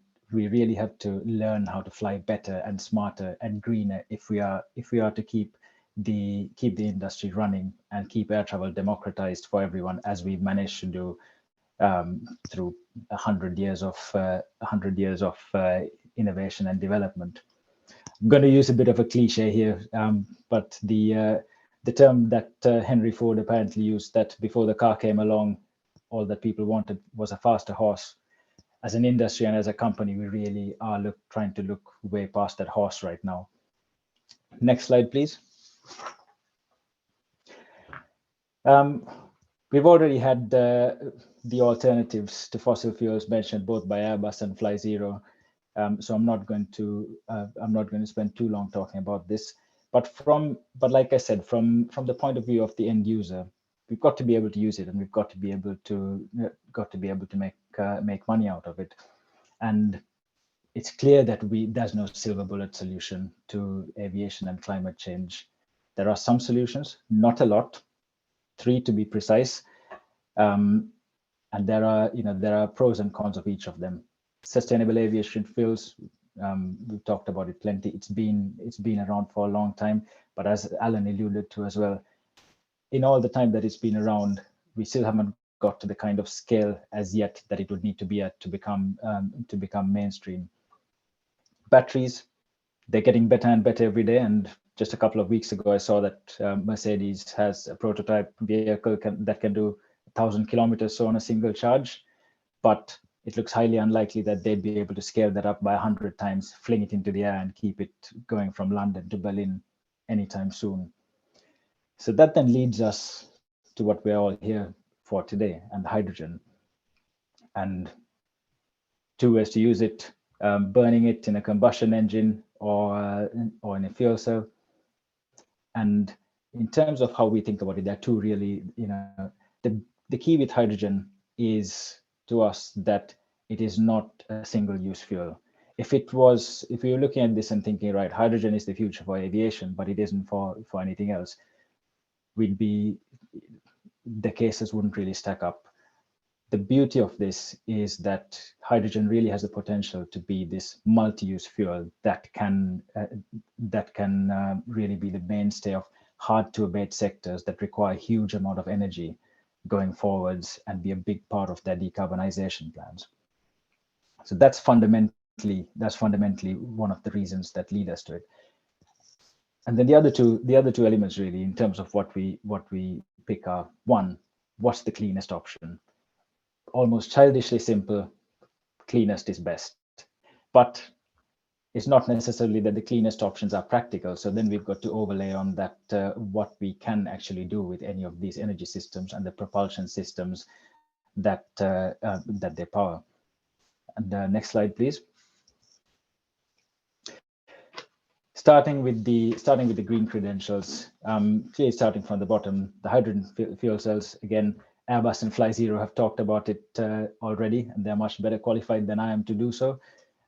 learn how to fly better and smarter and greener if we are to keep the industry running and keep air travel democratized for everyone, as we've managed to do through 100 years of innovation and development. I'm going to use a bit of a cliche here, but the term that Henry Ford apparently used, that before the car came along, all that people wanted was a faster horse. As an industry and as a company, we really are trying to look way past that horse right now. Next slide, please. We've already had the alternatives to fossil fuels mentioned both by Airbus and FlyZero, so I'm not going to spend too long talking about this. But like I said, from the point of view of the end user, we've got to be able to use it, and we've got to be able to make money out of it. And it's clear that there's no silver bullet solution to aviation and climate change. There are some solutions, not a lot, 3 to be precise, and there are pros and cons of each of them. Sustainable aviation fuels, we've talked about it plenty. It's been around for a long time, but as Alan alluded to as well, in all the time that it's been around, we still haven't got to the kind of scale as yet that it would need to be at to become mainstream. Batteries, they're getting better and better every day, and just a couple of weeks ago, I saw that Mercedes has a prototype vehicle that can do 1,000 kilometers on a single charge, but it looks highly unlikely that they'd be able to scale that up by 100 times, fling it into the air and keep it going from London to Berlin anytime soon. So that then leads us to what we're all here for today, and hydrogen. And 2 ways to use it, burning it in a combustion engine or in a fuel cell. And in terms of how we think about it, there are 2 really, the key with hydrogen is to us that it is not a single-use fuel. If we were looking at this and thinking, right, hydrogen is the future for aviation, but it isn't for anything else, the cases wouldn't really stack up. The beauty of this is that hydrogen really has the potential to be this multi-use fuel that can really be the mainstay of hard-to-abate sectors that require a huge amount of energy going forwards and be a big part of their decarbonization plans. So that's fundamentally one of the reasons that lead us to it. And then the other two elements really in terms of what we pick are, 1, what's the cleanest option? Almost childishly simple, cleanest is best. But it's not necessarily that the cleanest options are practical. So then we've got to overlay on that what we can actually do with any of these energy systems and the propulsion systems that they power. And next slide, please. starting with the green credentials, clearly starting from the bottom, the hydrogen fuel cells, again, Airbus and FlyZero have talked about it already, and they're much better qualified than I am to do so.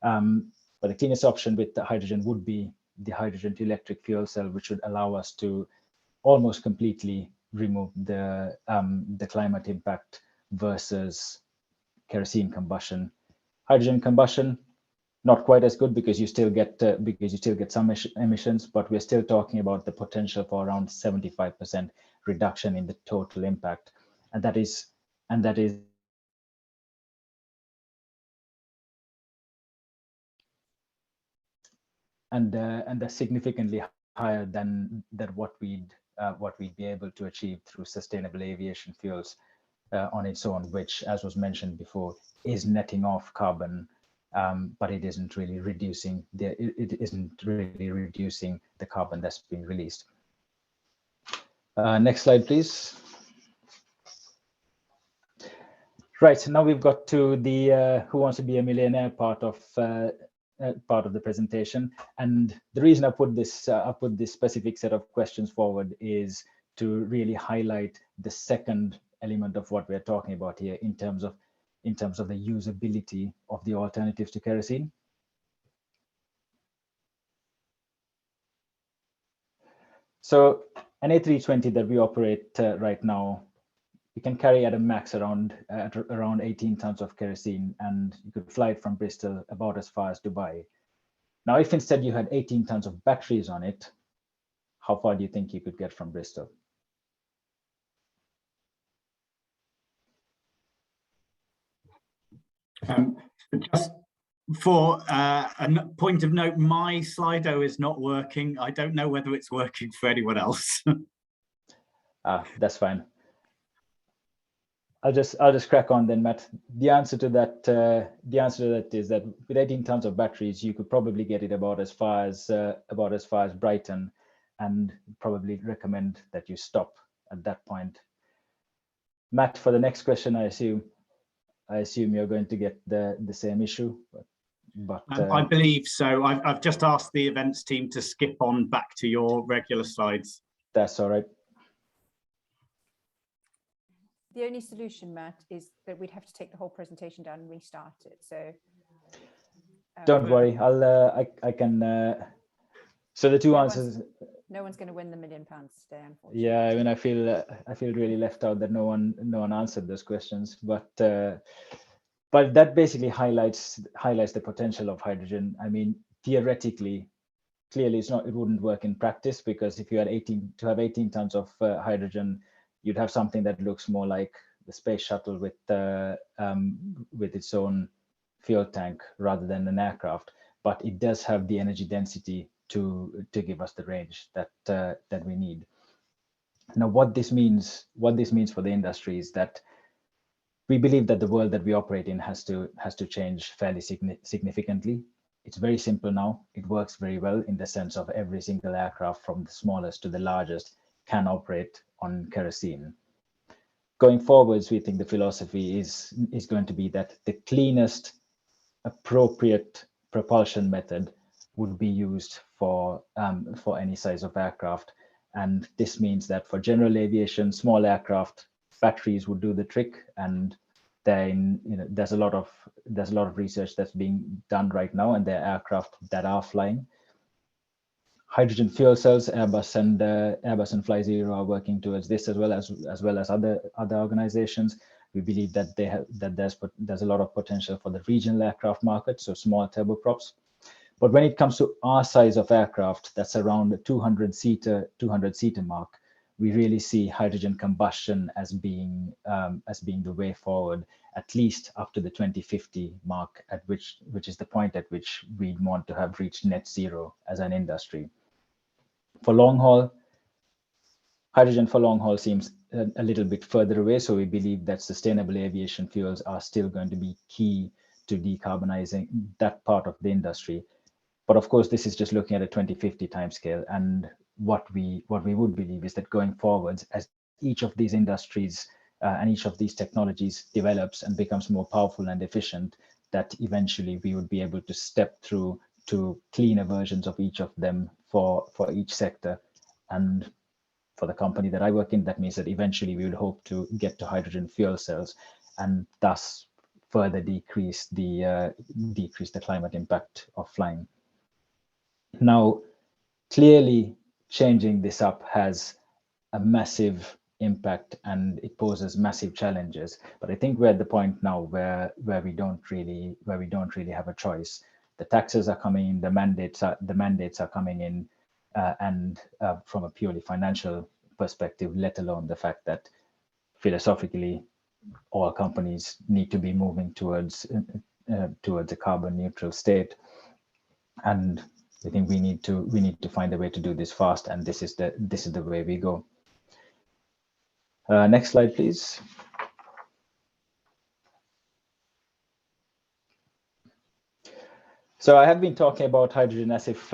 But the cleanest option with the hydrogen would be the hydrogen to electric fuel cell, which would allow us to almost completely remove the climate impact versus kerosene combustion. Hydrogen combustion, not quite as good because you still get some emissions, but we're still talking about the potential for around 75% reduction in the total impact, and that is that's significantly higher than what we'd be able to achieve through sustainable aviation fuels on its own, which, as was mentioned before, is netting off carbon, but it isn't really reducing the carbon that's being released. Next slide, please. Right, so now we've got to the Who Wants to Be a Millionaire part of the presentation, and the reason I put this specific set of questions forward is to really highlight the second element of what we're talking about here in terms of the usability of the alternatives to kerosene. So an A320 that we operate right now, you can carry at a max around 18 tons of kerosene, and you could fly it from Bristol about as far as Dubai. Now, if instead you had 18 tons of batteries on it, how far do you think you could get from Bristol? Just for a point of note, my Slido is not working. I don't know whether it's working for anyone else. That's fine. I'll just crack on then, Matt. The answer to that is that with 18 tons of batteries, you could probably get it about as far as Brighton, and probably recommend that you stop at that point. Matt, for the next question, I assume you're going to get the same issue, but I believe so. I've just asked the events team to skip on back to your regular slides. That's all right. The only solution, Matt, is that we'd have to take the whole presentation down and restart it. So don't worry, I can. So the two answers. No one's going to win the £1 million today, unfortunately. Yeah, I mean, I feel really left out that no one answered those questions, but that basically highlights the potential of hydrogen. I mean, theoretically, clearly it wouldn't work in practice, because if you had 18 tons of hydrogen, you'd have something that looks more like the space shuttle with its own fuel tank rather than an aircraft. But it does have the energy density to give us the range that we need. Now, what this means for the industry is that we believe that the world that we operate in has to change fairly significantly. It's very simple now. It works very well in the sense of every single aircraft, from the smallest to the largest, can operate on kerosene. Going forwards, we think the philosophy is going to be that the cleanest, appropriate propulsion method would be used for any size of aircraft, and this means that for general aviation, small aircraft, batteries would do the trick. And then there's a lot of research that's being done right now, and there are aircraft that are flying. Hydrogen fuel cells, Airbus and FlyZero are working towards this, as well as other organizations. We believe that there's a lot of potential for the regional aircraft market, so small turboprops. But when it comes to our size of aircraft, that's around the 200-seater mark, we really see hydrogen combustion as being the way forward, at least up to the 2050 mark, which is the point at which we want to have reached net zero as an industry. For long haul, hydrogen for long haul seems a little bit further away, so we believe that sustainable aviation fuels are still going to be key to decarbonizing that part of the industry. But of course, this is just looking at a 2050 timescale, and what we would believe is that going forwards, as each of these industries and each of these technologies develops and becomes more powerful and efficient, that eventually we would be able to step through to cleaner versions of each of them for each sector. And for the company that I work in, that means that eventually we would hope to get to hydrogen fuel cells and thus further decrease the climate impact of flying. Now, clearly changing this up has a massive impact and it poses massive challenges. But I think we're at the point now where we don't really have a choice. The taxes are coming in, the mandates are coming in, and from a purely financial perspective, let alone the fact that philosophically all companies need to be moving towards a carbon neutral state. And I think we need to find a way to do this fast, and this is the way we go. Next slide, please. So I have been talking about hydrogen as if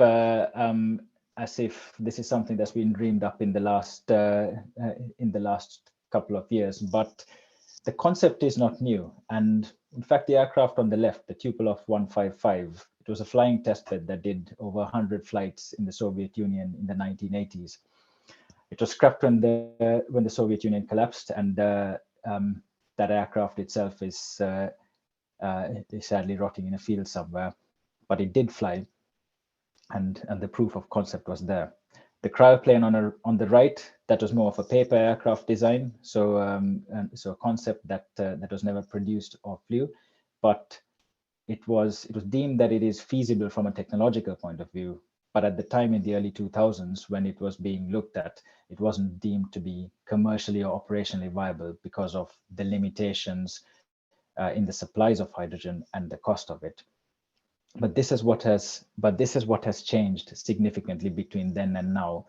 this is something that's been dreamed up in the last couple of years, but the concept is not new. And in fact, the aircraft on the left, the Tupolev 155, it was a flying testbed that did over 100 flights in the Soviet Union in the 1980s. It was scrapped when the Soviet Union collapsed, and that aircraft itself is sadly rotting in a field somewhere. But it did fly, and the proof of concept was there. The cryoplane on the right, that was more of a paper aircraft design, so a concept that was never produced or flew, but it was deemed that it is feasible from a technological point of view. But at the time in the early 2000s, when it was being looked at, it wasn't deemed to be commercially or operationally viable because of the limitations in the supplies of hydrogen and the cost of it. But this is what has changed significantly between then and now,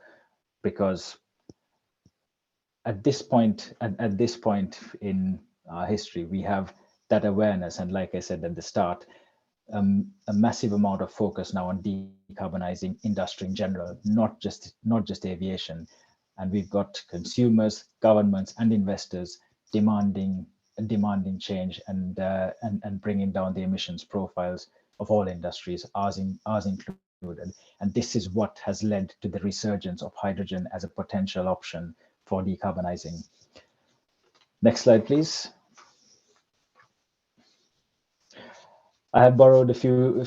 because at this point in our history, we have that awareness, and like I said at the start, a massive amount of focus now on decarbonizing industry in general, not just aviation. And we've got consumers, governments, and investors demanding change and bringing down the emissions profiles of all industries, ours included. And this is what has led to the resurgence of hydrogen as a potential option for decarbonizing. Next slide, please. I have borrowed a few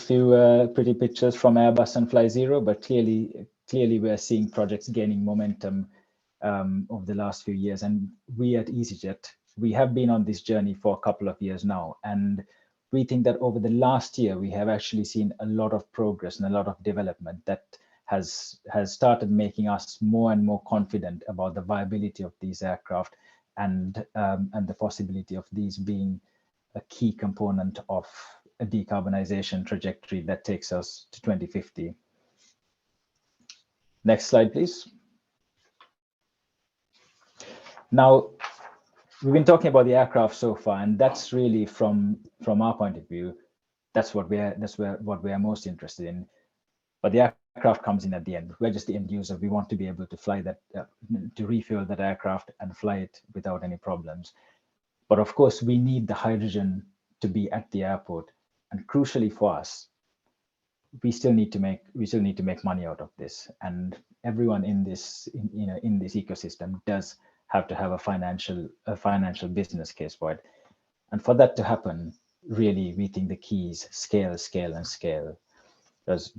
pretty pictures from Airbus and FlyZero, but clearly we're seeing projects gaining momentum over the last few years. And we at Easyjet, we have been on this journey for a couple of years now. And we think that over the last year, we have actually seen a lot of progress and a lot of development that has started making us more and more confident about the viability of these aircraft and the possibility of these being a key component of a decarbonization trajectory that takes us to 2050. Next slide, please. Now, we've been talking about the aircraft so far, and that's really from our point of view, that's what we are most interested in. But the aircraft comes in at the end. We're just the end user. We want to be able to fly that, to refuel that aircraft and fly it without any problems. But of course, we need the hydrogen to be at the airport. And crucially for us, we still need to make money out of this. And everyone in this ecosystem does have to have a financial business case for it. And for that to happen, really, we think the key is scale, scale, and scale. Because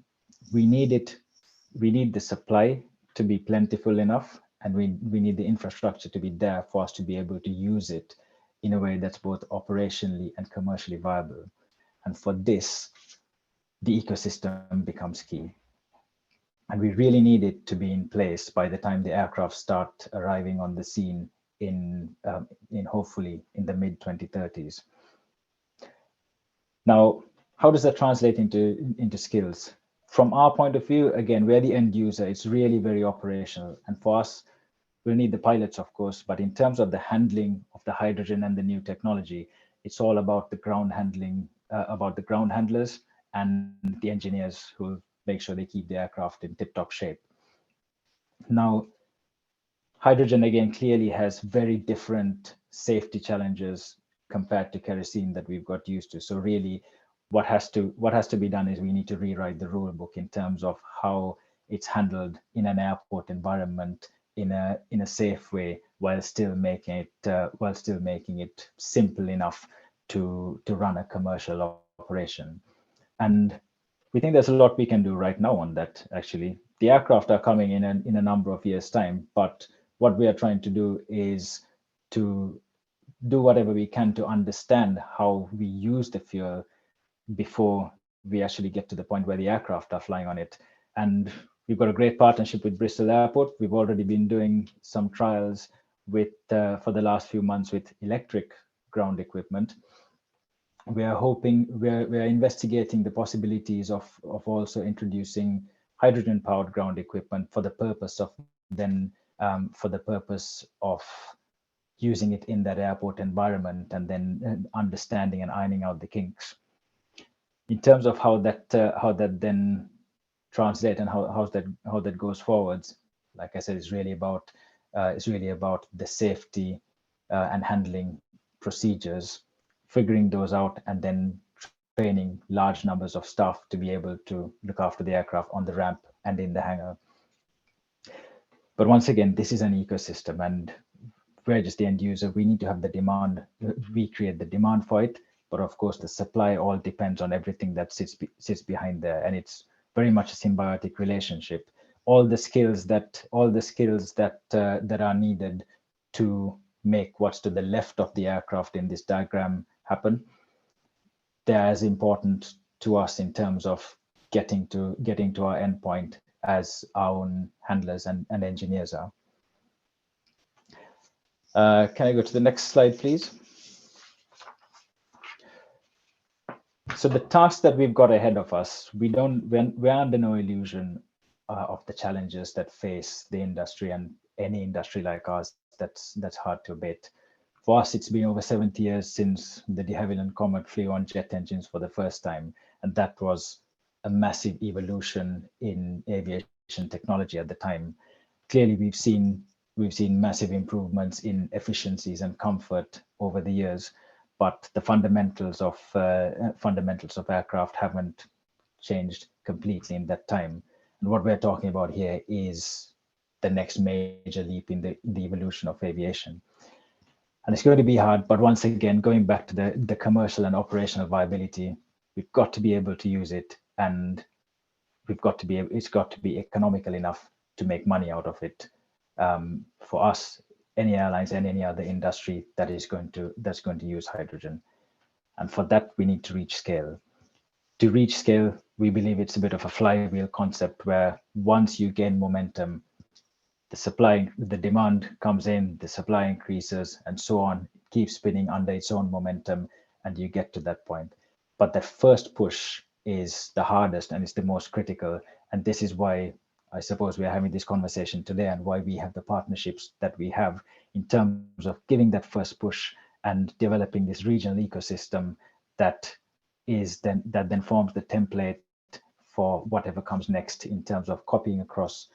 we need the supply to be plentiful enough, and we need the infrastructure to be there for us to be able to use it in a way that's both operationally and commercially viable. And for this, the ecosystem becomes key. And we really need it to be in place by the time the aircraft start arriving on the scene in hopefully in the mid-2030s. Now, how does that translate into skills? From our point of view, again, we're the end user. It's really very operational. And for us, we'll need the pilots, of course, but in terms of the handling of the hydrogen and the new technology, it's all about the ground handling, about the ground handlers and the engineers who will make sure they keep the aircraft in tip-top shape. Now, hydrogen, again, clearly has very different safety challenges compared to kerosene that we've got used to. So really, what has to be done is we need to rewrite the rule book in terms of how it's handled in an airport environment in a safe way, while still making it simple enough to run a commercial operation. And we think there's a lot we can do right now on that. Actually, the aircraft are coming in a number of years' time, but what we are trying to do is to do whatever we can to understand how we use the fuel before we actually get to the point where the aircraft are flying on it. And we've got a great partnership with Bristol Airport. We've already been doing some trials with for the last few months with electric ground equipment. We are investigating the possibilities of also introducing hydrogen-powered ground equipment for the purpose of using it in that airport environment, and then understanding and ironing out the kinks. In terms of how that then translate and how that goes forwards, like I said, it's really about the safety and handling procedures, figuring those out, and then training large numbers of staff to be able to look after the aircraft on the ramp and in the hangar. But once again, this is an ecosystem, and we're just the end user. We need to have the demand. We create the demand for it, but of course, the supply all depends on everything that sits behind there, and it's very much a symbiotic relationship. All the skills that are needed to make what's to the left of the aircraft in this diagram happen, they're as important to us in terms of getting to our endpoint as our own handlers and engineers are. Can I go to the next slide, please? So the task that we've got ahead of us, we're under no illusion of the challenges that face the industry, and any industry like ours that's hard to abate. For us, it's been over 70 years since the de Havilland Comet flew on jet engines for the first time, and that was a massive evolution in aviation technology at the time. Clearly, we've seen massive improvements in efficiencies and comfort over the years, but the fundamentals of aircraft haven't changed completely in that time. And what we're talking about here is the next major leap in the evolution of aviation. And it's going to be hard, but once again, going back to the commercial and operational viability, we've got to be able to use it, and it's got to be economical enough to make money out of it. For us, any airlines and any other industry that's going to use hydrogen. And for that, we need to reach scale. To reach scale, we believe it's a bit of a flywheel concept, where once you gain momentum, the demand comes in, the supply increases, and so on. It keeps spinning under its own momentum, and you get to that point. But the first push is the hardest, and it's the most critical. And this is why I suppose we are having this conversation today, and why we have the partnerships that we have in terms of giving that first push and developing this regional ecosystem that then forms the template for whatever comes next in terms of copying across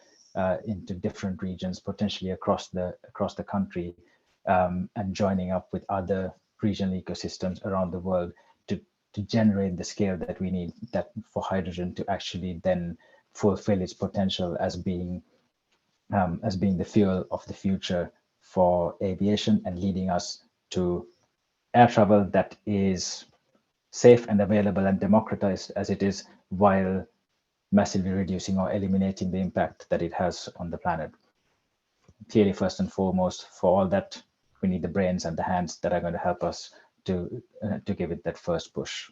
into different regions, potentially across the country, and joining up with other regional ecosystems around the world to generate the scale that we need for hydrogen to actually then fulfill its potential as being the fuel of the future for aviation, and leading us to air travel that is safe and available and democratized as it is, while massively reducing or eliminating the impact that it has on the planet. Clearly, first and foremost, for all that, we need the brains and the hands that are going to help us to give it that first push.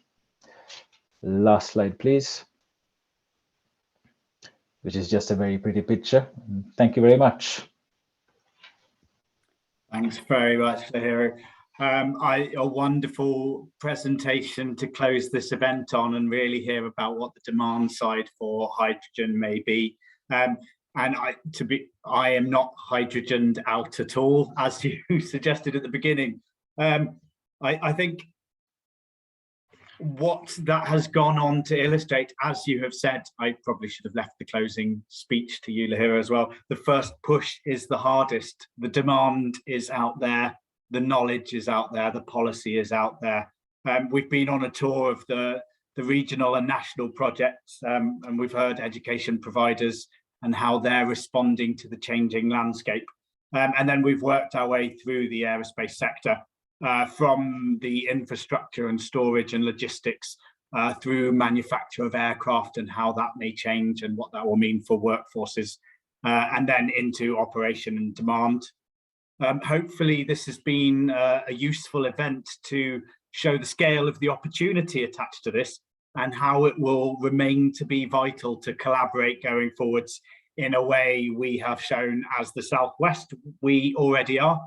Last slide, please. Which is just a very pretty picture. Thank you very much. Thanks very much, Lahiru. A wonderful presentation to close this event on, and really hear about what the demand side for hydrogen may be. And I am not hydrogened out at all, as you suggested at the beginning. I think what that has gone on to illustrate, as you have said, I probably should have left the closing speech to you, Lahiru, as well. The first push is the hardest. The demand is out there, the knowledge is out there, the policy is out there. We've been on a tour of the the regional and national projects, and we've heard education providers and how they're responding to the changing landscape. And then we've worked our way through the aerospace sector, from the infrastructure and storage and logistics, through manufacture of aircraft and how that may change and what that will mean for workforces, and then into operation and demand. Hopefully this has been a useful event to show the scale of the opportunity attached to this and how it will remain to be vital to collaborate going forwards in a way we have shown as the Southwest we already are.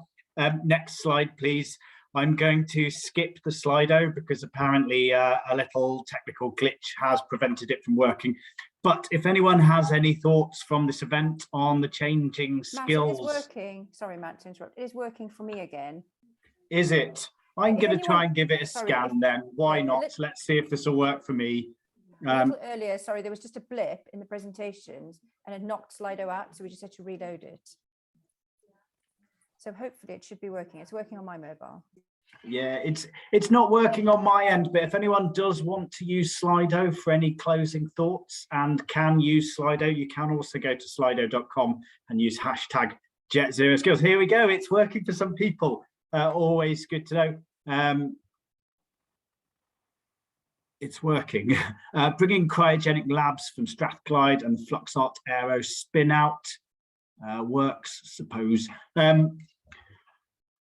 Next slide, please. I'm going to skip the Slido because apparently a little technical glitch has prevented it from working. But if anyone has any thoughts from this event on the changing skills. Matt, it is working. Sorry, Matt, to interrupt. It is working for me again. Is it? I'm going to try and give it a scan then. Why not? Let's see if this will work for me. A little earlier, sorry, there was just a blip in the presentations and it knocked Slido out, so we just had to reload it. So hopefully it should be working. It's working on my mobile. Yeah, it's not working on my end, but if anyone does want to use Slido for any closing thoughts and can use Slido, you can also go to slido.com and use hashtag #JetZeroSkills. Here we go. It's working for some people. Always good to know. It's working. Bringing cryogenic labs from Strathclyde and Fluxart Aero spin out works, suppose.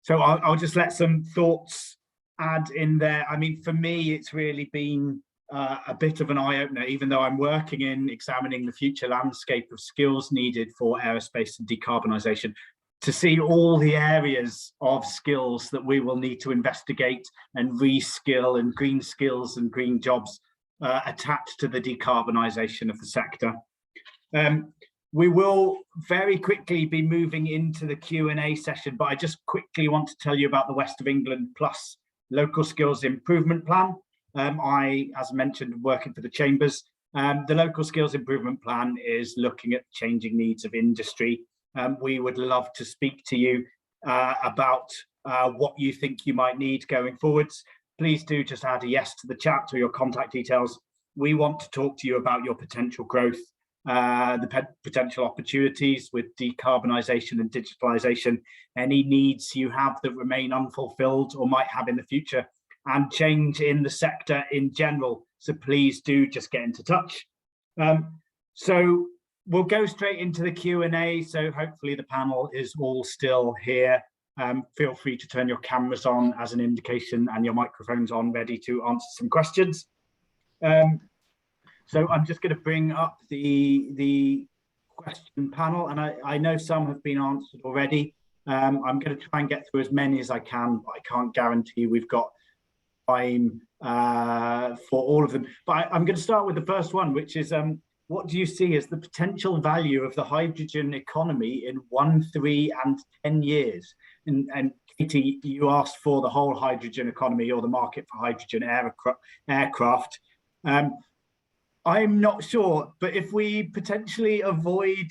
So I'll just let some thoughts add in there. I mean, for me, it's really been a bit of an eye-opener, even though I'm working in examining the future landscape of skills needed for aerospace and decarbonisation, to see all the areas of skills that we will need to investigate and reskill, and green skills and green jobs attached to the decarbonisation of the sector. We will very quickly be moving into the Q&A session, but I just quickly want to tell you about the West of England Plus Local Skills Improvement Plan. I, as mentioned, working for the Chambers. The Local Skills Improvement Plan is looking at changing needs of industry. We would love to speak to you about what you think you might need going forwards. Please do just add a yes to the chat or your contact details. We want to talk to you about your potential growth, the potential opportunities with decarbonisation and digitalisation, any needs you have that remain unfulfilled or might have in the future, and change in the sector in general. So please do just get into touch. So we'll go straight into the Q&A. So hopefully the panel is all still here. Feel free to turn your cameras on as an indication and your microphones on, ready to answer some questions. So I'm just going to bring up the question panel, and I know some have been answered already. I'm going to try and get through as many as I can, but I can't guarantee we've got time for all of them. But I'm going to start with the first one, which is, what do you see as the potential value of the hydrogen economy in 1, 3, and 10 years? And Katy, you asked for the whole hydrogen economy or the market for hydrogen aircraft. I'm not sure, but if we potentially avoid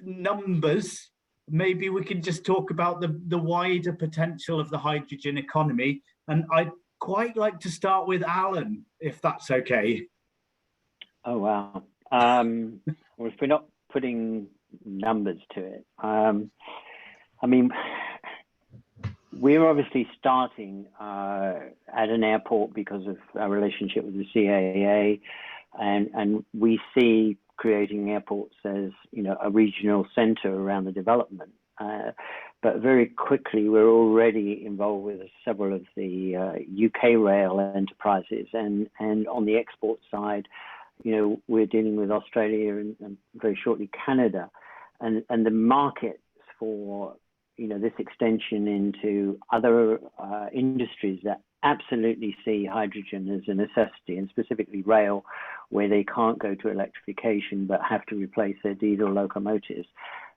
numbers, maybe we can just talk about the wider potential of the hydrogen economy. And I'd quite like to start with Alan, if that's okay. Oh, wow. Well, if we're not putting numbers to it, I mean, we're obviously starting at an airport because of our relationship with the CAA, and we see creating airports as, you know, a regional center around the development. But very quickly, we're already involved with several of the UK rail enterprises, and on the export side, you know, we're dealing with Australia and very shortly Canada, and the markets for, you know, this extension into other industries that absolutely see hydrogen as a necessity, and specifically rail, where they can't go to electrification but have to replace their diesel locomotives.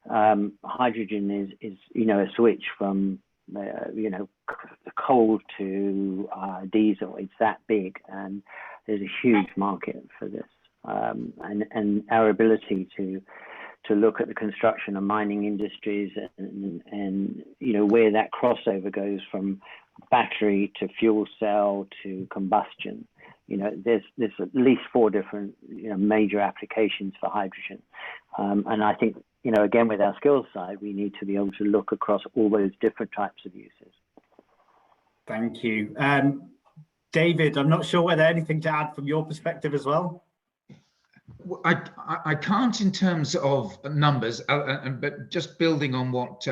Hydrogen is you know, a switch from you know, coal to diesel. It's that big, and there's a huge market for this, and our ability to look at the construction and mining industries and you know, where that crossover goes from battery to fuel cell to combustion there's at least 4 different major applications for hydrogen, and I think again with our skills side, we need to be able to look across all those different types of uses. Thank you. David, I'm not sure whether anything to add from your perspective as well. I can't in terms of numbers, but just building on what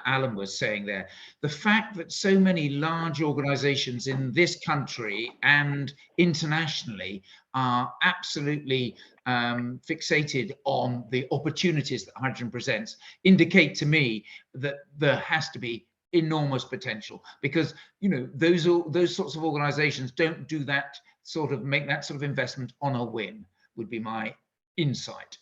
Alan was saying there, the fact that so many large organizations in this country and internationally are absolutely fixated on the opportunities that hydrogen presents indicate to me that there has to be enormous potential, because those sorts of organizations don't do that make that sort of investment on a whim, would be my insight.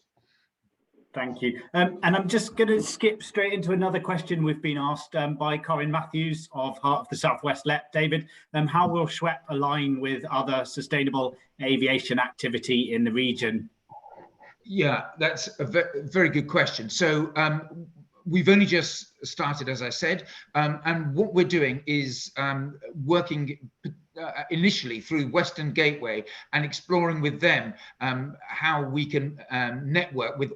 Thank you. And I'm just going to skip straight into another question we've been asked by Corinne Matthews of Heart of the Southwest LEP. David, how will SWEP align with other sustainable aviation activity in the region? Yeah, that's a very good question. So we've only just started, as I said, and what we're doing is working initially through Western Gateway and exploring with them how we can network with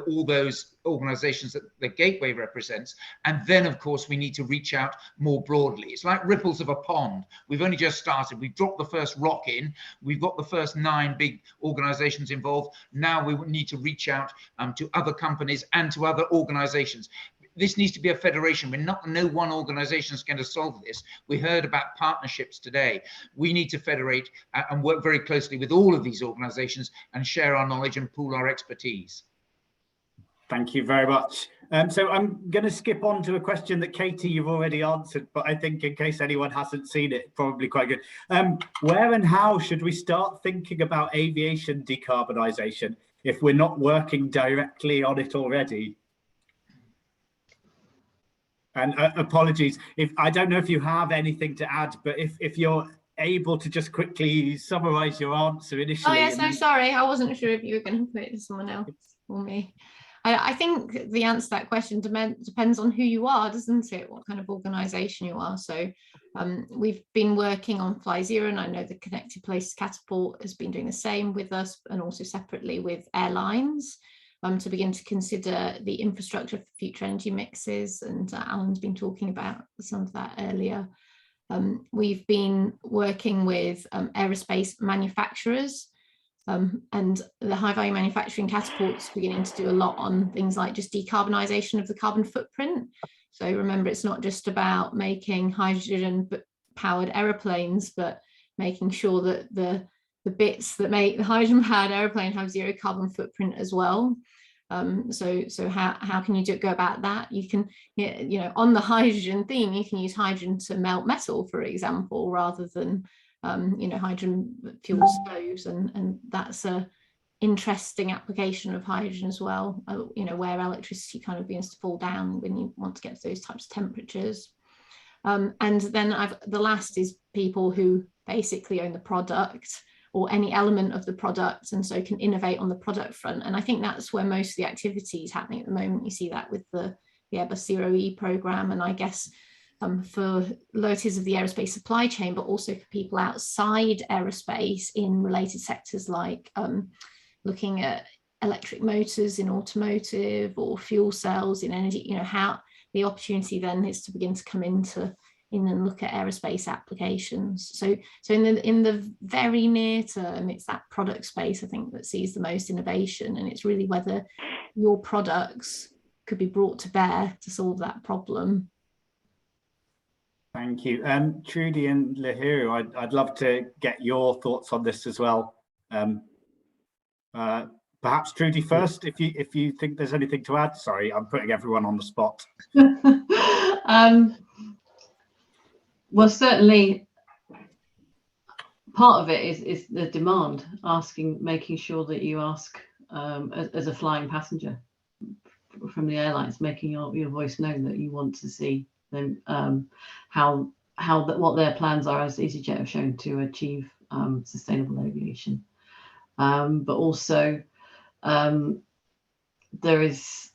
all those organizations that the Gateway represents. And then, of course, we need to reach out more broadly. It's like ripples of a pond. We've only just started. We've dropped the first rock in. We've got the first 9 big organizations involved. Now we need to reach out to other companies and to other organizations. This needs to be a federation. No one organization is going to solve this. We heard about partnerships today. We need to federate and work very closely with all of these organizations and share our knowledge and pool our expertise. Thank you very much. So I'm going to skip on to a question that Katy, you've already answered, but I think in case anyone hasn't seen it, probably quite good. Where and how should we start thinking about aviation decarbonisation if we're not working directly on it already? And apologies, if I don't know if you have anything to add, but if you're able to just quickly summarize your answer initially. Oh yes, no, sorry, I wasn't sure if you were going to put it to someone else or me. I think the answer to that question depends on who you are, doesn't it? What kind of organisation you are. So we've been working on FlyZero, and I know the Connected Places Catapult has been doing the same with us, and also separately with airlines. To begin to consider the infrastructure for future energy mixes, and Alan's been talking about some of that earlier. We've been working with aerospace manufacturers, and the high value manufacturing catapult's beginning to do a lot on things like just decarbonisation of the carbon footprint. So remember, it's not just about making hydrogen powered aeroplanes, but making sure that the bits that make the hydrogen powered aeroplane have 0 carbon footprint as well. So how can you go about that? You can, on the hydrogen theme, you can use hydrogen to melt metal, for example, rather than hydrogen fuel stoves, and that's a interesting application of hydrogen as well. Where electricity kind of begins to fall down when you want to get to those types of temperatures. And then the last is people who basically own the product or any element of the product, and so can innovate on the product front. And I think that's where most of the activity is happening at the moment. You see that with the Airbus Zero E program, and I guess for loyalties of the aerospace supply chain, but also for people outside aerospace in related sectors like looking at electric motors in automotive or fuel cells in energy. How the opportunity then is to begin to come in and look at aerospace applications. So in the very near term, it's that product space, I think, that sees the most innovation, and it's really whether your products could be brought to bear to solve that problem. Thank you. Trudie and Lahiru, I'd love to get your thoughts on this as well. Perhaps Trudie first, if you think there's anything to add. Sorry, I'm putting everyone on the spot. Well, certainly part of it is the demand, making sure that you ask as a flying passenger from the airlines, making your voice known that you want to see them, what their plans are, as Easyjet have shown, to achieve sustainable aviation. But also there is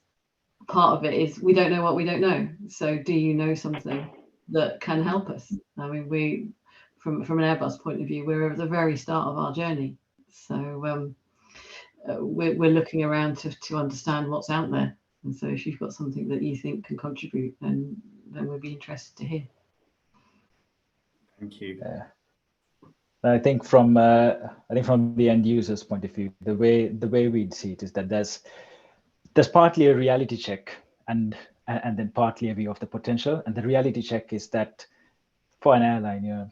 part of it is we don't know what we don't know. So do you know something that can help us? I mean, from an Airbus point of view, we're at the very start of our journey. So we're looking around to understand what's out there. And so if you've got something that you think can contribute, then we'd be interested to hear. Thank you. I think from the end user's point of view, the way we'd see it is that there's partly a reality check and then partly a view of the potential. And the reality check is that for an airline,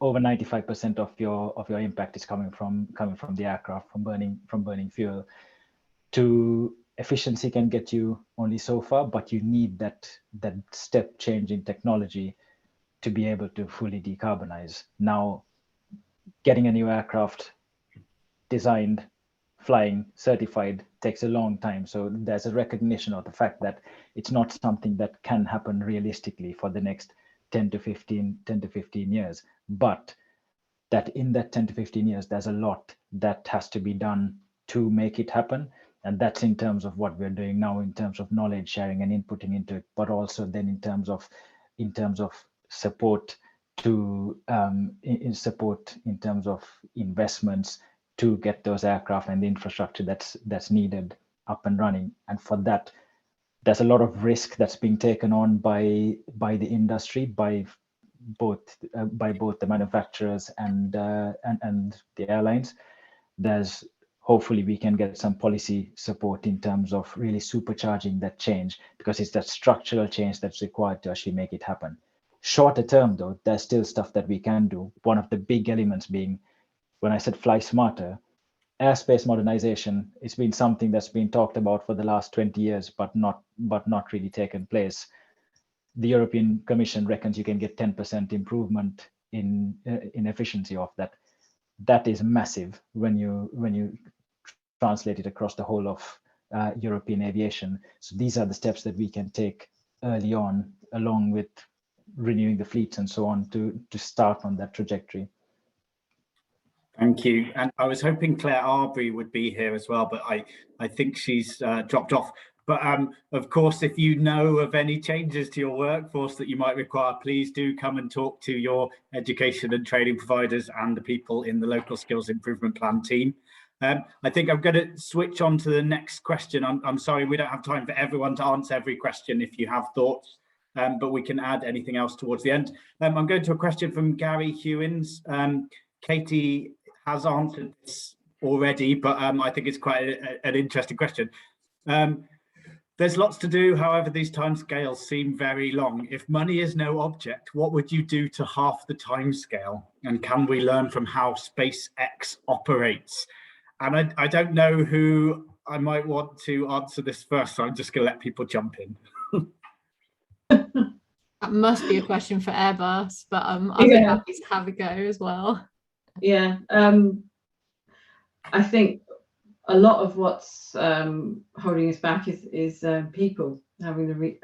over 95% of your impact is coming from the aircraft, from burning fuel. To efficiency can get you only so far, but you need that step change in technology to be able to fully decarbonize. Now, getting a new aircraft designed, flying, certified takes a long time. So there's a recognition of the fact that it's not something that can happen realistically for the next 10 to 15 years, but that in that 10 to 15 years, there's a lot that has to be done to make it happen. And that's in terms of what we're doing now, in terms of knowledge sharing and inputting into it, but also then in terms of support to in terms of investments to get those aircraft and the infrastructure that's needed up and running. And for that, there's a lot of risk that's being taken on by the industry, by both the manufacturers and the airlines. There's hopefully we can get some policy support in terms of really supercharging that change, because it's that structural change that's required to actually make it happen. Shorter term, though, there's still stuff that we can do. One of the big elements being, when I said fly smarter, airspace modernization. It's been something that's been talked about for the last 20 years, but not really taken place. The European Commission reckons you can get 10% improvement in efficiency of that. That is massive when you translate it across the whole of European aviation. So these are the steps that we can take early on, along with renewing the fleets and so on, to start on that trajectory. Thank you. And I was hoping Claire Arbery would be here as well, but I think she's dropped off. But of course, if you know of any changes to your workforce that you might require, please do come and talk to your education and training providers and the people in the local skills improvement plan team. I think I'm going to switch on to the next question. I'm sorry, we don't have time for everyone to answer every question if you have thoughts, but we can add anything else towards the end. I'm going to a question from Gary Hewins. Katy has answered this already, but I think it's quite an interesting question. There's lots to do, however, these timescales seem very long. If money is no object, what would you do to half the timescale? And can we learn from how SpaceX operates? And I don't know who I might want to answer this first, so I'm just going to let people jump in. That must be a question for Airbus, but I'd be happy to have a go as well. Yeah, I think a lot of what's holding us back is people having the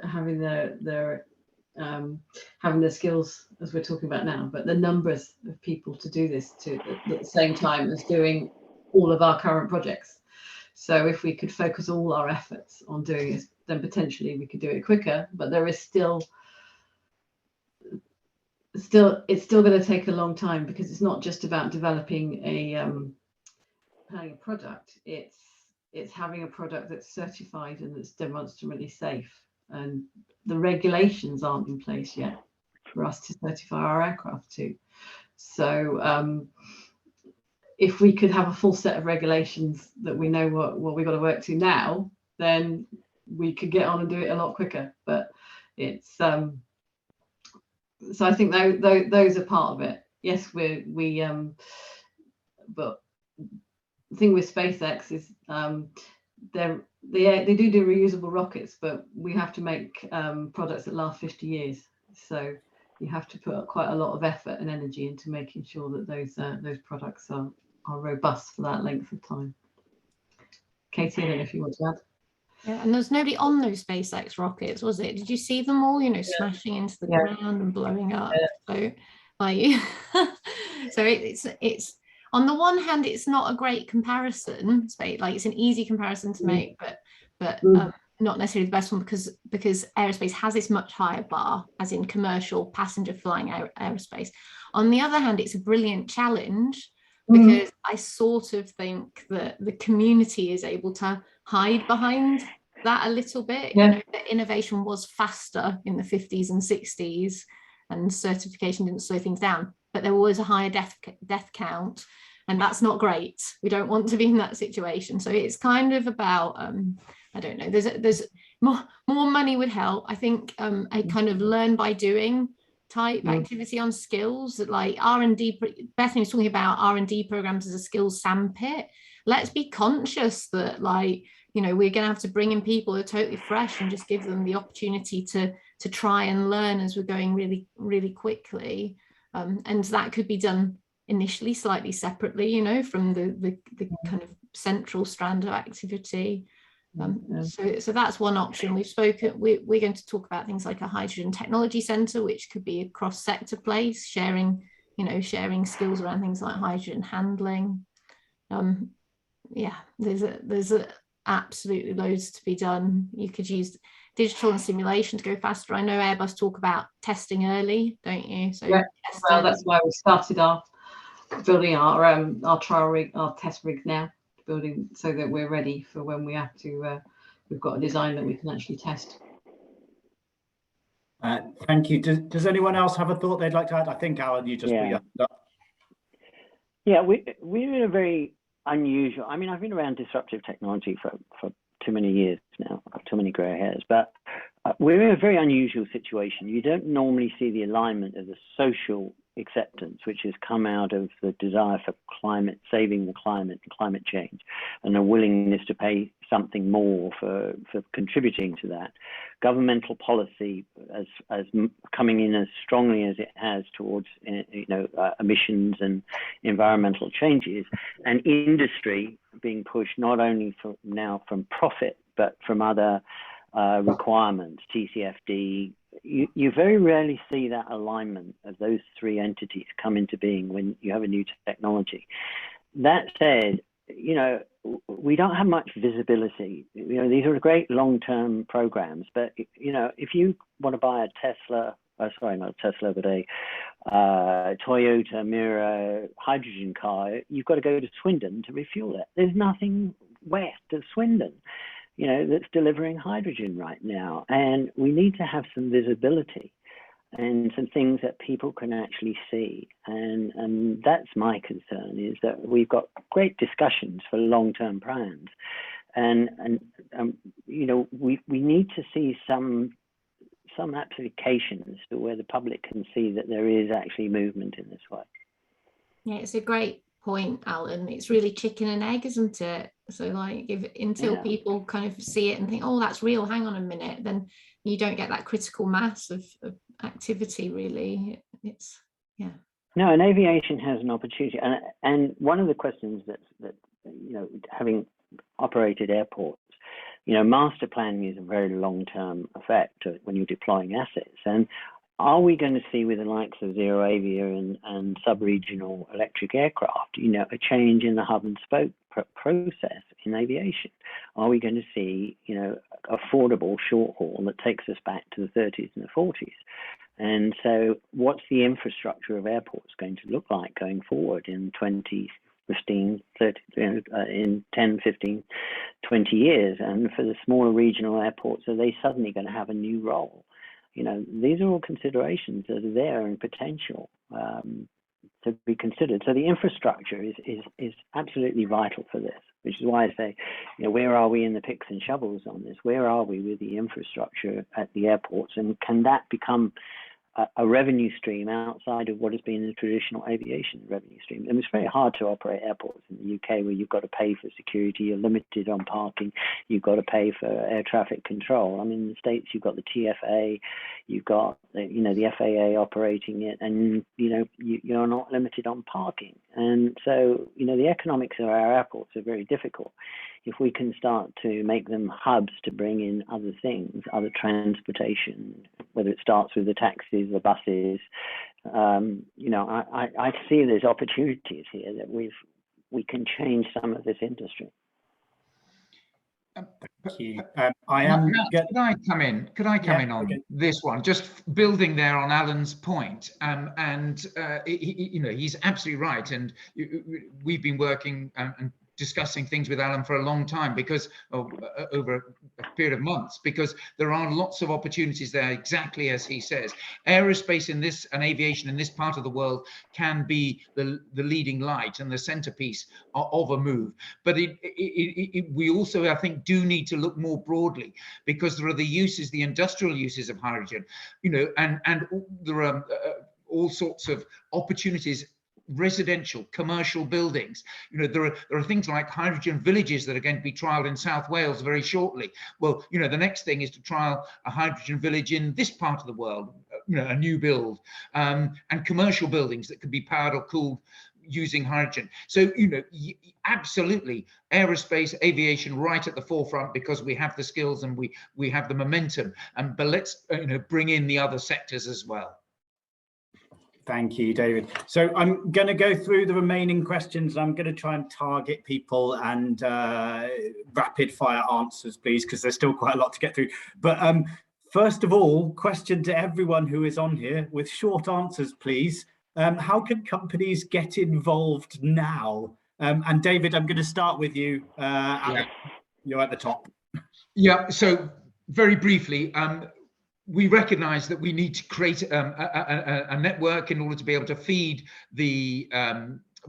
skills, as we're talking about now, but the numbers of people to do this at the same time as doing all of our current projects. So if we could focus all our efforts on doing this, then potentially we could do it quicker. But there is still it's still going to take a long time, because it's not just about developing a product. It's having a product that's certified and that's demonstrably safe, and the regulations aren't in place yet for us to certify our aircraft to. So if we could have a full set of regulations that we know what we've got to work to now, then we could get on and do it a lot quicker. But it's so I think those are part of it. Yes, but the thing with SpaceX is they do reusable rockets, but we have to make products that last 50 years. So you have to put quite a lot of effort and energy into making sure that those products are robust for that length of time. Katy, I don't know if you want to add. Yeah, and there's nobody on those SpaceX rockets, was it? Did you see them all, smashing into the ground and blowing up? So so it's on the one hand, it's not a great comparison, like it's an easy comparison to make, but not necessarily the best one because aerospace has this much higher bar, as in commercial passenger flying aerospace. On the other hand, it's a brilliant challenge because I sort of think that the community is able to hide behind that a little bit. Yeah. You know, the innovation was faster in the 50s and 60s, and certification didn't slow things down, but there was a higher death count, and that's not great. We don't want to be in that situation. So it's kind of about I don't know, there's more money would help. I think a kind of learn by doing type activity on skills, that like R&D. Bethany was talking about R&D programs as a skills sandpit. Let's be conscious that, like, you know, we're going to have to bring in people who are totally fresh and just give them the opportunity to try and learn as we're going really, really quickly. And that could be done initially slightly separately, you know, from the kind of central strand of activity. So that's one option. We've spoken, we're going to talk about things like a hydrogen technology center, which could be a cross-sector place, sharing skills around things like hydrogen handling. Yeah, there's absolutely loads to be done. You could use digital and simulation to go faster. I know Airbus talk about testing early, don't you? So yeah, well, that's why we started building our trial rig, our test rigs now, building so that we're ready for when we have to. We've got a design that we can actually test. Thank you. Does anyone else have a thought they'd like to add? I think, Alan, you just put your hand up. Yeah, we're in a very unusual. I mean, I've been around disruptive technology for too many years now. I've got too many grey hairs, but we're in a very unusual situation. You don't normally see the alignment of the social acceptance, which has come out of the desire for saving the climate and climate change, and a willingness to pay something more for contributing to that. Governmental policy as coming in as strongly as it has towards emissions and environmental changes, and industry being pushed not only from profit but from other requirements, TCFD. You very rarely see that alignment of those three entities come into being when you have a new technology. That said, we don't have much visibility. These are great long-term programs, but if you want to buy a Tesla, sorry, not a Tesla, but a Toyota Mira hydrogen car, you've got to go to Swindon to refuel it. There's nothing west of Swindon, that's delivering hydrogen right now. And we need to have some visibility and some things that people can actually see. And that's my concern, is that we've got great discussions for long-term plans. And we need to see some applications to where the public can see that there is actually movement in this way. Yeah, it's a great point, Alan. It's really chicken and egg, isn't it? So like until people kind of see it and think, oh, that's real, hang on a minute, then you don't get that critical mass of activity, really. No, and aviation has an opportunity, and one of the questions that having operated airports, master planning is a very long-term effect when you're deploying assets. And are we going to see, with the likes of Zero Avia and sub-regional electric aircraft, a change in the hub and spoke process in aviation? Are we going to see, affordable short haul that takes us back to the 30s and the 40s? And so what's the infrastructure of airports going to look like going forward in 2015, 30, in 10, 15, 20 years? And for the smaller regional airports, are they suddenly going to have a new role? These are all considerations that are there and potential to be considered. So the infrastructure is absolutely vital for this, which is why I say, where are we in the picks and shovels on this? Where are we with the infrastructure at the airports? And can that become a revenue stream outside of what has been the traditional aviation revenue stream? And it's very hard to operate airports in the UK, where you've got to pay for security, you're limited on parking, you've got to pay for air traffic control. I mean, in the States, you've got the TFA, you've got the FAA operating it, and you're not limited on parking. And so the economics of our airports are very difficult. If we can start to make them hubs to bring in other things, other transportation, whether it starts with the taxis, the buses, I see there's opportunities here that we can change some of this industry. Thank you. I am. Matt, could I come in? Could I come in on okay. this one? Just building there on Alan's point, he's absolutely right. And we've been working and discussing things with Alan for a long time, because over a period of months, because there are lots of opportunities there, exactly as he says. Aerospace in this and aviation in this part of the world can be the leading light and the centerpiece of a move. But we also, I think, do need to look more broadly, because there are the uses, the industrial uses of hydrogen, and there are all sorts of opportunities, residential, commercial buildings. There are things like hydrogen villages that are going to be trialed in South Wales very shortly. Well, the next thing is to trial a hydrogen village in this part of the world, a new build, and commercial buildings that could be powered or cooled using hydrogen. So, absolutely, aerospace, aviation, right at the forefront, because we have the skills and we have the momentum. But let's bring in the other sectors as well. Thank you, David. So I'm going to go through the remaining questions. I'm going to try and target people and rapid fire answers, please, because there's still quite a lot to get through. But first of all, question to everyone who is on here with short answers, please. How can companies get involved now? And David, I'm going to start with you. You're at the top. Yeah, so very briefly, we recognize that we need to create a network in order to be able to feed the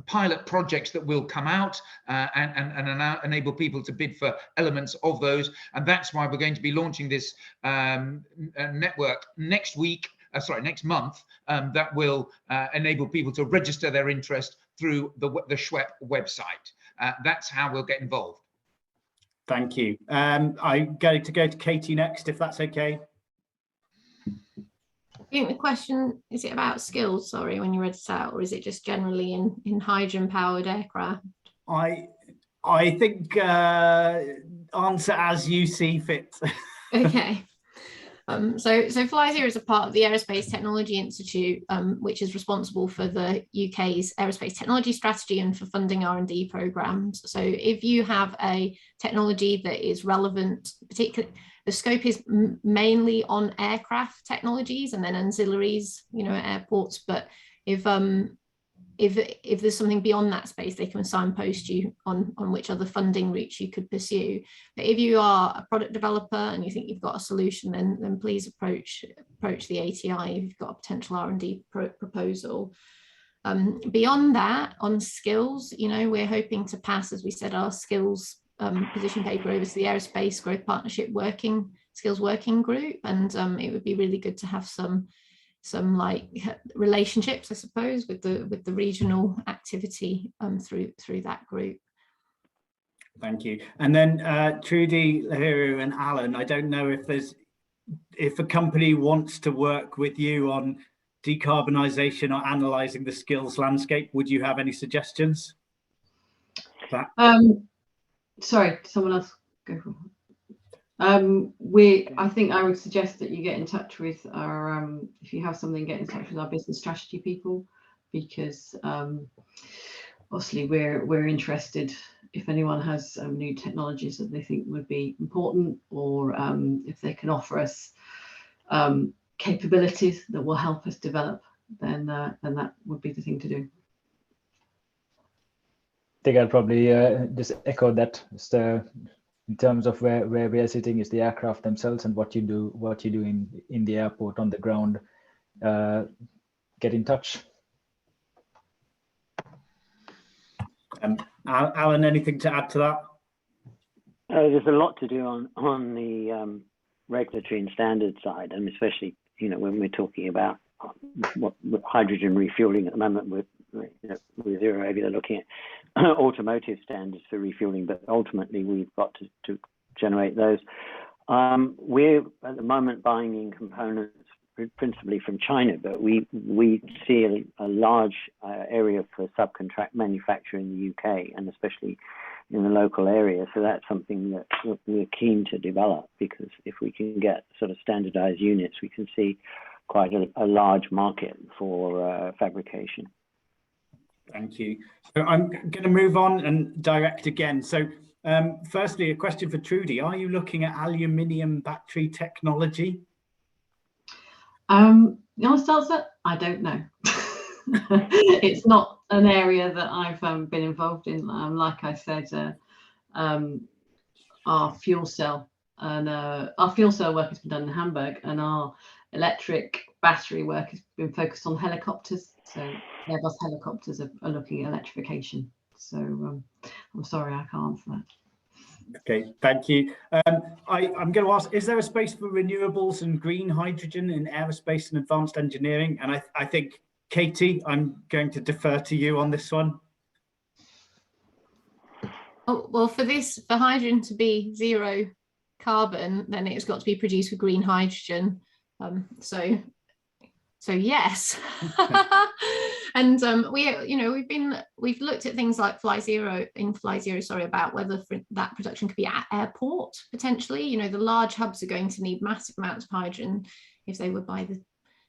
pilot projects that will come out and enable people to bid for elements of those. And that's why we're going to be launching this network next month, that will enable people to register their interest through the SWEP website. That's how we'll get involved. Thank you. I'm going to go to Katie next, if that's okay. I think the question, is it about skills, sorry, when you read it out, or is it just generally in hydrogen powered aircraft? I think answer as you see fit. Okay. So FlyZero is a part of the Aerospace Technology Institute, which is responsible for the UK's aerospace technology strategy and for funding R&D programs. So if you have a technology that is relevant, particularly the scope is mainly on aircraft technologies and then ancillaries, at airports. But if there's something beyond that space, they can signpost you on which other funding routes you could pursue. But if you are a product developer and you think you've got a solution, then please approach the ATI if you've got a potential R&D proposal. Beyond that, on skills, we're hoping to pass, as we said, our skills position paper over to the Aerospace Growth Partnership Skills Working Group, and it would be really good to have some like relationships, I suppose, with the regional activity through that group. Thank you. And then Trudie, Lahiru, and Alan, I don't know if a company wants to work with you on decarbonisation or analysing the skills landscape, would you have any suggestions? Sorry, someone else go for it. I think I would suggest that you get in touch with our, if you have something, get in touch with our business strategy people, because obviously we're interested if anyone has new technologies that they think would be important, or if they can offer us capabilities that will help us develop, then that would be the thing to do. I think I'll probably just echo that. In terms of where we are sitting, is the aircraft themselves, and what you do in the airport on the ground. Get in touch. Alan, anything to add to that? There's a lot to do on the regulatory and standard side, and especially when we're talking about what hydrogen refueling at the moment with Zero Avi, they're looking at automotive standards for refueling, but ultimately we've got to generate those. We're at the moment buying in components principally from China, but we see a large area for subcontract manufacture in the UK, and especially in the local area. So that's something that we're keen to develop, because if we can get sort of standardized units, we can see quite a large market for fabrication. Thank you. So I'm going to move on and direct again. So Firstly, a question for Trudie. Are you looking at aluminium battery technology? The honest answer, I don't know. It's not an area that I've been involved in. Like I said, our fuel cell work has been done in Hamburg, and our electric battery work has been focused on helicopters. So Airbus helicopters are looking at electrification. So I'm sorry, I can't answer that. Okay, thank you. I'm going to ask, is there a space for renewables and green hydrogen in aerospace and advanced engineering? And I think, Katy, I'm going to defer to you on this one. Oh, well, for hydrogen to be zero carbon, then it's got to be produced with green hydrogen. So yes. And we've looked at things like FlyZero, about whether that production could be at airport potentially. The large hubs are going to need massive amounts of hydrogen. If they were by the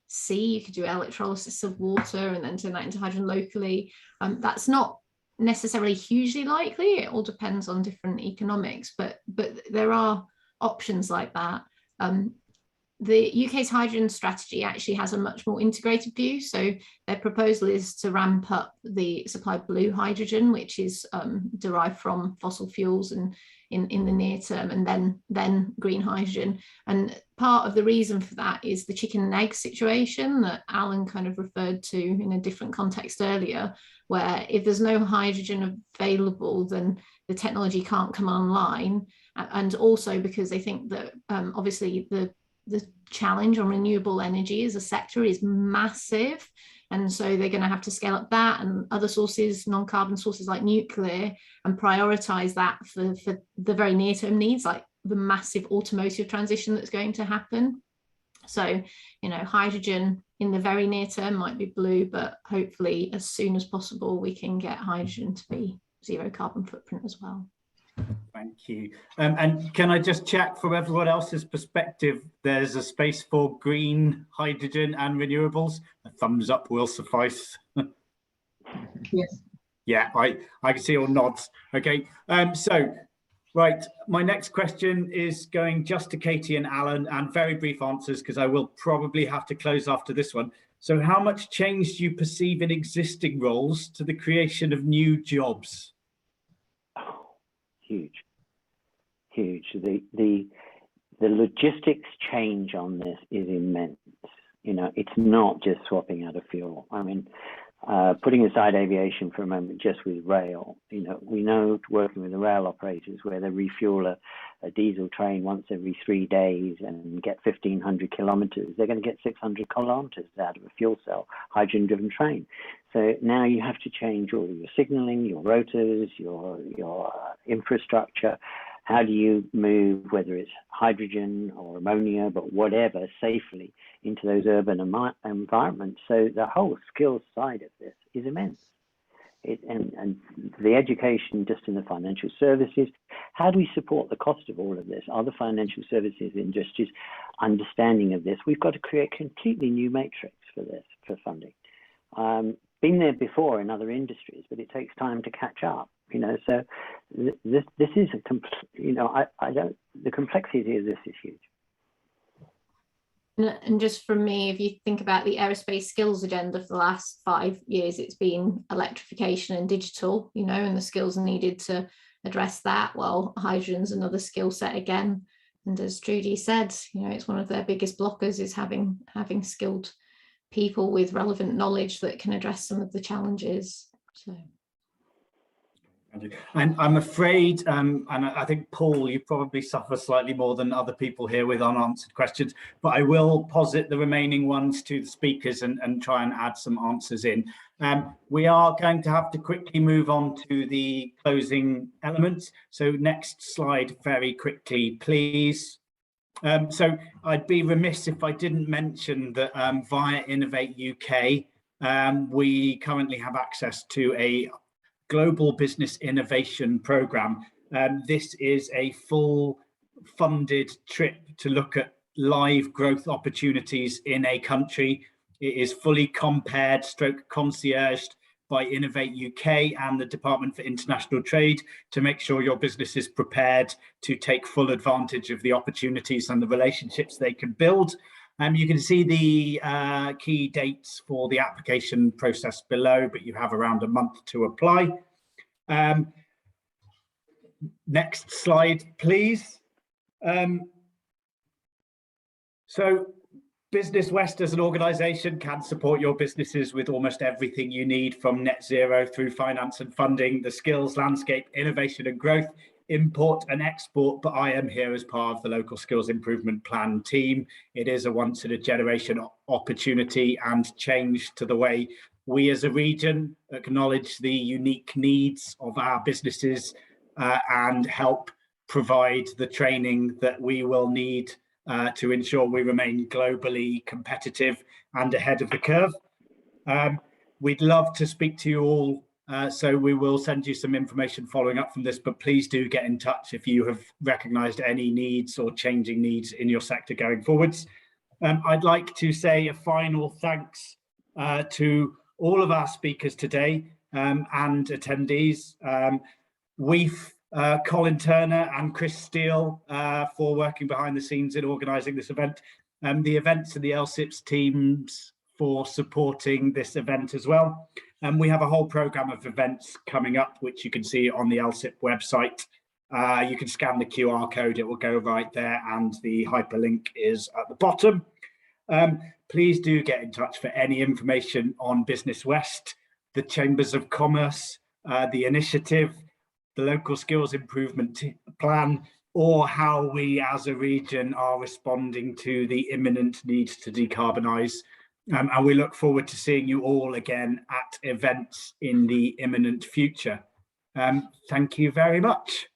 sea, you could do electrolysis of water and then turn that into hydrogen locally. That's not necessarily hugely likely. It all depends on different economics, but there are options like that. The UK's hydrogen strategy actually has a much more integrated view. So their proposal is to ramp up the supply of blue hydrogen, which is derived from fossil fuels and in the near term, and then green hydrogen. And part of the reason for that is the chicken and egg situation that Alan kind of referred to in a different context earlier, where if there's no hydrogen available, then the technology can't come online. And also because they think that obviously the challenge on renewable energy as a sector is massive, and so they're going to have to scale up that and other sources, non-carbon sources like nuclear, and prioritize that for the very near-term needs, like the massive automotive transition that's going to happen. So hydrogen in the very near term might be blue, but hopefully as soon as possible we can get hydrogen to be zero carbon footprint as well. Thank you. And can I just check for everyone else's perspective, there's a space for green hydrogen and renewables? A thumbs up will suffice. Yes. Yeah, I can see all nods. Okay, so right, my next question is going just to Katy and Alan, and very brief answers because I will probably have to close after this one. So how much change do you perceive in existing roles to the creation of new jobs? Huge. The logistics change on this is immense. It's not just swapping out a fuel. I mean, putting aside aviation for a moment, just with rail, we know working with the rail operators where they refuel a diesel train once every 3 days and get 1,500 kilometers, they're going to get 600 kilometers out of a fuel cell hydrogen-driven train. So now you have to change all your signaling, your rotors, your infrastructure. How do you move, whether it's hydrogen or ammonia, but whatever, safely into those urban environments? So the whole skills side of this is immense. And the education just in the financial services, how do we support the cost of all of this? Are the financial services industries understanding of this? We've got to create a completely new matrix for this, for funding. Been there before in other industries, but it takes time to catch up. So this is the complexity of this is huge. And just from me, if you think about the aerospace skills agenda for the last 5 years, it's been electrification and digital, and the skills needed to address that. Well, hydrogen's another skill set again. And as Trudie said, it's one of their biggest blockers is having skilled people with relevant knowledge that can address some of the challenges. So. And I'm afraid, and I think, Paul, you probably suffer slightly more than other people here with unanswered questions, but I will posit the remaining ones to the speakers and try and add some answers in. We are going to have to quickly move on to the closing elements. So next slide very quickly, please. So I'd be remiss if I didn't mention that via Innovate UK, we currently have access to a Global Business Innovation Programme. This is a full funded trip to look at live growth opportunities in a country. It is fully compared, concierged by Innovate UK and the Department for International Trade to make sure your business is prepared to take full advantage of the opportunities and the relationships they can build. You can see the key dates for the application process below, but you have around a month to apply. Next slide, please. So Business West as an organisation can support your businesses with almost everything you need, from net zero through finance and funding, the skills landscape, innovation and growth, import and export. But I am here as part of the local skills improvement plan team. It is a once in a generation opportunity and change to the way we as a region acknowledge the unique needs of our businesses and help provide the training that we will need to ensure we remain globally competitive and ahead of the curve. We'd love to speak to you all, so we will send you some information following up from this, but please do get in touch if you have recognised any needs or changing needs in your sector going forwards. I'd like to say a final thanks to all of our speakers today and attendees. WEAF, Colin Turner and Chris Steele for working behind the scenes in organising this event, and the events and the LSIPS teams for supporting this event as well. And we have a whole programme of events coming up, which you can see on the LSIP website. You can scan the QR code, it will go right there, and the hyperlink is at the bottom. Please do get in touch for any information on Business West, the Chambers of Commerce, the initiative, the local skills improvement plan, or how we as a region are responding to the imminent need to decarbonise. And we look forward to seeing you all again at events in the imminent future. Thank you very much.